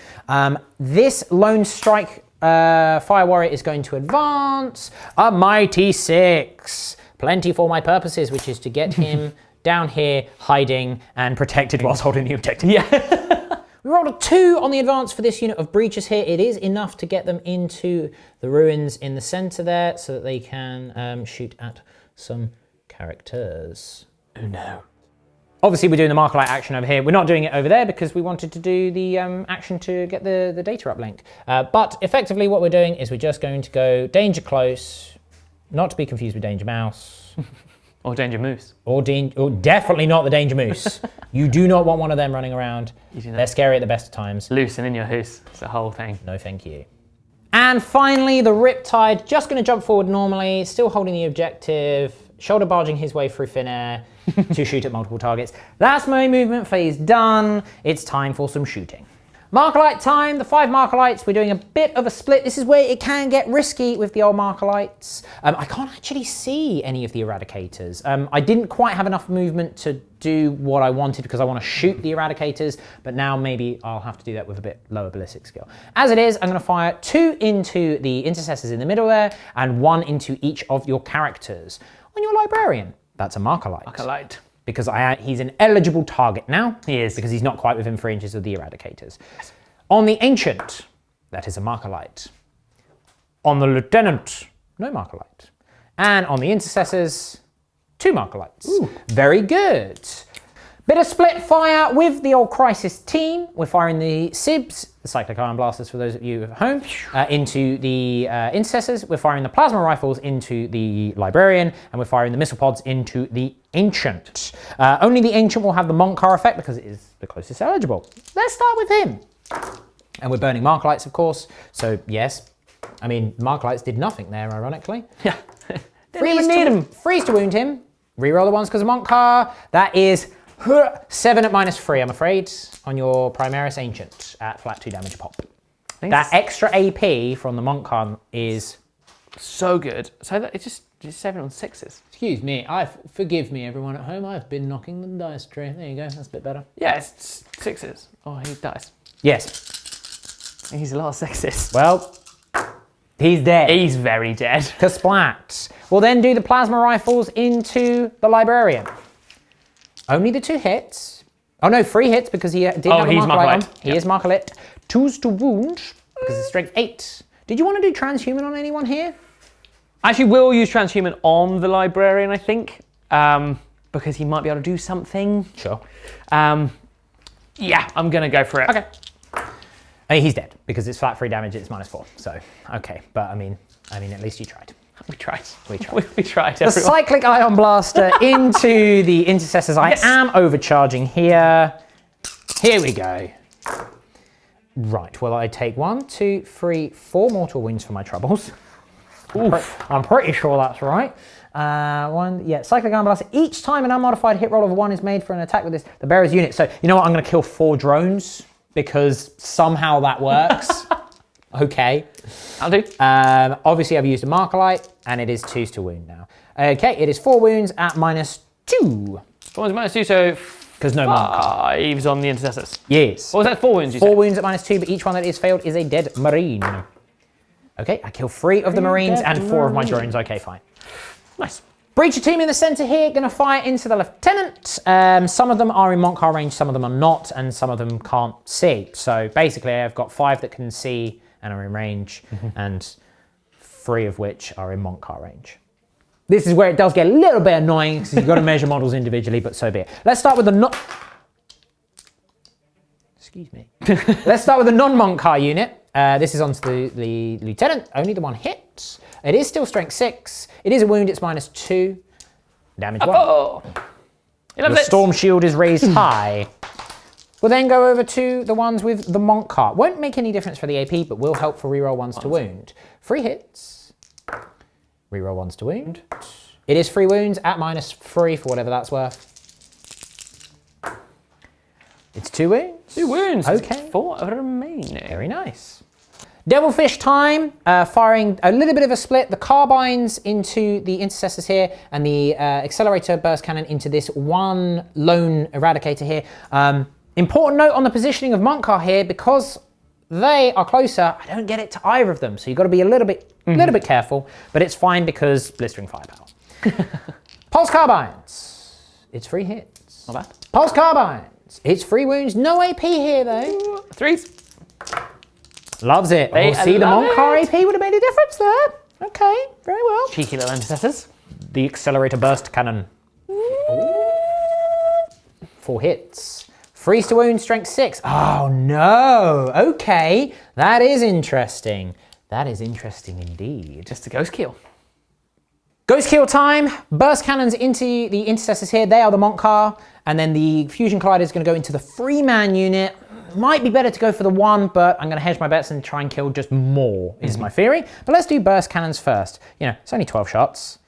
This Lone Strike Fire Warrior is going to advance. A mighty 6. Plenty for my purposes, which is to get him down here, hiding and protected whilst holding the objective. Yeah. We rolled a 2 on the advance for this unit of breachers here. It is enough to get them into the ruins in the center there so that they can shoot at some characters. Oh no. Obviously we're doing the Marker Light action over here. We're not doing it over there because we wanted to do the action to get the data uplink. But effectively what we're doing is we're just going to go danger close, not to be confused with danger mouse.
Or danger moose.
Or definitely not the danger moose. You do not want one of them running around. They're scary at the best of times.
Loose and in your hoose. It's the whole thing.
No, thank you. And finally, the Riptide, just going to jump forward normally, still holding the objective, shoulder barging his way through thin air to shoot at multiple targets. That's my movement phase done. It's time for some shooting. Marker Light time, the 5 Marker Lights, we're doing a bit of a split. This is where it can get risky with the old Marker Lights. I can't actually see any of the Eradicators. I didn't quite have enough movement to do what I wanted because I want to shoot the Eradicators, but now maybe I'll have to do that with a bit lower ballistic skill. As it is, I'm going to fire 2 into the Intercessors in the middle there, and 1 into each of your characters. On your Librarian, that's a Marker Light.
Marker Light.
Because he's an eligible target now.
He is.
Because he's not quite within 3 inches of the Eradicators. On the Ancient, that is a Marker Light. On the Lieutenant, no Marker Light. And on the Intercessors, 2 Marker Lights. Ooh. Very good. Bit of split fire with the old Crisis team. We're firing the Sibs, the Cyclic Iron Blasters for those of you at home, into the Intercessors. We're firing the Plasma Rifles into the Librarian, and we're firing the Missile Pods into the Ancient. Only the Ancient will have the Monkar effect because it is the closest eligible. Let's start with him. And we're burning Markalites, of course. So yes, I mean, Markalites did nothing there, ironically.
Yeah. Didn't even need him.
Freeze to wound him. Reroll the ones because of Montcar. That is 7 at -3, I'm afraid, on your Primaris Ancient at flat 2 damage a pop. That extra AP from the Montcar is
so good. So that it's just 7 on 6s.
Excuse me, forgive me everyone at home, I've been knocking the dice tray. There you go, that's a bit better.
Yeah, it's 6s. Oh, he dies.
Yes.
He's a lot of 6s.
Well, he's dead.
He's very dead.
Kasplat. We'll then do the plasma rifles into the librarian. Only the 2 hits. Oh no, 3 hits because he did have a Markalite on. He is Markalite. 2s to wound because it's strength 8. Did you want to do transhuman on anyone here?
I actually will use transhuman on the librarian, I think, because he might be able to do something.
Sure.
Yeah, I'm gonna go for it.
Okay. He's dead because it's flat 3 damage. It's -4. So okay, but I mean, at least you tried.
We tried.
We tried.
We tried.
The cyclic ion blaster into the intercessors. Yes. I am overcharging here. Here we go. Right. Well, I take 1, 2, 3, 4 mortal wounds for my troubles. I'm pretty sure that's right. Cyclic ion blaster. Each time an unmodified hit roll of 1 is made for an attack with this, the bearer's unit. So you know what? I'm going to kill 4 drones because somehow that works. Okay.
I'll do.
Obviously, I've used a Markalite, and it is 2s to wound now. Okay, it is 4 wounds at -2.
4 wounds -2, so
because no Markar.
5's on the intercessors.
Yes.
What was that? 4 wounds.
4 wounds at -2, but each one that is failed is a dead Marine. Okay, I kill 3 of the Marines and 4 of my drones. Okay, fine.
Nice.
Breacher team in the center here, going to fire into the lieutenant. Some of them are in Montcar range, some of them are not, and some of them can't see. So basically, I've got 5 that can see and are in range, and 3 of which are in Montcar range. This is where it does get a little bit annoying because you've got to measure models individually, but so be it. Let's start with the Excuse me. Let's start with the non-Montcar unit. This is onto the lieutenant. Only the 1 hit. It is still strength 6. It is a wound. It's -2. Damage 1.
Oh.
The storm shield is raised high. We'll then go over to the ones with the Montcar. Won't make any difference for the AP, but will help for reroll 1s to wound. 3 hits. Reroll 1s to wound. It is 3 wounds at -3 for whatever that's worth. It's 2 wounds.
2 wounds.
Okay.
4 remaining.
Very nice. Devilfish time, firing a little bit of a split. The carbines into the intercessors here and the accelerator burst cannon into this 1 lone eradicator here. Important note on the positioning of Montcar here, because they are closer, I don't get it to either of them. So you've got to be a little bit careful, but it's fine because blistering firepower. Pulse carbines. It's 3 hits.
Not bad.
Pulse carbines. It's 3 wounds. No AP here though.
3s.
Loves it. See, the Montcar AP would have made a difference there. Okay, very well.
Cheeky little intercessors.
The accelerator burst cannon. 4 hits. Freeze to wound, strength 6. Oh no. Okay, that is interesting. That is interesting indeed.
Just a ghost kill.
Ghost kill time. Burst cannons into the intercessors here. They are the Montcar. And then the fusion collider is going to go into the 3-man unit. Might be better to go for the 1, but I'm going to hedge my bets and try and kill just more, is my theory. But let's do burst cannons first. You know, it's only 12 shots.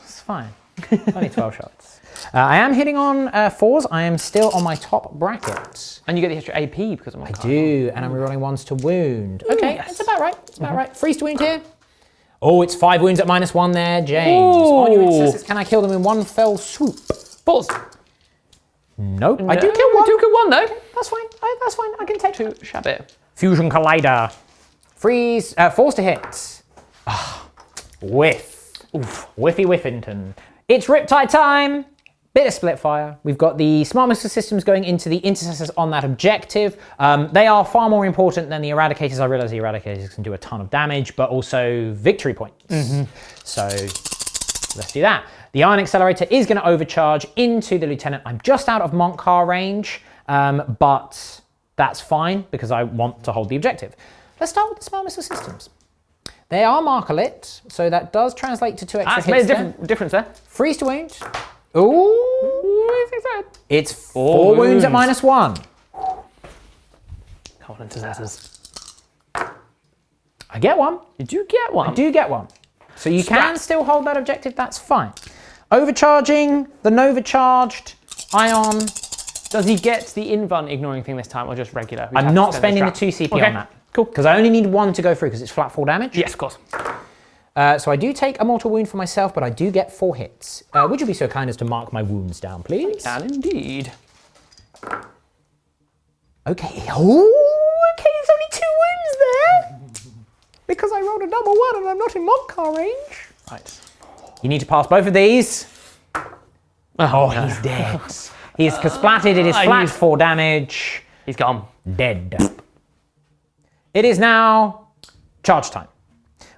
It's fine. It's only 12 shots. I am hitting on 4s. I am still on my top bracket.
And you get the extra AP because of my
I do, and I'm rerolling 1s to wound. Okay,
yes.
That's about right. It's about right. Freeze to wound here. Oh, it's 5 wounds at -1 there, James. On your intercessors, can I kill them in 1 fell swoop?
Balls.
Nope. I do kill 1.
You do kill 1 though.
That's fine. That's fine. I can take
2 shabby.
Fusion collider. Freeze. Force to hit. Whiff. Oof. Whiffy Whiffington. It's Riptide time. Bit of split fire. We've got the smart missile systems going into the intercessors on that objective. They are far more important than the eradicators. I realize the eradicators can do a ton of damage, but also victory points. So let's do that. The ion accelerator is going to overcharge into the lieutenant. I'm just out of Montcar range, but that's fine because I want to hold the objective. Let's start with the smart missile systems. They are Marker-lit, so that does translate to 2 extra hits.
That's made a difference there.
Freeze to wound. Ooh. It's 4 wounds at -1.
Hold intercessors.
I get one.
You do get one.
I do get one. So you can
Splat.
still hold that objective, that's fine. Overcharging, the Nova charged, Ion.
Does he get the invuln ignoring thing this time, or just regular?
I'm not spending the 2 CP
Okay,
on that.
cool.
Because I only need 1 to go through because it's flat 4 damage.
Yes, of course.
So I do take a mortal wound for myself, but I do get 4 hits. Would you be so kind as to mark my wounds down, please?
Can indeed.
Okay. Oh, okay, it's only 2 wounds there. Because I rolled a double 1 and I'm not in Montcar range.
Right.
You need to pass both of these.
Oh,
Oh, he's dead. He is splatted, it is flat 4 damage.
He's gone.
Dead. It is now charge time.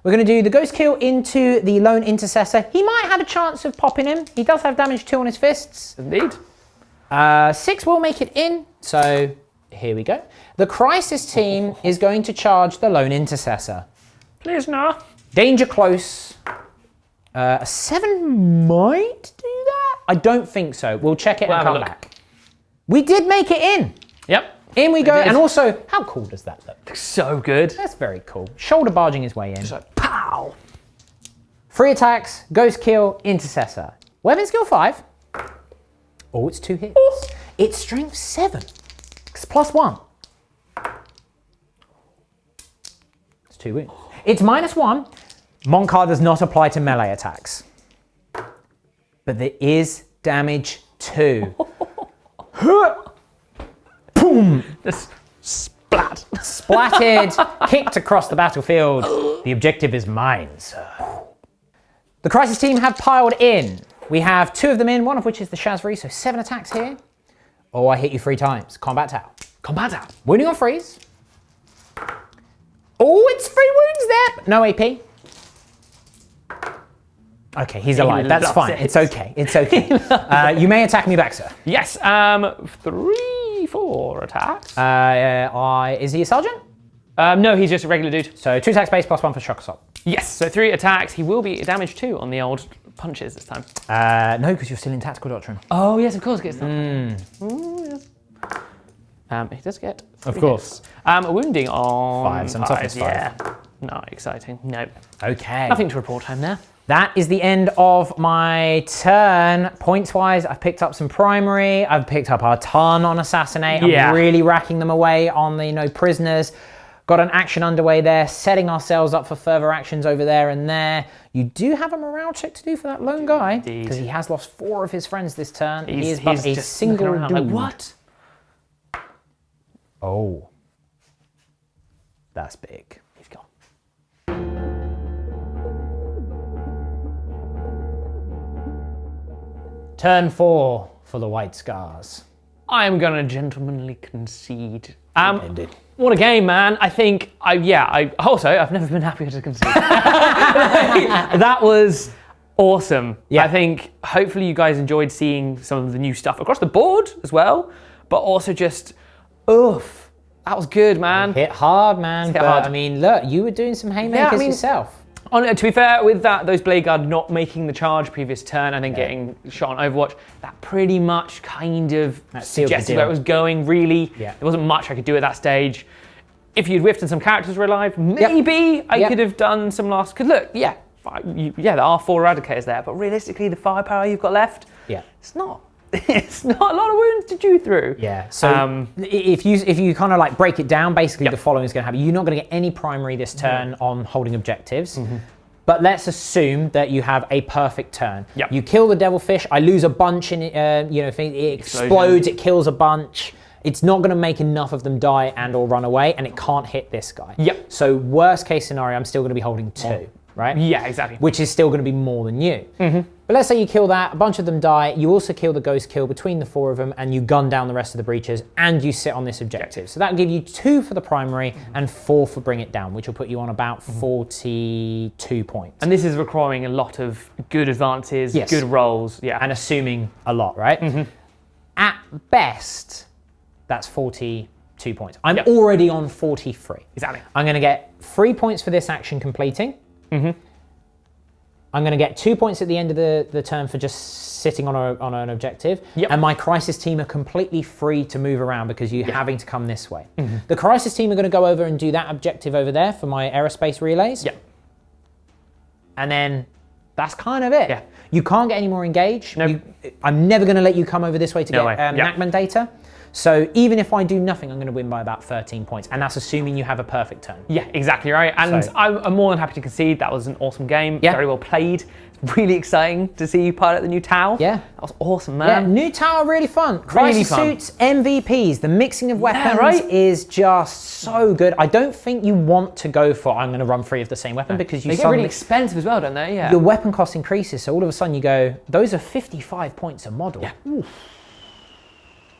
We're going to do the Ghost Kill into the Lone Intercessor. He might have a chance of popping him. He does have damage 2 on his fists.
Indeed.
6 will make it in, so here we go. The Crisis team is going to charge the Lone Intercessor.
Please no.
Danger close. A 7 might do that? I don't think so. We'll check it
We'll
and
have a
come
look.
back. We did make it in.
Yep.
In we go.
did.
And also, how cool does that look?
So good.
That's very cool. Shoulder barging his way in.
Just like, pow.
3 attacks, Ghost Kill, Intercessor. Weapon skill 5. Oh, it's 2 hits. It's strength 7. It's +1. It's 2 wounds. It's -1. Montcar does not apply to melee attacks. But there is damage 2. Boom!
Just splat.
Splatted, kicked across the battlefield. The objective is mine, sir. The Crisis team have piled in. We have 2 of them in, one of which is the Shazri, so 7 attacks here. Oh, I hit you 3 times. Combat T'au.
Combat out.
Wounding on freeze. Oh, it's 3 wounds there. No AP. Okay, he's alive. That's
loves
fine.
it.
It's okay. It's okay. You may attack me back, sir.
Yes. 3, 4 attacks.
Is he a sergeant?
No, he's just a regular dude.
So 2 attacks base +1 for shock assault.
Yes. So 3 attacks. He will be damaged 2 on the old punches this time.
No, because you're still in tactical doctrine.
Oh yes, of course. Gets that. Yes. He does get.
Of
3
course.
hits. Wounding on
5, so I'm toughness 5.
Yeah. Not exciting. No.
Okay.
Nothing to report home there.
That is the end of my turn. Points-wise, I've picked up some primary. I've picked up a ton on Assassinate.
Yeah.
I'm really racking them away on the prisoners. Got an action underway there, setting ourselves up for further actions over there and there. You do have a morale check to do for that lone guy,
Indeed.
because he has lost 4 of his friends this turn. He is
He's
but a
just
single
looking around
dude.
like, what?
Oh. That's big.
He's gone.
Turn 4 for the White Scars.
I am going to gentlemanly concede.
Ended.
What a game, man. I think, I've never been happier to concede. That was awesome.
Yeah.
I think hopefully you guys enjoyed seeing some of the new stuff across the board as well, but also just, oof, that was good, man.
Hit hard, man.
Hit
But
hard.
I mean, look, you were doing some haymakers yourself.
To be fair, with that, those Blade Guard not making the charge previous turn and then getting shot on Overwatch, that pretty much kind of
That sealed the
suggested
deal.
where it was going, really.
Yeah.
There wasn't much I could do at that stage. If you'd whiffed and some characters were alive, maybe I could have done some last... Because look, there are 4 Eradicators there, but realistically, the firepower you've got left, it's not a lot of wounds to chew through.
Yeah. So if you kind of like break it down, basically the following is going to happen. You're not going to get any primary this turn on holding objectives. But let's assume that you have a perfect turn.
Yep.
You kill the devilfish. I lose a bunch in it explodes. It kills a bunch. It's not going to make enough of them die and or run away, and it can't hit this guy.
Yep.
So worst case scenario, I'm still going to be holding 2, right?
Yeah, exactly.
Which is still going to be more than you. But let's say you kill that, a bunch of them die, you also kill the ghost kill between the 4 of them, and you gun down the rest of the breaches, and you sit on this objective. So that'll give you 2 for the primary and 4 for bring it down, which will put you on about 42 points.
And this is requiring a lot of good advances,
Yes.
good rolls,
And assuming a lot, right? At best, that's 42 points. I'm already on 43.
Exactly.
I'm going to get 3 points for this action completing. I'm going to get 2 points at the end of the turn for just sitting on an objective.
Yep.
And my crisis team are completely free to move around because you're having to come this way. The crisis team are going to go over and do that objective over there for my aerospace relays.
Yep.
And then that's kind of it.
Yeah.
You can't get any more engaged.
Nope.
I'm never going to let you come over this way to
No
get
way. Yep.
Nachman data. So even if I do nothing, I'm going to win by about 13 points. And that's assuming you have a perfect turn.
Yeah, exactly right. And
So-
I'm more than happy to concede. That was an awesome game.
Yeah.
Very well played. It's really exciting to see you pilot the new T'au.
Yeah.
That was awesome,
Yeah,
man.
new T'au, really fun.
Really
Crisis
fun.
suits, MVPs. The mixing of weapons
right?
is just so good. I don't think you want to go for, I'm going to run 3 of the same weapon because you
They get
suddenly,
really expensive as well, don't they? Yeah.
your weapon cost increases. So all of a sudden you go, those are 55 points a model.
Yeah.
Oof.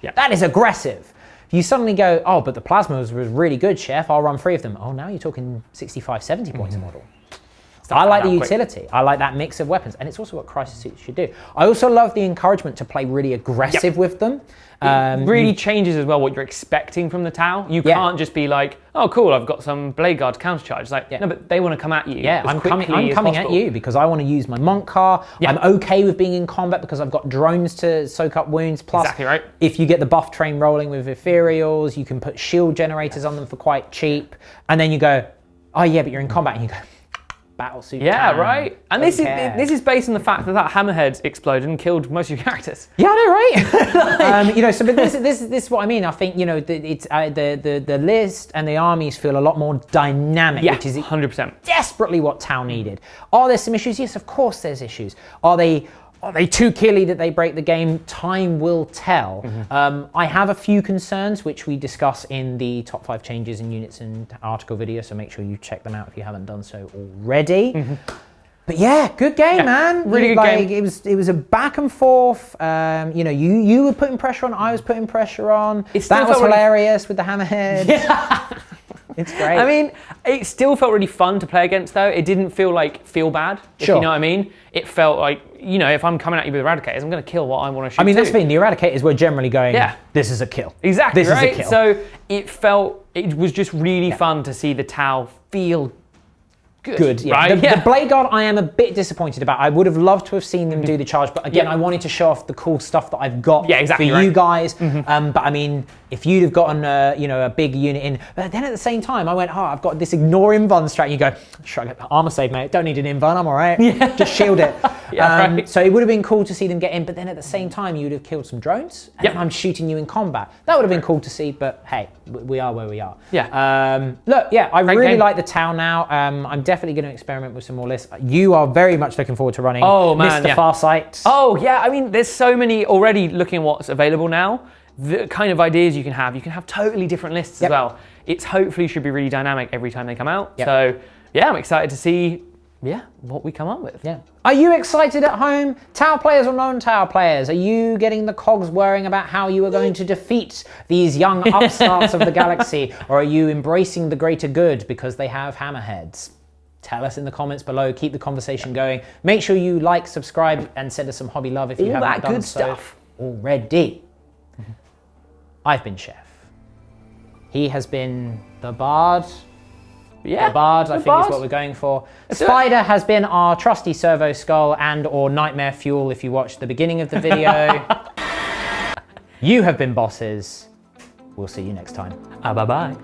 Yeah.
That is aggressive. You suddenly go, oh, but the plasmas was really good, Chef. I'll run 3 of them. Oh, now you're talking 65, 70 points a model. I like the utility. I like that mix of weapons. And it's also what crisis suits should do. I also love the encouragement to play really aggressive with them.
It really changes as well what you're expecting from the T'au. You can't just be like, oh, cool, I've got some blade guard countercharge. It's like, no, but they want to come at you.
Yeah,
as
I'm coming at
possible.
you because I want to use my monk car.
Yeah.
I'm okay with being in combat because I've got drones to soak up wounds. Plus,
Exactly right.
if you get the buff train rolling with Ethereals, you can put shield generators on them for quite cheap. And then you go, oh yeah, but you're in combat. And you go, Battlesuit.
Yeah,
can.
right. And
Don't
this
care.
is based on the fact that hammerhead exploded and killed most of your characters.
Yeah, I know, right? You know, so but this is what I mean. I think the list and the armies feel a lot more dynamic,
Yeah,
which is
100%.
desperately what T'au needed. Are there some issues? Yes, of course there's issues. Are they too killy that they break the game? Time will tell. I have a few concerns, which we discuss in the top 5 changes in units and article video, so make sure you check them out if you haven't done so already. But yeah, good game, man.
really good game.
It was a back and forth. You know, you were putting pressure on, I was putting pressure on.
It still
That was
felt really-
hilarious with the hammerhead. It's great.
I mean, it still felt really fun to play against, though. It didn't feel bad, if
Sure.
you know what I mean. It felt like, you know, if I'm coming at you with Eradicators, I'm going to kill what I want to shoot.
I mean, that's
too.
the thing. The Eradicators were generally going,
Yeah.
this is a kill.
Exactly,
This
right?
is a kill.
So it was just really fun to see the T'au feel good,
Yeah.
right?
The Blade Guard I am a bit disappointed about. I would have loved to have seen them do the charge, but again, I wanted to show off the cool stuff that I've got for you guys. But I mean, if you'd have gotten a big unit in, but then at the same time, I went, I've got this ignore invuln strat. You go, shrug it, armor save, mate. Don't need an invuln, I'm all right. Yeah. Just shield it.
Right.
So it would have been cool to see them get in, but then at the same time, you would have killed some drones, and I'm shooting you in combat. That would have been cool to see, but hey, we are where we are.
Yeah.
I
Great
really
game.
like the T'au now. I'm definitely going to experiment with some more lists. You are very much looking forward to running
man,
Mr. Farsight.
Oh, yeah. I mean, there's so many already looking at what's available now. The kind of ideas you can have totally different lists as well. It's hopefully should be really dynamic every time they come out. So, yeah, I'm excited to see, what we come up with.
Yeah. Are you excited at home? T'au players or non-T'au players? Are you getting the cogs worrying about how you are going to defeat these young upstarts of the galaxy? Or are you embracing the greater good because they have hammerheads? Tell us in the comments below. Keep the conversation going. Make sure you like, subscribe, and send us some hobby love if you haven't
that
done
good
so
stuff.
already. I've been Chef. He has been the Bard.
Yeah.
The Bard, I think
Bard.
is what we're going for.
Let's do it.
Spider has been our trusty servo skull and or nightmare fuel if you watched the beginning of the video. You have been bosses. We'll see you next time.
Bye-bye.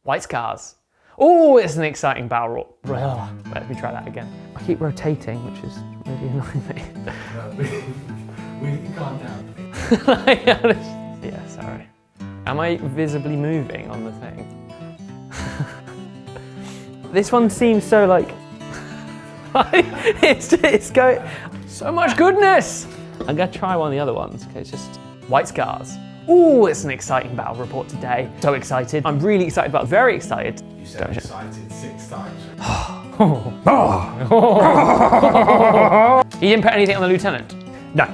White scars. Oh, it's an exciting battle. Let me try that again. I keep rotating, which is really annoying me.
We calm down.
Yeah, sorry. Am I visibly moving on the thing? This one seems so like... it's going... So much goodness! I'm gonna try one of the other ones. Okay, it's just white scars. Ooh, it's an exciting battle report today. So excited. I'm really excited about, very excited.
You said excited 6 times.
You didn't put anything on the lieutenant?
No.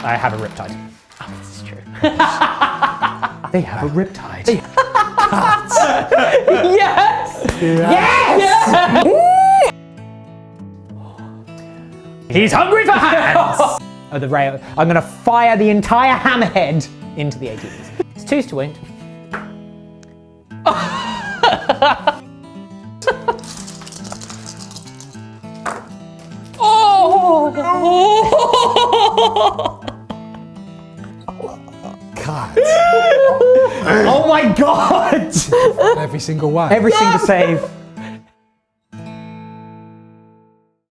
I have a riptide.
Oh, this is true.
They have a riptide.
Yes!
Yes!
He's hungry for hands!
Oh, the rail. I'm gonna fire the entire hammerhead into the ATVs. It's 2s to wound.
God.
Oh my god!
Every single one.
Every single save.